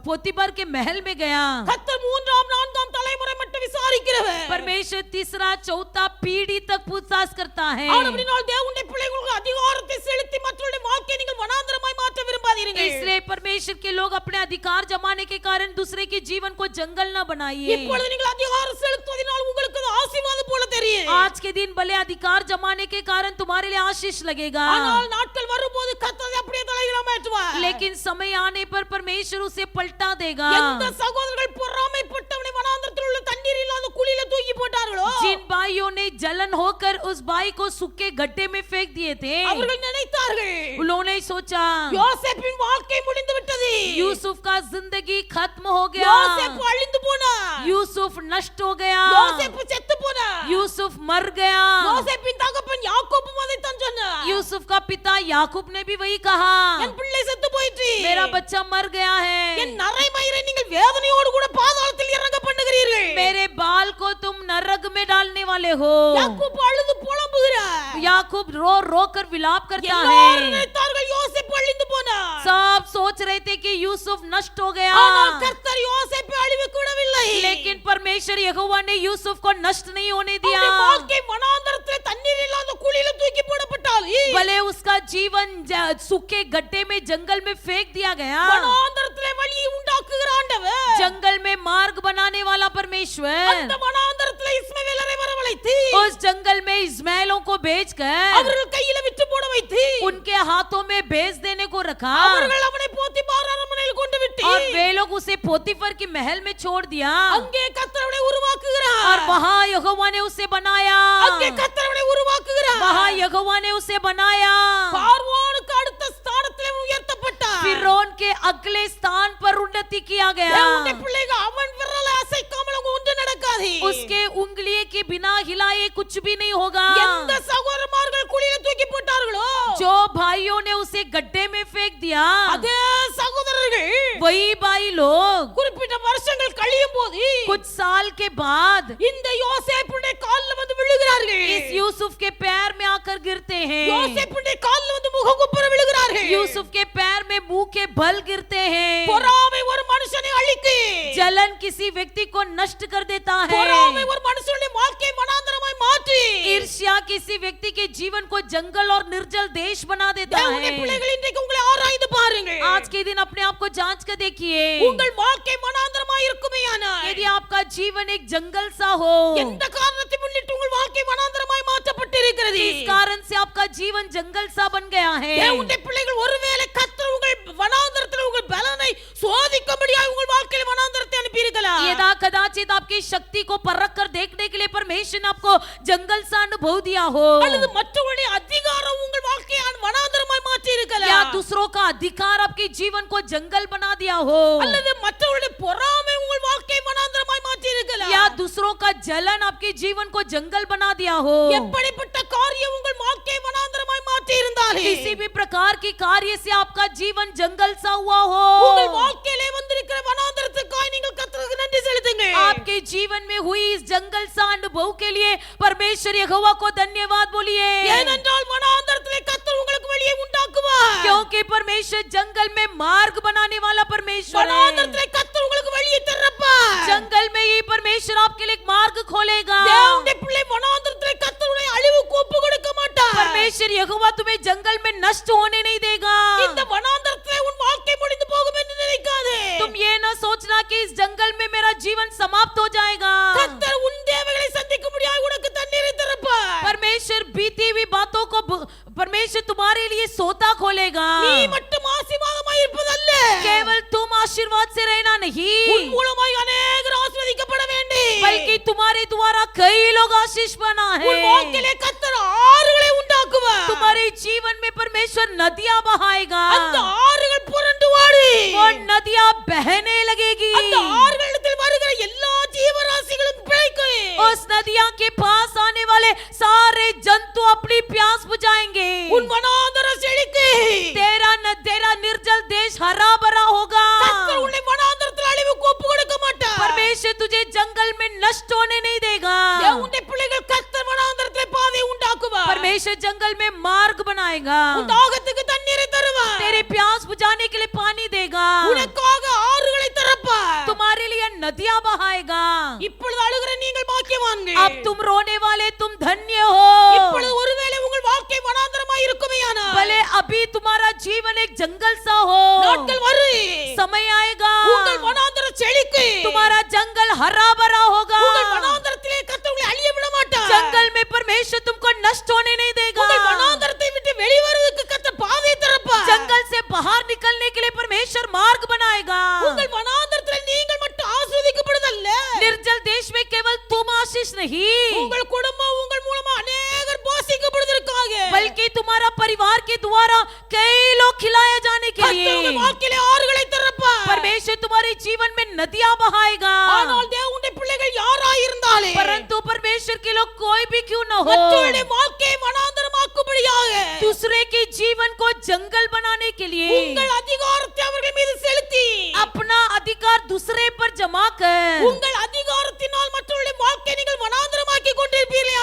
पोतीफर के महल में गया। கர்த்தர் மூன்றாம் நான்காம் தலைமுறை மட்டும் விசாரிக்கிறவர். परमेश्वर तीसरा चौथा पीढ़ी तक पूछताछ करता है। ஆனபடியால் தேவனுடைய பிள்ளைகளுக்கு அதிகாரத்தை செலுத்தி மற்றவருடைய வாழ்க்கையை நீங்கள் வனாந்தரமாய் மாற்ற விரும்பாதீர்கள். इसलिए परमेश्वर के लोग अपने अधिकार जमाने के कारण दूसरे के जीवन को जंगल न बनाइए। இப்பொழுது நீங்கள் அதிகாரம் செலுத்துவதனால் உங்களுக்கு அது ஆசீர்வாதம் போல தெரியும். आज के दिन भले अधिकार जमाने के कारण तुम्हारे लिए आशीष लगेगा, ஆனால் நாட்கள் வரும்போது கர்த்தர் அப்படியே தலைகீழா மாற்றுவார். लेकिन समय आने पर परमेश्वर उसे पलटा देगा। எந்த சகோதரர்கள் பொறாமைப்பட்டவனை வனாந்தரத்தில் உள்ள தண்ணீர் இல்லாத குழியில தூக்கி போட்டார்களோ, जिन भाइयों ने जलन होकर उस भाई को सूखे गड्ढे में फेंक दिए थे, அவர்கள் நினைத்தார்கள் उन्होंने सोचा யோசேப்பின் வாழ்க்கை முடிந்து விட்டது, यूसुफ का जिंदगी खत्म हो गया, யோசேப்பு அழிந்து போனார், यूसुफ नष्ट हो गया, யோசேப்பு செத்து போனார், यूसुफ मर गया। யோசேப்பின் தகப்பன் யாக்கோபும் அதைத்தான் சொன்னார். यूसुफ का पिता याकूब ने भी वही कहा, என் பிள்ளை செத்து போயிற்று, मेरा बच्चा मर गया है, என் நரைமயிரை நீங்கள் வேதனையோடு கூட பாதாளத்தில் இறங்க பண்ணுகிறீர்கள். मेरे बाल को तुम नरक में डालने वाले हो। யாக்கோபு அழுது புலம்புகிறார். याकूब रो रो कर विलाप करता எல்லாரும் है। நினைத்தார்கள் யோசேப்பு அழிந்து போனார். सब सोच रहे थे कि यूसुफ नष्ट हो गया, ஆனால் கர்த்தர் யோசேப்பை அழிவுக்கு விடவில்லை. लेकिन परमेश्वर यहोवा ने यूसुफ को नष्ट नहीं होने दिया। அவருடைய வாழ்க்கை வனாந்தரத்தில் தண்ணீர் இல்லாத குழியில தூக்கி போடப்பட்டால் भले उसका जीवन सूखे गड्ढे में जंगल में फेंक दिया गया, வனாந்தரத்திலே வழியை உண்டாக்குகிற ஆண்டவர், जंगल में मार्ग बनाने वाला परमेश्वर அந்த வனாந்தரத்திலே இஸ்மவேலரை வரவழைத்து उस जंगल में इस्माइलों को भेजकर அவர்கள் கையில விட்டு போட வைத்து उनके हाथों में भेज देने को रखा, அவர்கள் அவனை போத்திபார் அரண்மனையில் கொண்டு விட்டு और वे लोग उसे पोतीफर की महल में छोड़ दिया, அங்கே கர்த்தர் அவனை உருவாக்குகிறார். और वहां यहोवा ने उसे बनाया, அங்கே கர்த்தர் அவனை உருவாக்குகிறார். वहां यहोवा ने उसे बनाया, பார்வோனுக்கு அடுத்த ஸ்தானத்திலே உயர்த்தப்பட்டார். फिरौन के अगले स्थान पर उन्नति किया गया। தேவனுடைய பிள்ளைகள் அவன் விரலை அசைக்காமல் அங்க ஒன்று நடக்காது. उसके उंगलियों के बिना हिलाए कुछ भी नहीं होगा। எந்த சகோதரமார்கள் குழியில தூக்கி போட்டார்களோ, जो भाइयों ने उसे गड्ढे में फेंक दिया, அதே சகோதரர்கள் वही भाई लोग குறிப்பிட்ட வருஷங்கள் கழியும் போது कुछ साल के बाद இந்த யோசேப்புடைய கால்ல வந்து விழுகிறார்கள். इस यूसुफ के पैर में आकर गिरते हैं, யோசேப்புடைய கால்ல வந்து முகங்குப்புற விழுகிறார்கள். यूसुफ के पैर में मुंह के बल गिरते हैं। பொறாமை ஒரு மனுஷனை அழிக்கு. जलन किसी व्यक्ति को नष्ट कर देता பொறாமை है। ஒரு மனுஷனுடைய வாழ்க்கையை வனாந்தரமாய் மாற்றி ईर्ष्या किसी व्यक्ति के जीवन को जंगल और निर्जल देश बना देता தேவனுடைய है। பிள்ளைகள் இன்றைக்கு உங்களை ஆராய்ந்து பாருங்கள். आज के दिन अपने आप को जांच कर देखिए, உங்கள் வாழ்க்கை வனாந்தரமாய் இருக்குமேயானால் यदि आपका जीवन एक जंगल सा हो, எந்த காரணத்தை முன்னிட்டு உங்கள் வாழ்க்கை வனாந்தரமாய் மாற்றப்பட்டிருக்கிறது, इस कारण से आपका जीवन जंगल सा बन गया है, தேவனுடைய பிள்ளைகள் ஒருவேளை கர்த்தர் உங்கள் வனாந்தரத்தில் உங்கள் பலனை சோதிக்கும்படியாய் உங்கள் வாழ்க்கையில் வனாந்தரத்தை அனுப்பியிருக்கலாம். यदा कदाचित आपकी शक्ति को परख कर देखने के लिए परमेश्वर ने आपको जंगल सा अनुभव दिया हो, அல்லது மற்றவருடைய அதிகாரம் உங்கள் வாழ்க்கையை வனாந்தரமாய் மாற்றி या இருக்கலாம், दूसरों का अधिकार आपके जीवन को जंगल बना दिया हो, அல்லது மற்றவருடைய பொறாமை உங்கள் வாழ்க்கையை வனாந்தரமாய் மாற்றி இருக்கலாம். या दूसरों का जलन आपके जीवन को जंगल बना दिया हो। எப்படிப்பட்ட காரியம் உங்கள் வாழ்க்கையை வனாந்தரமாய் மாற்றி இருந்தாலும் किसी भी प्रकार की कार्य से आपका जीवन जंगल सा हुआ हो, உங்கள் வாழ்க்கையிலே வந்திருக்கிற வனாந்தரத்துக்காய் நீங்கள் கர்த்தருக்கு நன்றி செலுத்துங்கள். आपके जीवन में हुई इस जंगल सा अनुभव के लिए परमेश्वर यहोवा को धन्यवाद बोलिए, ஏனென்றால் வனாந்தரத்திலே கர்த்தர் உங்களுக்கு வழியை உண்டாக்குவார். क्योंकि परमेश्वर जंगल में मार्ग बनाने वाला परमेश्वर है। வனாந்தரத்திலே கர்த்தர் உங்களுக்கு வழியை திறப்பார். जंगल में ही परमेश्वर आपके लिए एक मार्ग खोलेगा। தேவனுடைய பிள்ளை வனாந்தரத்திலே கர்த்தருடைய அழிவுக்கு ஒப்பு கொடுக்க மாட்டார். परमेश्वर यहोवा तुम्हें जंगल में नष्ट होने नहीं देगा। இந்த வனாந்தரத்திலே உன் வாழ்க்கை முடிந்து போகும் என்று நினைக்காதே. तुम ये ना सोचना कि इस जंगल में मेरा जीवन समाप्त हो जाएगा। கர்த்தர் உன் தேவைகளை சந்திக்க முடியாது உனக்கு தண்ணீரை திறப்பார். परमेश्वर बीती हुई बातों को परमेश्वर परमेश्वर तुम्हारे लिए सोता खोलेगा। நீ மட்டும் ஆசீர்வாதமாய் இருப்பதல்ல, केवल तुम आशीर्वाद से रहना உன் नहीं, மூலமாய் अनेகர் ஆசீர்வதிக்கப்பட வேண்டும்। बल्कि तुम्हारे द्वारा कई लोग आशीष बना உன் है। வாழ்க்கையிலே கர்த்தர் ஆறுகளை உண்டாக்குவார்। तुम्हारे जीवन में परमेश्वर नदियां बहाएगा, அந்த ஆறுகள் புரண்டு ஓடி, वो नदियां बहने लगेगी, அந்த ஆறுகளிடத்தில் வருகிற எல்லா ஜீவராசிகளும் பிழைக்கும்। उस नदियां के पास आने वाले सारे जंतु अपनी प्यास बुझाएंगे। உன் வனாந்தரம் செழிக்கும்। तेरा निर्जल देश हरा भरा होगा। கர்த்தர் உன்னை வனாந்தரத்தில் அழிவுக்கு ஒப்பு கொடுக்க மாட்டார்। परमेश्वर तुझे जंगल में नष्ट होने नहीं देगा। தேவனுடைய பிள்ளைகள் கர்த்தர் வனாந்தரத்தில் பாதை உண்டாக்குவார்। परमेश्वर जंगल में मार्ग बनाएगा, உன் தாகத்துக்கு தண்ணீரை தருவார்। तेरी प्यास बुझाने के लिए पानी देगा, உனக்காக ஆறுகளை திறப்பார்। तुम्हारे लिए नदियां बहाएगा। இப்பொழுது அழுகிற நீங்கள் பாக்கியவான்கள்। अब तुम रोने वाले तुम धन्य हो। இப்பொழுது ஒருவேளை உங்கள் வாழ்க்கை வனாந்தரமாய் இருக்குமேயானால், भले अभी तुम्हारा जीवन एक जंगल सा हो, நாட்கள் வரும், समय आएगा உங்கள் வனாந்தரம் செழிக்கும்। तुम्हारा जंगल हरा भरा होगा। உங்கள் வனாந்தரத்திலே கர்த்தர் உங்களை அழிய விட மாட்டார்। जंगल में परमेश्वर तुमको नष्ट होने नहीं देगा। உங்கள் வனாந்தரத்தை விட்டு வெளிவருவதற்கு கர்த்தர் பாதை திறப்பார்। जंगल से बाहर निकलने के लिए परमेश्वर मार्ग बनाएगा। உங்கள் வனாந்தரத்தில் நீங்கள் மட்டும் ஆசீர்வதிக்கப்படுதல்ல, निर्जल देश में केवल तुम आशीष नहीं, உங்கள் குடும்பம் உங்கள் மூலமா अनेகர் போஷிக்கப்படுவதற்காக, बल्कि तुम्हारा परिवार के द्वारा कई लोग खिलाए जाने के கர்த்தர் உங்கள் लिए வாழ்க்கையிலே ஆறுகளை திறப்பார்। परमेश्वर तुम्हारे जीवन में नदियां बहाएगा। ஆனால் தேவனுடைய பிள்ளைகள் யாராய் இருந்தாலும், परंतु परमेश्वर के लोग कोई भी क्यों न हो, மற்றவருடைய வாழ்க்கையை வனாந்தரமாக்கும்படியாக दूसरे के जीवन को जंगल बनाने के लिए உங்கள் அதிகாரத்தை அவர்கள் மீது செலுத்தி, अपना अधिकार दूसरे पर जमा कर உங்கள் அதிகாரத்தினால் மற்றவருடைய வாழ்க்கையை நீங்கள் வனாந்தரமாக்கி अपने கொண்டிருப்பீர்களே,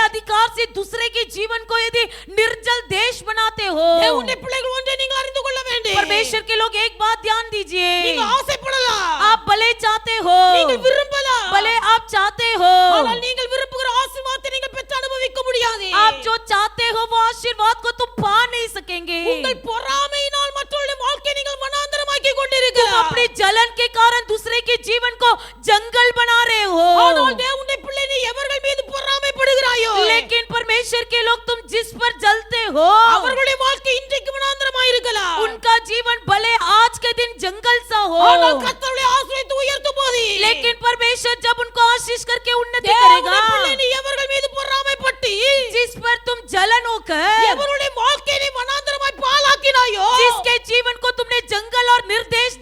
अधिकार से दूसरे के जीवन को यदि निर्जल देश बनाते हो। தேவனுடைய பிள்ளைகள் ஒன்றை நீங்கள் அறிந்து கொள்ள வேண்டும்। परमेश्वर के लोग एक बात ध्यान दीजिए, நீங்க ஆசைப்படலாம், आप भले चाहते हो, நீங்கள் விரும்பலாம், भले आप चाहते हो, ஆனால் நீங்கள் விரும்புகிற ஆசீர்வாதத்தை நீங்கள் பெற்று அனுபவிக்க முடியாது। आप जो चाहते हो वो आशीर्वाद को तुम पा नहीं सकेंगे। உங்கள் பொறாமையினால் மற்றவருடைய வாழ்க்கையை நீங்கள் வனாந்தரமாக்கி तुम கொண்டிருக்கிறீர்கள்। अपने जलन के कारण दूसरे के जीवन को जंगल बना रहे हो। ஆனால் தேவனுடைய பிள்ளை நீ எவர்கள் மீது பொறாமைப்படுகிறாயோ, लेकिन परमेश्वर के लोग तुम जिस पर जलते हो அவர்களுடைய வாழ்க்கை இன்றைக்கு வனாந்தரமாய் இருக்கலாம்। उनका जीवन भले आज के दिन जंगल सा हो, ஆனால் கர்த்தருடைய ஆசீர்வாதத்தை உயர்த்தும் போது, लेकिन परमेश्वर जब उनको आशीष करके उन्नति தேவனுடைய करेगा, பிள்ளை நீ எவர்கள் மீது பொறாமைப்பட்டு जिस पर तुम जलन होकर எவருடைய வாழ்க்கையை நீ வனாந்தரமாய் பாழாக்கினாயோ, जिसके जीवन को तुमने जंगल और निर्देश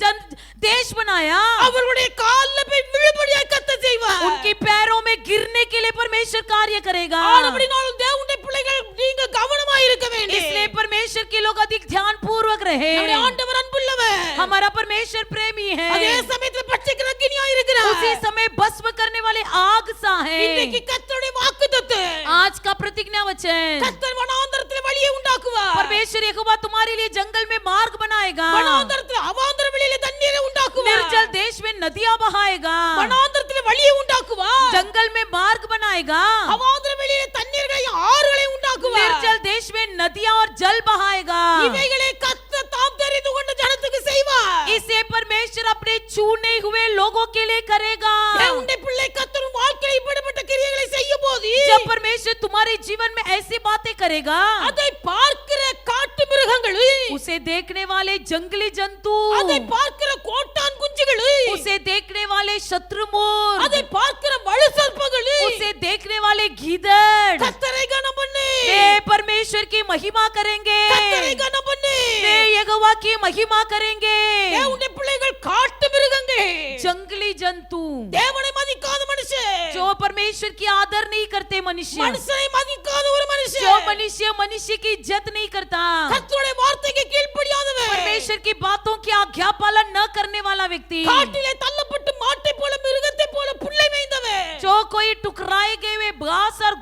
देश बनाया, அவர்களுடைய காலில் போய் விழும்படியாய் கர்த்தர் செய்வார்। उनके पैरों में गिरने के लिए परमेश्वर कार्य करेगा। ஆனபடியால் தேவனுடைய பிள்ளைகள் நீங்க கவனமாய் இருக்க வேண்டும்। इसलिए परमेश्वर के लोग अधिक ध्यान पूर्वक रहे। நம்முடைய ஆண்டவர் அன்புள்ளவர், हमारा परमेश्वर प्रेमी है, அதே சமயத்தில் பட்சிக்கிற அக்கினியாய் இருக்கிறார்। उसी समय भस्म करने वाले आग सा है। இன்றைக்கு கர்த்தருடைய வாக்குத்தத்தம், आज का प्रतिज्ञा वचन, கர்த்தர் வனாந்தரத்தில் வழியை உண்டாக்குவார்। परमेश्वर यहोवा तुम्हारे लिए जंगल में मार्ग बनाएगा, வனாந்தரத்தில் அவாந்தர வெளியிலே தண்ணீரை உண்டாக்குவார்। निर्जल देश में नदियां बहाएगा, வனாந்தரத்தில் வழியை உண்டாக்குவார்। जंगल में मार्ग बनाएगा, அவாந்தர வெளியிலே தண்ணீர்களையும் ஆறுகளையும் உண்டாக்குவார்। निर्जल देश में नदियां और जल बहाएगा। இவைகளை கர்த்தர் தாம் தெரிந்து கொண்ட ஜனத்துக்கு செய்வார்। इसे परमेश्वर अपने चुने हुए लोगों के लिए करेगा। தேவனுடைய பிள்ளை கர்த்தர் வாழ்க்கையில் இப்படிப்பட்ட கிரியைகளை செய்யும்போது, जब परमेश्वर तुम्हारे जीवन में ऐसी बातें करेगा, அதை பார்க்கிற காட்டு மிருகங்கள், उसे देखने वाले जंगली जंतु, அதை பார்க்கிற கோட்டான் குஞ்சுகள், उसे देखने वाले शत्रुमूर्ख, அதை பார்க்கிற வலு சர்ப்பங்கள், उसे देखने वाले गीदड़ கர்த்தரை கனம் பண்ணு, वे परमेश्वर की महिमा करेंगे, கர்த்தரை கனம் பண்ணு। वे यहोवा की महिमा करेंगे। தேவனுடைய பிள்ளைகள் காட்டு மிருகங்கள், जंगली जंतु தேவனை மதிக்காத மனுஷன், जो परमेश्वर की आदर नहीं करते, मनुष्य மனுஷனை மதிக்காத ஒரு जो மனுஷன், मनुष्य की इज्जत नहीं करता, கர்த்தருடைய வார்த்தைக்கு கீழ்ப்படியாதவன், परमेश्वर की बातों की आज्ञा पालन न करने वाला व्यक्ति, காட்டிலே தள்ளப்பட்டு மாட்டை போல மிருகத்தை போல புல்லை மேய்ந்தவன், जो कोई टुकराए गए हुए घास और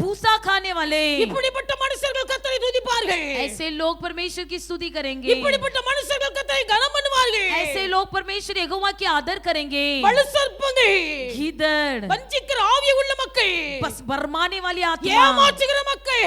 भूसा खाने वाले, இப்படிப்பட்ட மனுஷர்கள் கர்த்தரை துதிப்பார்கள்। ऐसे लोग परमेश्वर की स्तुति करेंगे, இப்படிப்பட்ட மனுஷர்கள் கர்த்தரை கனம் பண்ணுவார்கள்। ऐसे लोग परमेश्वर यहोवा की आदर करेंगे। வலு சர்ப்பங்கள், गीदड़ வஞ்சிக்கிற ஆவி உள்ள மக்கள், बस बरमाने वाली आत्मा, ஏமாற்றுகிற மக்கள்,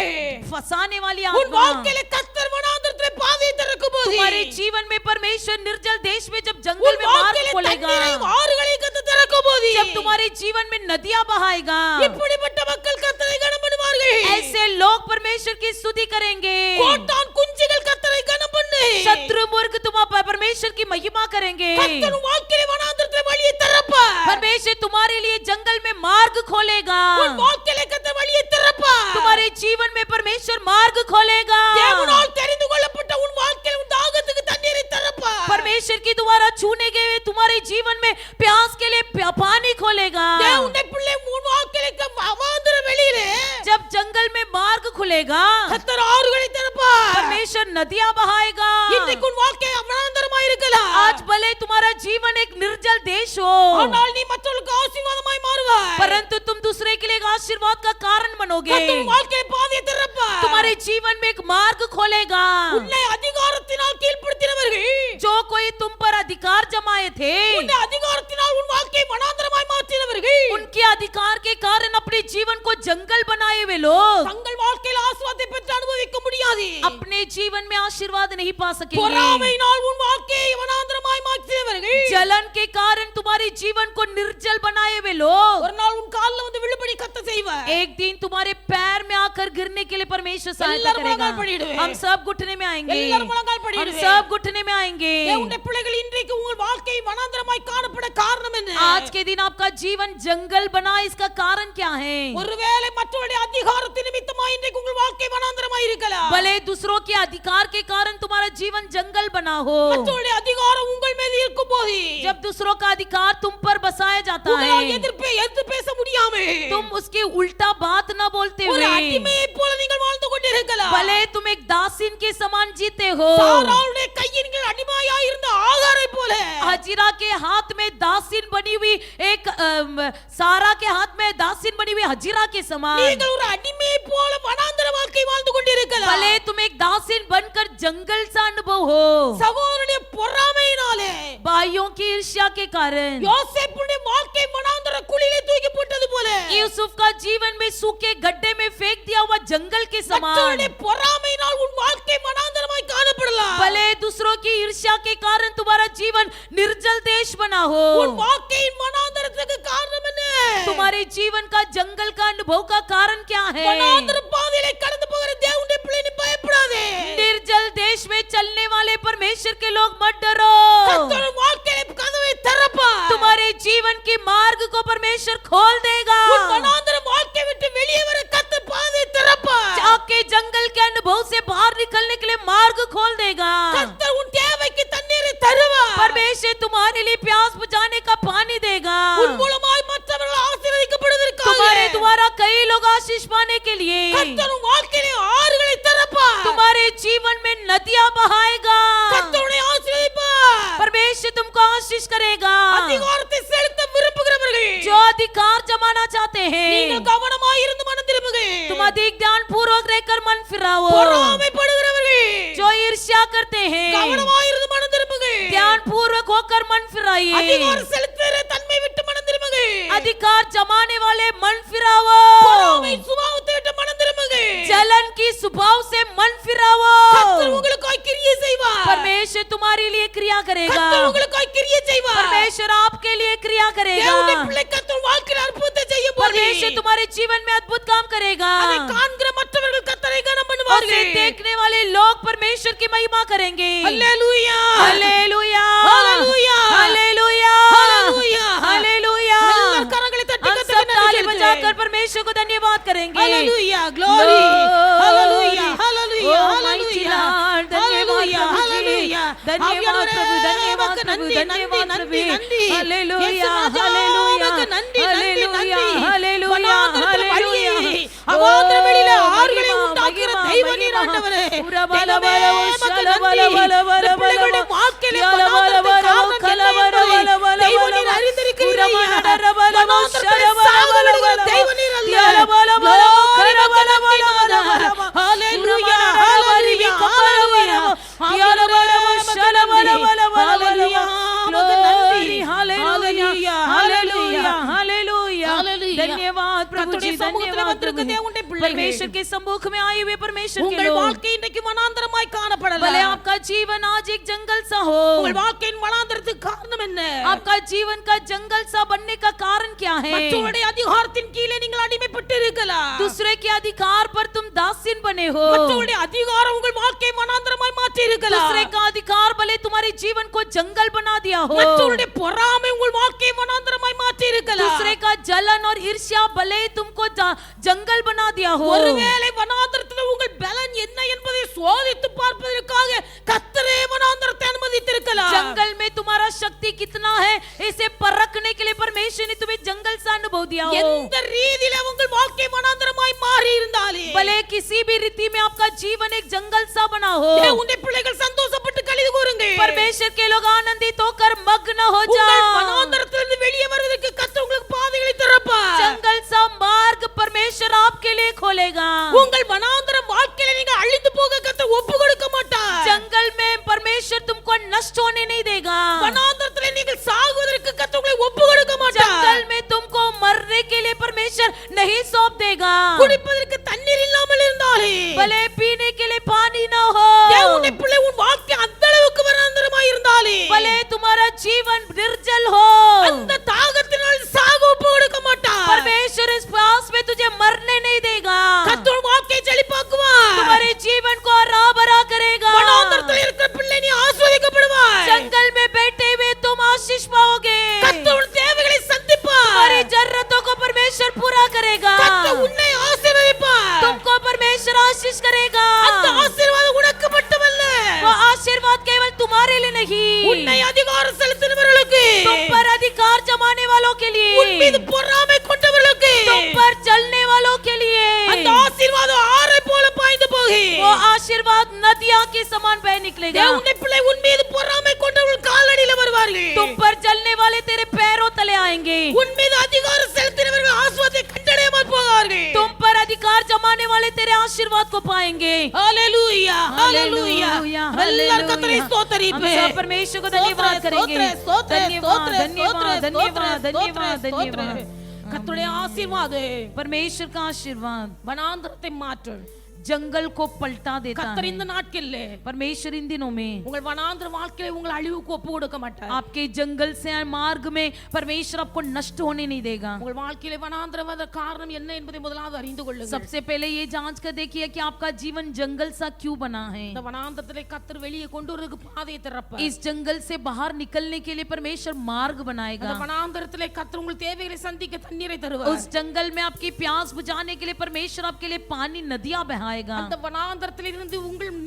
फंसाने वाली உன் आत्मा, வாழ்க்கையில கர்த்தர் வனாந்தரத்திலே பாதை திறக்கும்போது, तुम्हारे जीवन में परमेश्वर निर्जल देश में जब जंगल உன் में मार्ग வாழ்க்கையில खोलेगा, தண்ணீரையும் ஆறுகளையும் கர்த்தர் திறக்கும்போது, जब तुम्हारे जीवन में नदियां बहाएगा, இப்படிப்பட்ட மக்கள் கர்த்தரை கனம் பண்ணுவார்கள்। ऐसे लोग परमेश्वर की स्तुति करेंगे। கோட்டான் குஞ்சுகள் கர்த்தரை கனம் பண்ணு. शत्रु मुर्ग तुम्हारा परमेश्वर की महिमा करेंगे। கர்த்தர் உன் வாழ்க்கையிலே வனாந்தரத்திலே வழியை திறப்பார். परमेश्वर तुम्हारे लिए जंगल में मार्ग खोलेगा। உன் வாழ்க்கையிலே கர்த்தர் வழியை திறப்பார். तुम्हारे जीवन में परमेश्वर मार्ग खोलेगा। தேவனால் தெரிந்து கொள்ளப்பட்ட உன் வாழ்க்கையிலே உன் தாகத்துக்கு தண்ணீரை திறப்பார். परमेश्वर की द्वारा छूने गए तुम्हारे जीवन में प्यास के लिए पानी खोलेगा। தேவனுடைய பிள்ளை உன் வாழ்க்கையிலே வனாந்தர வெளியிலே जब जंगल में मार्ग खुलेगा கர்த்தர் ஆறுகளை திறப்பார். परमेश्वर नदियां बहाएगा। இன்றைக்கு உன் வாழ்க்கை வனாந்தரமாய் இருக்கலாம். आज भले तुम्हारा जीवन एक निर्जल देश हो, ஆனால் நீ மற்றவர்களுக்கு ஆசீர்வாதமாய் மாறுவாய். परंतु तुम दूसरे के लिए एक आशीर्वाद का कारण बनोगे। கர்த்தர் உன் வாழ்க்கையிலே பாதையை திறப்பார். तुम्हारे जीवन में एक मार्ग खोलेगा। உன்னை அதிகாரத்தினால் கீழ்ப்படுத்தினவர்கள், जो कोई तुम पर अधिकार जमाए थे, உன்னை அதிகாரத்தினால் உன் வாழ்க்கையை வனாந்தரமாய் மாற்றினவர்கள், उनके अधिकार के कारण अपने जीवन को जंगल बनाए हुए लोग தங்கள் வாழ்க்கையில் ஆசீர்வாதத்தை பெற்று அனுபவிக்க முடியாது. अपने जीवन में आशीर्वाद नहीं पा सकेंगे। பொறாமையினால் உன் வாழ்க்கையை வனாந்தரமாய் மாற்றினவர்கள், जलन के कारण तुम्हारे जीवन को निर्जल बनाए हुए लोग ஒரு நாள் உன் கால்ல வந்து விழுபடி கத்த செய்வார். एक दिन तुम्हारे पैर में आकर गिरने के लिए परमेश्वर सहायता எல்லாரும் करेगा। முழங்கால் படியிடுவேன். हम सब घुटने में आएंगे, எல்லாரும் முழங்கால் हम படியிடுவேன். सब घुटने में आएंगे। தேவனுடைய பிள்ளைகள் இன்றைக்கு உங்கள் வாழ்க்கை வனாந்தரமாய் காணப்பட காரணம் என்ன? आज के दिन आपका जीवन जंगल बना, इसका कारण क्या है? ஒருவேளை மற்றவருடைய அதிகாரத்தின் நிமித்தமாய் இன்றைக்கு உங்கள் வாழ்க்கை வனாந்தரமாய் இருக்கலாம். भले दूसरों के अधिकार के कारण तुम्हारा जीवन जंगल बना हो, மற்றவருடைய அதிகாரம் உங்கள் மீது இருக்கும்போது जब दूसरों का अधिकार तुम पर बसाया जाता உங்களால் है, எதிர்த்து பேச முடியாம तुम उसके उल्टा बात न बोलते ஒரு हुए, அடிமையைப் போல நீங்கள் வாழ்ந்து கொண்டிருக்கலாம். भले तुम एक दासीन के समान जीते हो, சாராளுடைய கையில் நீங்கள் அடிமையாய் இருந்த ஆகாரை போல हजीरा के हाथ में दासीन बनी हुई एक सारा के हाथ में दासीन बनी हुई हजीरा के समान, நீங்கள் ஒரு அடிமையைப் போல வனாந்தர வாழ்க்கை வாழ்ந்து கொண்டிருக்கலாம். भले तुम एक दासीन बनकर जंगल सा अनुभव हो, சகோதரனுடைய பொறாமையினாலே भाइयों की ईर्ष्या के कारण யோசேப்புடைய வாழ்க்கை வனாந்தர குழியிலே தூக்கி போட்டது போல यूसुफ का जीवन में सूखे गड्ढे में फेंक दिया हुआ जंगल के समान, மற்றவருடைய பொறாமையினால் உன் வாழ்க்கை வனாந்தரமாய் காணப்படலாம். भले दूसरों की ईर्ष्या के कारण तुम्हारा जीवन निर्जल देश बना हो, உன் வாழ்க்கையின் வனாந்தரத்துக்கு காரணம் என்ன? तुम्हारे जीवन का जंगल का अनुभव का कारण क्या है? வனாந்தர பாதையிலே கடந்து போகிற தேவனுடைய பிள்ளை நீ பயப்படாதே. निर्जल देश में चलने वाले परमेश्वर के लोग मत डरो। கர்த்தர் உன் வாழ்க்கையிலே கதவை திறப்பார். तुम्हारे जीवन की मार्ग को परमेश्वर खोल देगा। உன் வனாந்தர வாழ்க்கை விட்டு வெளியே வர கர்த்தர் பாதை திறப்பார். आपके जंगल के अनुभव से बाहर निकलने के लिए मार्ग खोल देगा। கர்த்தர் உன் தேவைக்கு தண்ணீரை தருவார். परमेश्वर तुम्हारे लिए प्यास बुझाने का पानी देगा। உன் மூலமாய் மற்றவர்கள் ஆசீர்வதிக்கப்படுவதற்காக तुम्हारे द्वारा कई लोग आशीष पाने के लिए கர்த்தர் உன் வாழ்க்கையிலே ஆறுகளை திறப்பார். तुम्हारे जीवन में नदियां बहाएगा। கர்த்தர் உன்னை ஆசீர்வதிப்பார். परमेश्वर तुमको आशीष करेगा। அதிகாரத்தை செலுத்த விரும்புகிறவர்கள் जो अधिकार जमाना चाहते हैं, நீங்கள் கவனமாய் இருந்து மனம் திரும்புங்கள். तुम अधिक ध्यान पूर्वक रहकर मन फिराओ। பொறாமைப்படுகிறவர்கள் जो ईर्ष्या करते हैं, கவனமாய் இருந்து மனம் திரும்புங்கள். ध्यान पूर्वक होकर मन फिराइए। அதிகாரம் செலுத்துகிற தன்மை விட்டு மனம் திரும்புங்கள். अधिकार जमाने वाले मन फिराओ। பொறாமை சுபாவத்தை விட்டு மனம் திரும்புங்கள். जलन की स्वभाव से मन फिराओ। கர்த்தர் உங்களுக்காய் கிரியை செய்வார். परमेश्वर तुम्हारे लिए क्रिया करेगा। கர்த்தர் உங்களுக்காய் கிரியை செய்வார். परमेश्वर आपके लिए क्रिया करेगा। தேவனுடைய பிள்ளை கர்த்தர் வாழ்க்கையில் அற்புதத்தை செய்ய போகிறார். परमेश्वर तुम्हारे जीवन में अद्भुत काम करेगा। அதை காண்கிற மற்றவர்கள் கர்த்தரை கனம் उसे பண்ணுவார்கள். देखने वाले लोग परमेश्वर की महिमा करेंगे। Hallelujah hallelujah, hallelujah, hallelujah, hallelujah, hallelujah. எல்லாரும் கரங்களை தட்டி हम கர்த்தருக்கு सब நன்றி ताली செலுத்துங்கள். बजाकर परमेश्वर को धन्यवाद करेंगे। Hallelujah, glory, hallelujah, hallelujah, Oh, hallelujah, mighty Lord, hallelujah, धन्यवाद हालेलुया, धन्यवाद प्रभु, धन्यवाद ஆவியானவரே, प्रभु, நன்றி, धन्यवाद நன்றி, प्रभु। நன்றி. हालेलुया, இயேசு हालेलुया, ராஜாவுக்கு நன்றி, நன்றி, हालेलुया, நன்றி. हालेलुया, வனாந்தரத்தில் हालेलुया। வழியை, அவாந்தர வெளியிலே Oh, ஆறுகளை महिमा, உண்டாக்குகிற महिमा, தெய்வ महिमा। நீர் ஆண்டவரே. உரா பல தெய்வமே, பல உமக்கு உஷால நன்றி. பல பல பல இந்த பிள்ளைகளுடைய பல வாழ்க்கையிலே யால பல வனாந்தரத்துக்கு பல காரணம் கல என்ன பல என்பதை பல பல தெய்வ பல நீர் பல அறிந்திருக்கிறீர் ஐயா. உரமனடர பல வனாந்தரத்திலே உஷால பல சாக பல விடுகிற பல தெய்வ நீர் அல்ல. யால பல பல Glory, கல பல உமக்கு பல நன்றி, பல நாதா. பல Hallelujah, உரமனடர hallelujah, பல hallelujah. யால பல உஷால பல பல பல Hallelujah, உமக்கு நன்றி. Glory, hallelujah, Hallelujah, hallelujah, hallelujah. Hallelujah. धन्यवाद प्रभु கர்த்தருடைய जी, சமூகத்துல धन्यवाद வந்திருக்க प्रभु जी। தேவனுடைய பிள்ளைகள், परमेश्वर के सम्मुख में आए हुए परमेश्वर के உங்கள் लोग, வாழ்க்கை இன்றைக்கு வனாந்தரமாய் காணப்படலாம். भले आपका जीवन आज एक जंगल सा हो, உங்கள் வாழ்க்கையின் வனாந்தரத்துக்கு காரணம் என்ன? आपका जीवन का जंगल सा बनने का कारण क्या है? மற்றவருடைய அதிகாரத்தின் கீழே நீங்கள் அடிமைப்பட்டு இருக்கலாம். दूसरे के अधिकार पर तुम दासीन बने हो, மற்றவருடைய அதிகாரம் உங்கள் வாழ்க்கையை வனாந்தரமாய் மாற்றி இருக்கலாம். दूसरे का अधिकार भले तुम्हारे जीवन को जंगल बना दिया हो, மற்றவருடைய பொறாமை உங்கள் வாழ்க்கையை வனாந்தரமாய் மாற்றி இருக்கலாம். दूसरे का जलन और ईर्ष्या भले तुमको जंगल बना दिया हो, ஒருவேளை வனாந்தரத்தில் உங்கள் பலன் என்ன என்பதை சோதித்து பார்ப்பதற்காக கர்த்தரே வனாந்தரத்தை அனுமதித்திருக்கலாம். जंगल में तुम्हारा शक्ति कितना है इसे परखने के लिए परमेश्वर ने तुम्हें जंगल सा अनुभव दिया हो। எந்த ரீதியில உங்கள் வாழ்க்கை வனாந்தரமாய் மாறி இருந்தாலே, भले किसी भी रीति में आपका जीवन एक जंगल सा बना हो, தேவனுடைய பிள்ளைகள் சந்தோஷப்பட்டு களி கூறுங்க. परमेश्वर के लोग आनंदित होकर मग्न हो உங்கள் जाओ। வனாந்தரத்திலிருந்து வெளியே வருவதற்கு கர்த்தர் உங்களுக்கு பாதைகளை திறப்பார். जंगल सा मार्ग परमेश्वर आपके लिए खोलेगा। உங்கள் வனாந்தர வாழ்க்கையில நீங்க அழிந்து போக கர்த்தர் ஒப்பு கொடுக்க மாட்டார். जंगल में परमेश्वर तुमको नष्ट होने नहीं देगा। வனாந்தரத்திலே நீங்கள் சாகுவதற்கு கர்த்தர் உங்களை ஒப்பு கொடுக்க மாட்டார். जंगल में तुमको मरने के लिए परमेश्वर नहीं सौंप देगा। குடிப்பதற்கு தண்ணீர் இல்லாமல் இருந்தாலே, भले पीने के लिए पानी ना हो, தேவனுடைய பிள்ளை உன் வாழ்க்கை அந்த அளவுக்கு வனாந்தரமாய் இருந்தாலே, भले तुम्हारा जीवन निर्जल हो, அந்த தாகத்தினால் சாக ஒப்பு கொடுக்க மாட்டார். परमेश्वर इस प्यास में तुझे मरने नहीं देगा। கர்த்தர் உன் வாழ்க்கையை செழிப்பாக்குவார். तुम्हारे जीवन को हरा भरा करेगा। வனாந்தரத்தில் இருக்கிற பிள்ளை நீ ஆசீர்வதிக்கப்படுவாய். जंगल में बैठे हुए तुम आशीष पाओगे। கர்த்தர் உன் தேவைகளை சந்திப்பார். तुम्हारी जरूरतों को परमेश्वर पूरा करेगा। கர்த்தர் உன்னை ஆசீர்வதிப்பார். तुमको परमेश्वर आशीष करेगा। அந்த ஆசீர்வாதம் உனக்கு மட்டுமல்ல, वो आशीर्वाद केवल तुम्हारे लिए नहीं, உன்னை அதிகாரம் செலுத்துகிறவர்களுக்கு, तुम पर अधिकार जमाने वालों के உன் மீது लिए, பொறாமை கொண்டவர்களுக்கு तुम पर चलने वालों के அந்த लिए ஆசீர்வாதம் ஆறை போல பாய்ந்து போகி, वो आशीर्वाद नदियां के समान बह निकलेगा। தேவனுடைய பிள்ளை உன் மீது பொறாமை கொண்டவர்கள் காலடியில் வருவார்கள். तुम पर चलने वाले तेरे पैरों तले आएंगे। உன் மீது அதிகாரம் செலுத்தினவர்கள் ஆசீர்வாதத்தை கண்டடையாமல் போவார்கள். तुम पर अधिकार जमाने वाले तेरे आशीर्वाद को पाएंगे। ஹalleluya ஹalleluya எல்லாரும் கர்த்தரை हम ஸ்தோத்திரிப்பே. सब परमेश्वर को धन्यवाद करेंगे। धन्यवाद धन्यवाद धन्यवाद धन्यवाद धन्यवाद। கர்த்தருடைய ஆசீர்வாதம் परमेश्वर का आशीर्वाद வனாந்தரத்தை மாற்றும். जंगल को पलटा देता கர்த்தர் है। இந்த நாட்களிலே परमेश्वर इन दिनों में உங்கள் வனாந்தர வாழ்க்கையை உங்கள் அழிவுக்கு ஒப்பு கொடுக்க மாட்டார். आपके जंगल से मार्ग में परमेश्वर आपको नष्ट होने नहीं देगा। உங்கள் வாழ்க்கையிலே வனாந்தரம் வர காரணம் என்ன என்பதை முதலாவது அறிந்து கொள்ளுங்கள். सबसे पहले ये जांच कर देखिए कि आपका जीवन जंगल सा क्यों बना है। இந்த வனாந்தரத்திலே கர்த்தர் வெளியே கொண்டு வரதுக்கு பாதையை திறப்பார். इस जंगल से बाहर निकलने के लिए परमेश्वर मार्ग இந்த बनाएगा। வனாந்தரத்திலே கர்த்தர் உங்கள் தேவைகளை சந்திக்க தண்ணீரை தருவார். उस जंगल में आपकी प्यास बुझाने के लिए परमेश्वर आपके लिए पानी नदियां बहाएगा। அந்த வனாந்தரத்திலிருந்து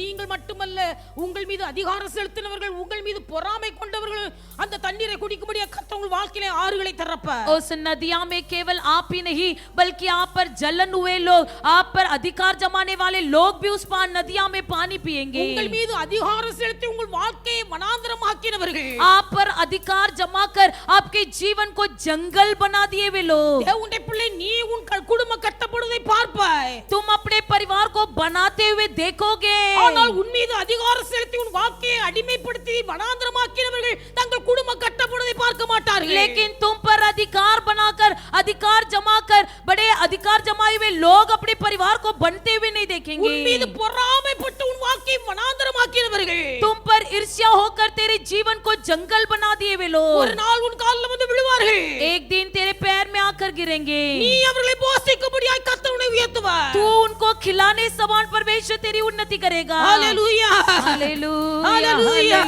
நீங்கள் மட்டுமல்ல, உங்கள் மீது அதிகாரம் செலுத்தினவர்கள், உங்கள் மீது பொறாமை கொண்டவர்கள் அந்த தண்ணீரை குடிக்கும்படியாக கர்த்தர் உங்கள் வாழ்க்கையிலே ஆறுகளை திறப்பார். उस नदियां में केवल आप ही नहीं बल्कि आप पर जलन हुए लोग, आप पर अधिकार जमाने वाले लोग भी उस नदियां में पानी पिएंगे। உங்கள் மீது அதிகாரம் செலுத்தி உங்கள் வாழ்க்கையை வனாந்தரமாக்கினவர்கள், आप पर अधिकार जमा कर आपके जीवन को जंगल बना दिए वे लोग, தேவனுடைய பிள்ளை நீ உன் குடும்பம் கட்டப்படுவதை பார்ப்பாய். तुम अपने परिवार को बनाते हुए देखोगे। ஆனால் உன் மீது அதிகாரம் செலுத்தி உன் வாழ்க்கையை அடிமைப்படுத்தி வனாந்தரமாக்கினவர்கள் தங்கள் குடும்பம் கட்டப்படுவதை பார்க்க மாட்டார்கள். लेकिन तुम पर अधिकार बनाकर अधिकार जमा कर बड़े अधिकार जमाए हुए लोग अपने परिवार को बनते हुए नहीं देखेंगे। உன் மீது பொறாமைப்பட்டு உன் வாழ்க்கையை வனாந்தரமாக்கினவர்கள், तुम पर ईर्ष्या होकर तेरे जीवन को जंगल बना दिए वे लोग ஒரு நாள் உன் காலில் வந்து விழுவார்கள். एक दिन तेरे पैर में आकर गिरेंगे। நீ அவர்களை போஷிக்கும்படியாய் கர்த்தர் உன்னை உயர்த்துவார். तू उनको खिलाने समान परमेश्वर तेरी उन्नति करेगा। Hallelujah hallelujah hallelujah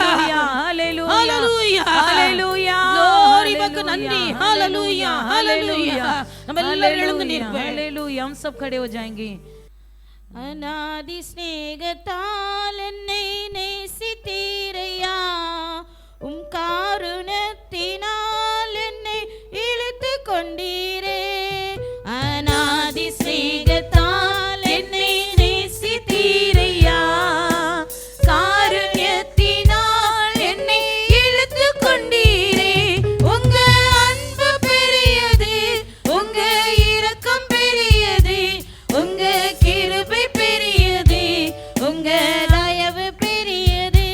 hallelujah hallelujah hallelujah glory உமக்கு நன்றி. ஹalleluya ஹalleluya நம்ம எல்லாரும் எழுந்து நிற்போம். हालेलुया हम सब खड़े हो जाएंगे। அநாதி ஸ்நேகத்தால் என்னை நேசித்தீரையா, உம் காருணத்தினால் என்னை இழுத்து கொண்டீரே. அநாதி ஸ்நேகத்தால் என்னை நேசித்தீரையா, காருண்யத்தினால் என்னை இழுத்து கொண்டீரே. உங்க அன்பு பெரியது, உங்க இரக்கம் பெரியது, உங்க கிருபை பெரியது, உங்க தயவு பெரியது.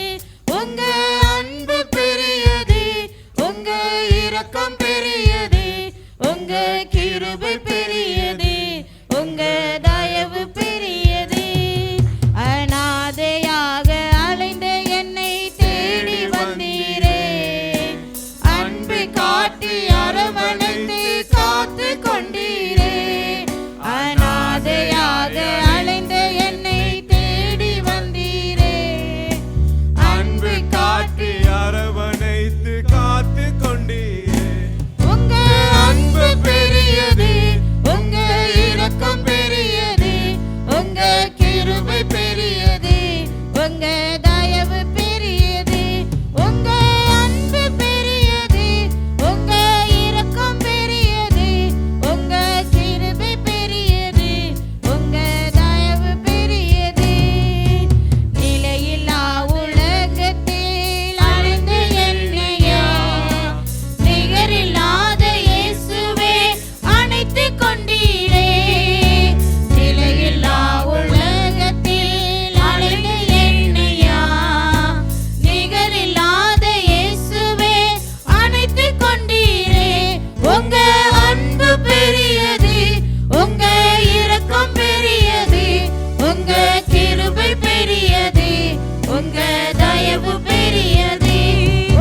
தயவு பெரியது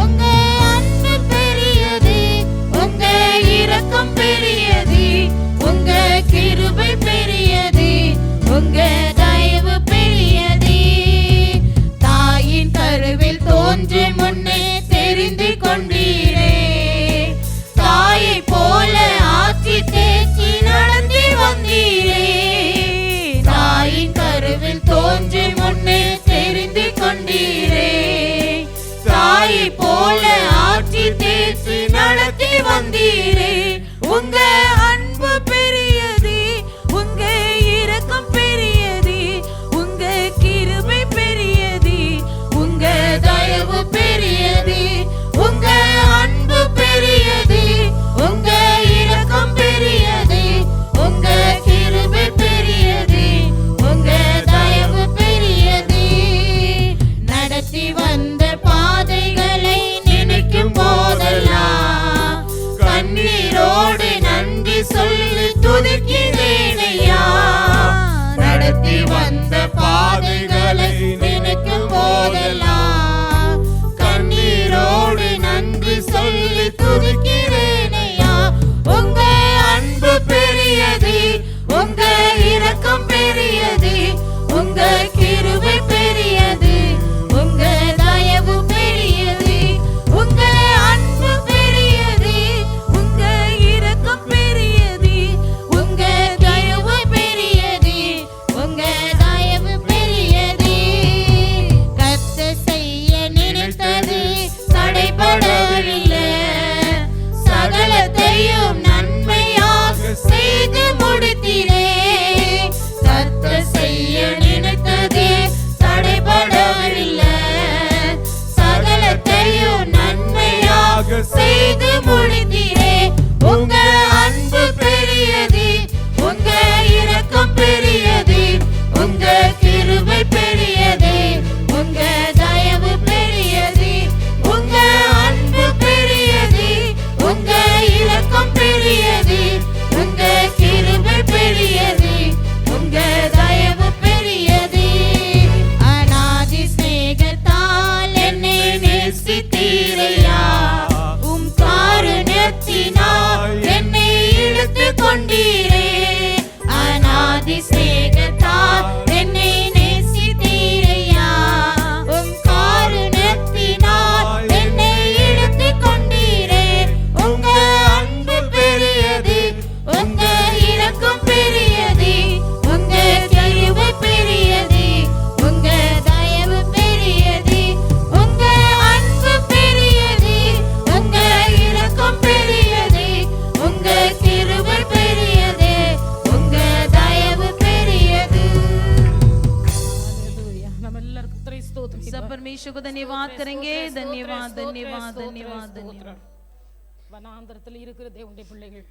உங்க அன்பு பெரியது உங்க இரக்கம் பெரியது உங்க கிருபை பெரியது உங்க தயவு பெரியது தாயின் கருவில் தோன்றி முன்னே தெரிந்து கொண்டீரே தாயை போல ஆற்றி தேற்றி நடத்தி வந்தீரே தாயின் கருவில் தோன்றி முன்னே தெரிந்து கொண்டீரே தாயை போல ஆற்றி தேற்றி நடத்தி வந்தீரே உங்க அன்பு பெரியது உங்க இரக்கம் பெரியது உங்க கிருபை பெரியது உங்க தயவு பெரியது உங்க அன்பு பெரியது உங்க இரக்கம் பெரியது உங்க கிருபை பெரியது உங்க தயவு பெரியது நடத்தி வந்த பாதைகளை நினைக்கும் போதெல்லாம் கண்ணீரோடு நன்றி சொல்லி துதிக்கிறேனையா நடத்தி வந்த பாதைகளை நினைக்கும் போதெல்லாம் கண்ணீரோடு நன்றி சொல்லி துதிக்கிறேனையா உங்க அன்பு பெரியது உங்க இரக்கம் பெரியது உங்க கிருபை பெரியது உங்க தயவு பெரியது உங்க அன்பு பெரியது உங்க இரக்கம் பெரியது உங்க தயவு பெரியது உங்க தயவு பெரியது கத்த செய்ய நினைத்தது தடைபடவில்லை சகலத்தையும் நன்மையாக செய்து முடித்தீரே கத்த செய்ய நினைத்தது தடைபடவில்லை சகலத்தையும் நன்மையாக செய்து முடித்தீரே உங்க அன்பு பெரியது உங்க இரக்கம் பெரியது உங்க கிருபை பெரியது உங்க தயவு பெரியது உங்க அன்பு பெரியது உங்க இரக்கம் பெரியது உங்க கிருபை பெரியது உங்க தயவு பெரியது அநாதி சிநேகத்தால் என்னை நேசித்தீரையா உம் காருண்யத்தினால் என்னை இழுத்து கொண்டீரே அநாதி சிநேகத்தால் என்னை நேசித்தீரையா உம் காருண்யத்தினால் என்னை இழுத்து கொண்டீரே உங்க அன்பு பெரியது உங்க இரக்கம் பெரியது உங்க கிருபை பெரியது உங்க தயவு பெரியது உங்க அன்பு பெரியது உங்க இரக்கம் பெரியது உங்க கிருபை பெரியது உங்க தயவு பெரியது ஹalleluya நம்ம எல்லாரும் கர்த்தரை ஸ்தோத்திரம் सब परमेश्वर को धन्यवाद करेंगे धन्यवाद धन्यवाद धन्यवाद धन्यवाद வனாந்தரத்தில் இருக்கிற தேவனுடைய பிள்ளைகள்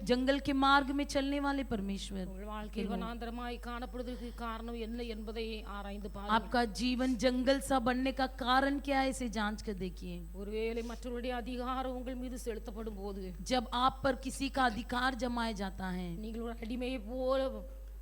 जंगल के मार्ग में चलने वाले परमेश्वर உங்கள் வாழ்க்கையில் வனாந்தரமாய் காணப்படுவதற்கு காரணம் என்ன என்பதை ஆராய்ந்து பாருங்கள் आपका जीवन जंगल सा बनने का कारण क्या है इसे जांच कर देखिए ஒருவேளை மற்றவருடைய அதிகாரம் உங்கள் மீது செலுத்தப்படும் போது जब आप पर किसी का अधिकार जमाया जाता है நீங்கள் ஒரு அடிமையை போல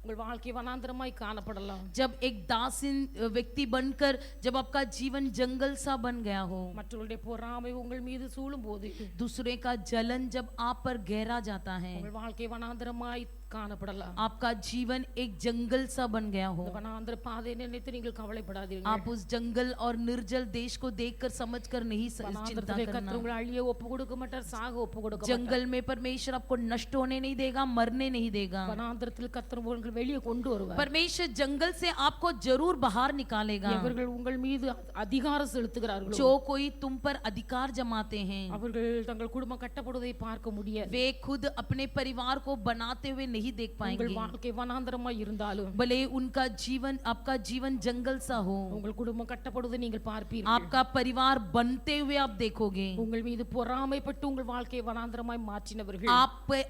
உங்கள் வாழ்க்கை வனாந்தரமாய் காணப்படலாம் जब एक दासीन व्यक्ति बनकर जब आपका जीवन जंगल सा बन गया हो மற்றவருடைய பொறாமை உங்கள் மீது சூழும் போது दूसरे का जलन जब आप पर गहरा जाता है உங்கள் வாழ்க்கை வனாந்தரமாய் காணப்படலாம் आपका जीवन एक जंगल सा बन गया हो இந்த வனாந்தர பாதையை நினைத்து நீங்கள் கவலைப்படாதீர்கள் आप उस जंगल और निर्जल देश को देखकर समझकर नहीं चिंता வனாந்தரத்திலே करना கர்த்தர் உங்களை அழிய ஒப்பு கொடுக்க மாட்டார் சாக ஒப்பு கொடுக்க மாட்டார் जंगल में परमेश्वर आपको नष्ट होने नहीं देगा मरने नहीं देगा வனாந்தரத்தில் கர்த்தர் உங்களை வெளியே கொண்டு வருவார் परमेश्वर जंगल से आपको जरूर बाहर निकालेगा இவர்கள் உங்கள் மீது அதிகாரம் செலுத்துகிறார்கள் जो कोई तुम पर अधिकार जमाते हैं அவர்கள் தங்கள் குடும்பம் கட்டப்படுவதை பார்க்க முடியாது वे खुद अपने परिवार को बनाते हुए नहीं देख உங்கள் पाएंगे வாழ்க்கை வனாந்தரமாய் இருந்தாலும் भले उनका जीवन आपका जीवन जंगल सा हो உங்கள் குடும்பம் கட்டப்படுவதை நீங்கள் பார்ப்பீர்கள் आपका परिवार बनते हुए आप देखोगे உங்கள் மீது பொறாமைப்பட்டு உங்கள் வாழ்க்கையை வனாந்தரமாய் மாற்றினவர்கள்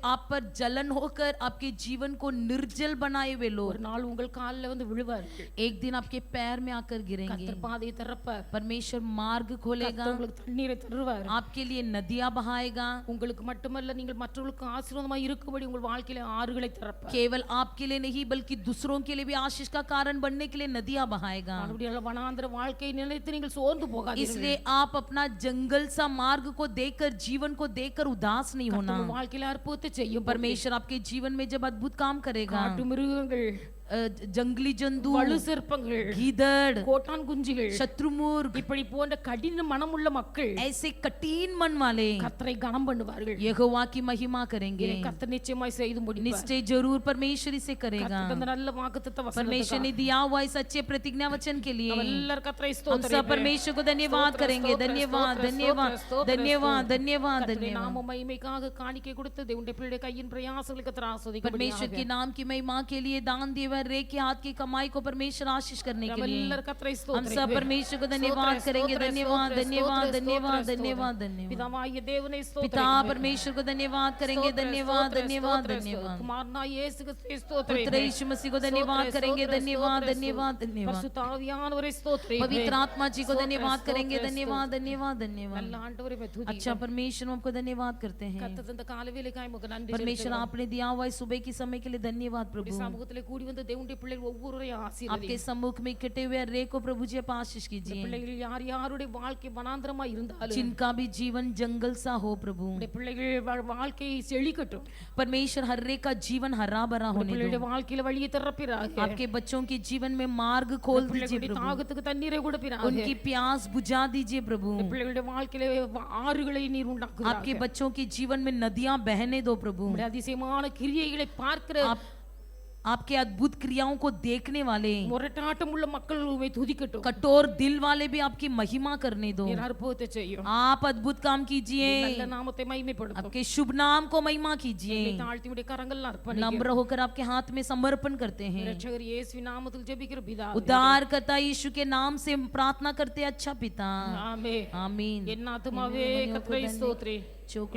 आप पर जलन होकर आपके जीवन को निर्जल बनाए हुए लोग ஒரு நாள் உங்கள் காலில் வந்து விழுவார்கள் एक दिन आपके पैर में आकर गिरेंगे கர்த்தர் பாதையை திறப்பார் परमेश्वर मार्ग खोलेगा கர்த்தர் உங்களுக்கு தண்ணீரை தருவார் आपके लिए नदियां बहाएगा உங்களுக்கு மட்டுமல்ல நீங்கள் மற்றவர்களுக்கு ஆசீர்வாதமாய் இருக்கும்படி உங்கள் வாழ்க்கையில ஆறுகளை ஆறுகளை திறப்பார். केवल आपके लिए नहीं बल्कि दूसरों के लिए भी आशीष का कारण बनने के लिए नदियां बहाएगा. மறுபடியும் வனாந்திர வாழ்க்கை நிலைத்து நீங்கள் சோர்ந்து போகாதீர்கள். इसलिए आप अपना जंगल सा मार्ग को देखकर जीवन को देखकर उदास नहीं होना. உங்கள் வாழ்க்கையில அற்புதத்தை செய்யும் परमेश्वर आपके जीवन में जब अद्भुत काम करेगा, காட்டு மிருகங்கள், जंगली जंतु, வலு சிற்பங்கள், गीदड़, கோட்டான் குஞ்சுகள், शत्रुमुर्ग, இப்படி போன்ற கடின மனமுள்ள மக்கள் ऐसे कठिन मन वाले கர்த்தரை கனம் பண்ணுவார்கள். यहोवा की महिमा करेंगे. கர்த்தர் நிச்சயமாய் செய்து முடிப்பார். निश्चय जरूर परमेश्वर इसे करेगा. கர்த்தர் அந்த நல்ல வாக்குத்தத்த परमेश्वर ने दिया हुआ इस अच्छे प्रतिज्ञा वचन के लिए எல்லாரும் கர்த்தரை हम ஸ்தோத்திரம். सब परमेश्वर को धन्यवाद करेंगे. धन्यवाद धन्यवाद धन्यवाद धन्यवाद धन्यवाद. நாம மகிமைக்காக காணிக்கை கொடுத்து தேவனுடைய பிள்ளைகளுடைய கையின் பிரயாசங்களுக்கு கர்த்தர் ஆசீர்வதிக்க परमेश्वर के नाम की महिमा के लिए दान देवर रे के हाथ की कमाई को परमेश्वर आशीष करने के लिए எல்லாரும் கர்த்தரை हम ஸ்தோத்திரம். सब परमेश्वर को धन्यवाद करेंगे. धन्यवाद धन्यवाद धन्यवाद धन्यवाद धन्यवाद. பிதாவாகிய தேவனை ஸ்தோத்திரம். पिता परमेश्वर को धन्यवाद करेंगे. धन्यवाद धन्यवाद धन्यवाद. குமாரனாகிய இயேசு கிறிஸ்துவை ஸ்தோத்திரம். पुत्र यीशु मसीह को धन्यवाद करेंगे. धन्यवाद धन्यवाद धन्यवाद. பரிசுத்த ஆவியானவரை ஸ்தோத்திரம். पवित्र आत्मा जी को धन्यवाद करेंगे. धन्यवाद धन्यवाद धन्यवाद. நல்ல ஆண்டவரே மே துதி. अच्छा परमेश्वर हम आपको धन्यवाद करते हैं. கர்த்தர் தந்த காலவேளைக்காய் உமக்கு நன்றி. परमेश्वर आपने दिया हुआ इस सुबह की समय के लिए धन्यवाद प्रभु. சமூகத்திலே கூடி வந்த தேவனுடைய பிள்ளைகள் ஒவ்வொருவரையும் ஆசீர்வதி. आपके सम्मुख में इकट्ठे हुए रे को प्रभु जी आप आशीष कीजिए. பிள்ளைகள் யார் யாருடைய வாழ்க்கை வனாந்தரமா இருந்தாலும் जिनका भी जीवन जंगल सा हो प्रभु, உம்முடைய பிள்ளைகள் வாழ்க்கை செழிக்கட்டும். परमेश्वर हर रे का जीवन हरा भरा होने பிள்ளைகளுடைய दो. வாழ்க்கையில வழியை திறப்பிறாக. आपके बच्चों के जीवन में मार्ग खोल दीजिए பிள்ளைகளுடைய प्रभु. தாகத்துக்கு தண்ணீரை கொடுப்பிறாக. उनकी प्यास बुझा दीजिए प्रभु. பிள்ளைகளுடைய வாழ்க்கையில ஆறுகளை நீர் உண்டாக்குறாக. आपके बच्चों के जीवन में नदियां बहने दो प्रभु. உம்முடைய அதிசயமான கிரியைகளை பார்க்கிற आपके अद्भुत क्रियाओं को देखने वाले முரட்டாட்டம் உள்ள மக்கள் உம்மை துதிக்கட்டும். कठोर दिल वाले भी आपकी महिमा करने दो. நீர் அற்புதத்தை செய்யும். आप अद्भुत काम कीजिए. நல்ல நாமத்தை மகிமைப்படுத்தும். आपके शुभ नाम को महिमा कीजिए. தாழ்த்தி உடைய கரங்கள் அர்ப்பணிக்கிறோம். नम्र होकर आपके हाथ में समर्पण करते हैं. இரட்சகர் இயேசுவின் நாமத்தில் ஜெபிக்கிற பிதாவே. उद्धारकर्ता यीशु के नाम से प्रार्थना करते हैं, अच्छा पिता. ஆமென். आमीन. என் ஆத்துமாவே கர்த்தரை ஸ்தோத்திரி.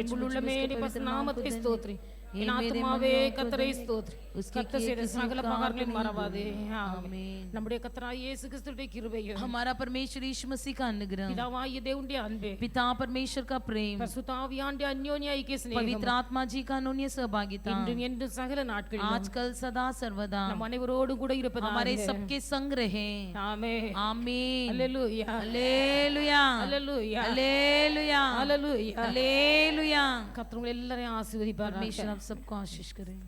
என் உள்ளமே நீ பரிசுத்த நாமத்தை ஸ்தோத்திரி. என் ஆத்துமாவே கர்த்தரை ஸ்தோத்திரி. கர்த்தர் செய்த சகல உபகாரங்களையும் மறவாதே. ஆமென். நம்முடைய கர்த்தராகிய இயேசு கிறிஸ்துவின் கிருபையும் हमारा परमेश्वर यीशु मसीह का अनुग्रह, பிதாவாகிய தேவனுடைய அன்பே, पिता परमेश्वर का प्रेम, பரிசுத்த ஆவியானவருடைய அந்யோன்ய ஐக்கிய சிநேகம் पवित्र आत्मा जी का अनन्य सहभागिता இன்றும் என்றும் சகல நாட்களிலும் आजकल सदा सर्वदा நம் அனைவரோடு கூட இருப்பதாக. हमारे सबके संग रहे. ஆமென். आमीन. அல்லேலூயா. हालेलुया அல்லேலூயா. हालेलुया அல்லேலூயா. हालेलुया. கர்த்தர் உங்களை எல்லாரையும் ஆசீர்வதிப்பாராக. परमेश्वर आप सबको आशीष करें.